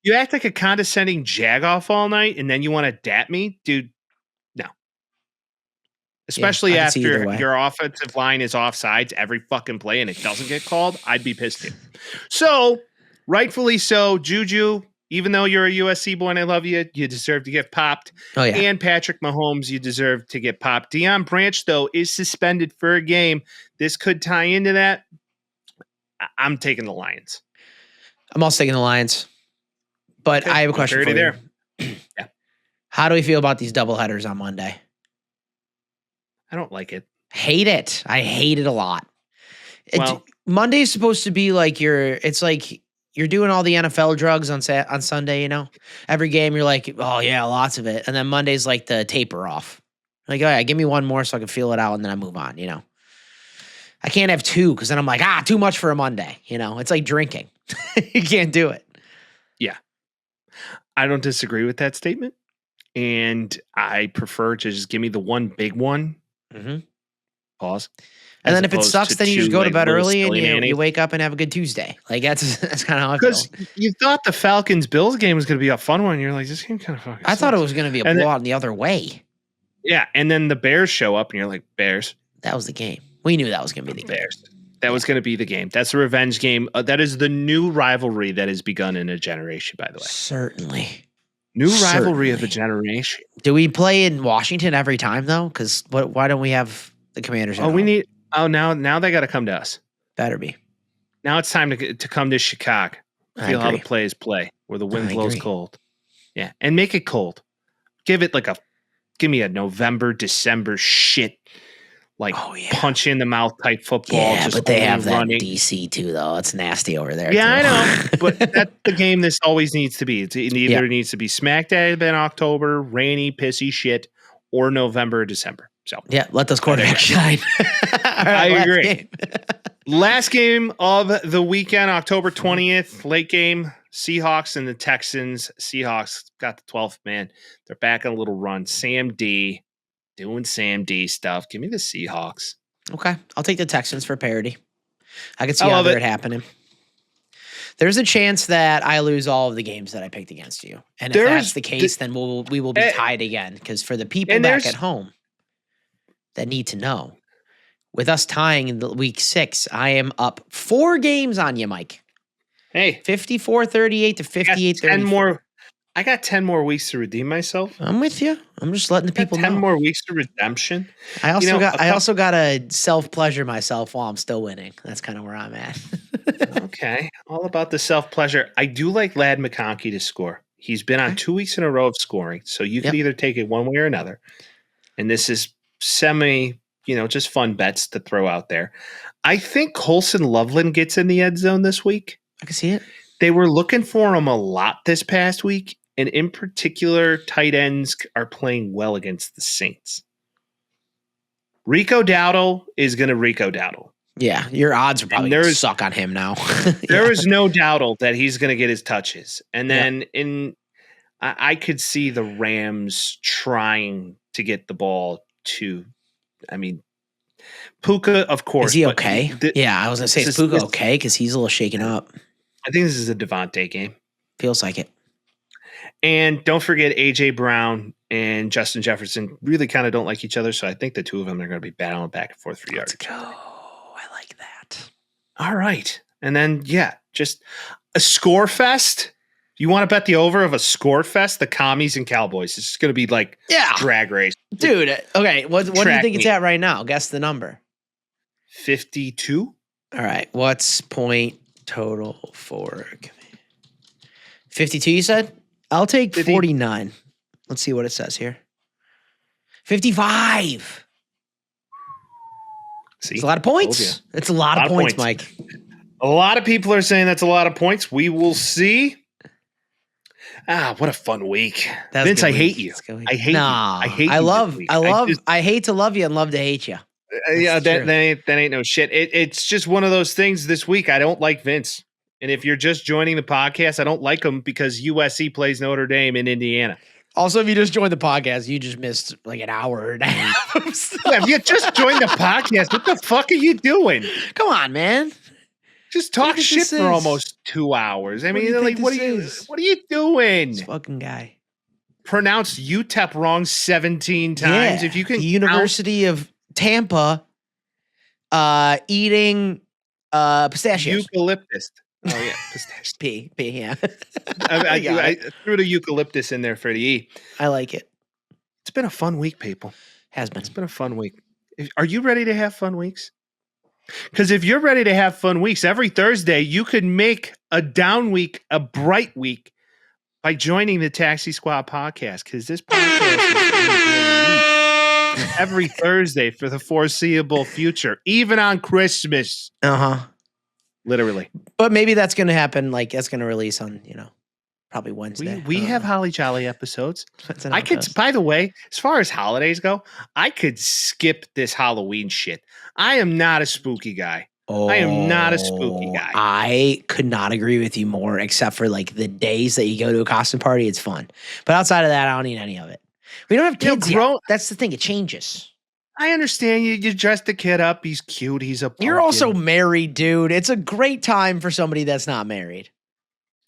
You act like a condescending jagoff all night, and then you want to dap me? Dude, no. Especially I can see either after way. your offensive line is offsides every fucking play and it doesn't get called, I'd be pissed too. So, rightfully so, Juju, even though you're a USC boy and I love you, you deserve to get popped. Oh, yeah. And Patrick Mahomes, you deserve to get popped. Deion Branch, though, is suspended for a game. This could tie into that. I'm taking the Lions. I'm also taking the Lions. But Okay, I have a question for you. there. Yeah. How do we feel about these doubleheaders on Monday? I don't like it. Hate it. I hate it a lot. Well- Monday's supposed to be like it's like you're doing all the NFL drugs on Sunday, Every game you're like, oh yeah, lots of it. And then Monday's like the taper off. Like, oh yeah, give me one more so I can feel it out and then I move on, I can't have two because then I'm like, too much for a Monday. It's like drinking. You can't do it. Yeah. I don't disagree with that statement. And I prefer to just give me the one big one. Mm-hmm. Pause. And as then if it opposed sucks, then you just two, go to bed little early and silly you mayonnaise. wake up and have a good Tuesday. Like that's kind of how I feel. Because you thought the Falcons-Bills game was going to be a fun one. You're like, this game kind of fucking I thought it sucks. was going to be a And then- blowout the other way. Yeah, and then the Bears show up, and you're like, Bears. That was the game. We knew that was going to be the game. Bears. That was going to be the game. That's a revenge game. That is the new rivalry that has begun in a generation, by the way. Certainly. New rivalry of Certainly. a generation. Do we play in Washington every time though? Because why don't we have the Commanders? at Oh, we home? need. Oh, now they got to come to us. Better be. Now it's time to come to Chicago. I Feel how the agree. players play, where the wind I blows agree. cold. Yeah, and make it cold. Give me a November, December shit, like Oh, yeah. punch in the mouth type football. Yeah, just but they only have that running. DC too, though. It's nasty over there. Yeah, too. I know, but that's the game this always needs to be. It either needs to be smack dab in October, rainy, pissy shit, or November or December. So Yeah, let those quarterbacks shine. All right, last agree. game. last game of the weekend, October 20th, late game, Seahawks and the Texans. Seahawks got the 12th man. They're back on a little run. Sam D doing Sam D stuff. Give me the Seahawks. Okay, I'll take the Texans for parity. I can see I how love they're it. happening. There's a chance that I lose all of the games that I picked against you, and if There's that's the case, then we will be Eh, tied again. Because for the people and back there's- at home that need to know, with us tying in the week 6, I am up 4 games on you, Mike. Hey, 54-38 to I got 58-34. 10 more. I got 10 more weeks to redeem myself. I'm with you. I'm just letting the I got people 10 know. more weeks to redemption. I also know, I also gotta self pleasure myself while I'm still winning. That's kind of where I'm at. Okay. All about the self-pleasure. I do like Lad McConkey to score. He's been on Okay. 2 weeks in a row of scoring. So you could Yep. either take it one way or another. And this is just fun bets to throw out there. I think Colson Loveland gets in the end zone this week. I can see it. They were looking for him a lot this past week. And in particular, tight ends are playing well against the Saints. Rico Dowdle is going to Rico Dowdle. Yeah, your odds are probably gonna there's- suck on him now. There Yeah. is no Dowdle that he's going to get his touches. And then I could see the Rams trying to get the ball to, Puka, of course. Is he but okay? Yeah, I was gonna say, is this- Puka this- okay? Because he's a little shaken up. I think this is a Devontae game. Feels like it. And don't forget AJ Brown and Justin Jefferson really kind of don't like each other. So I think the two of them are going to be battling back and forth for yards. Let's go. I like that. All right. And then, just a score fest. You want to bet the over of a score fest? The Commies and Cowboys. It's just going to be like drag race. Dude, okay. What do you think it's at right now? Guess the number. 52. All right. What's point total for 52, you said? I'll take 49. Let's see what it says here. 55. See? It's a lot of points. It's a lot of points, Mike. A lot of people are saying that's a lot of points. We will see. What a fun week. Vince, I hate you. I hate you. I hate you. I hate to love you and love to hate you. That ain't no shit. It's just one of those things this week. I don't like Vince. And if you're just joining the podcast, I don't like him because USC plays Notre Dame in Indiana. Also, if you just joined the podcast, you just missed like an hour and a half. If you just joined the podcast, what the fuck are you doing? Come on, man. Just talk shit for almost 2 hours. I mean, like, what are you doing? This fucking guy pronounced UTEP wrong 17 times. Yeah. If you can, the University of Tampa, eating pistachios. Eucalyptus. Oh yeah, pistachios. P. Yeah. I threw the eucalyptus in there for the E. I like it. It's been a fun week, people. Has been. It's been a fun week. Are you ready to have fun weeks? Because if you're ready to have fun weeks, every Thursday you could make a down week a bright week by joining the Taxi Squad podcast. Because this podcast is every Thursday for the foreseeable future, even on Christmas. Literally. But maybe that's going to happen. Like that's going to release on probably Wednesday. We have Holly Jolly episodes. I could, by the way, as far as holidays go, I could skip this Halloween shit. I am not a spooky guy. I am not a spooky guy. I could not agree with you more, except for like the days that you go to a costume party, it's fun. But outside of that, I don't need any of it. We don't have kids yet. That's the thing. It changes. I understand you dress the kid up. He's cute. He's a pumpkin. You're also married, dude. It's a great time for somebody that's not married.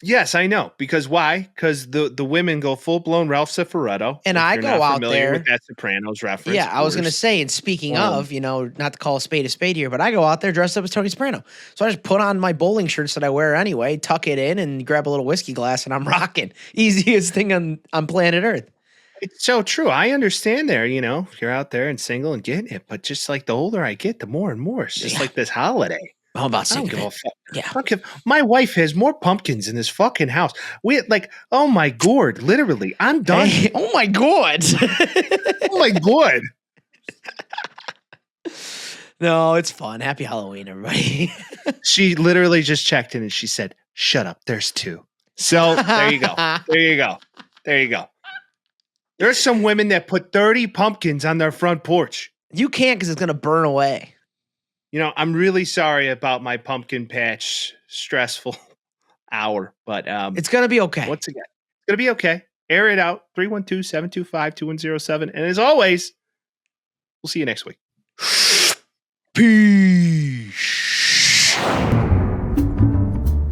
Yes, I know. Because why? Because the women go full blown Ralph Cifaretto, and I go out there with that Sopranos reference. Yeah, I was going to say. And speaking of, not to call a spade here, but I go out there dressed up as Tony Soprano. So I just put on my bowling shirts that I wear anyway, tuck it in, and grab a little whiskey glass, and I'm rocking. Easiest thing on planet Earth. It's so true. I understand there. You're out there and single and getting it, but just like the older I get, the more and more. It's just like this holiday. How about I don't give a fuck. Yeah. My wife has more pumpkins in this fucking house. Oh my god, literally, I'm done. Hey, oh my god. Oh my god. No, it's fun. Happy Halloween, everybody. She literally just checked in and she said, "Shut up, there's 2." So there you go. There you go. There's some women that put 30 pumpkins on their front porch. You can't because it's going to burn away. I'm really sorry about my pumpkin patch stressful hour, but it's going to be okay. Once again, it's going to be okay. Air it out. 312-725-2107. And as always, we'll see you next week. Peace.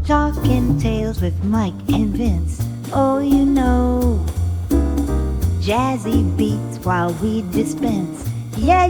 Talking Tales with Mike and Vince. Oh, jazzy beats while we dispense. Yeah,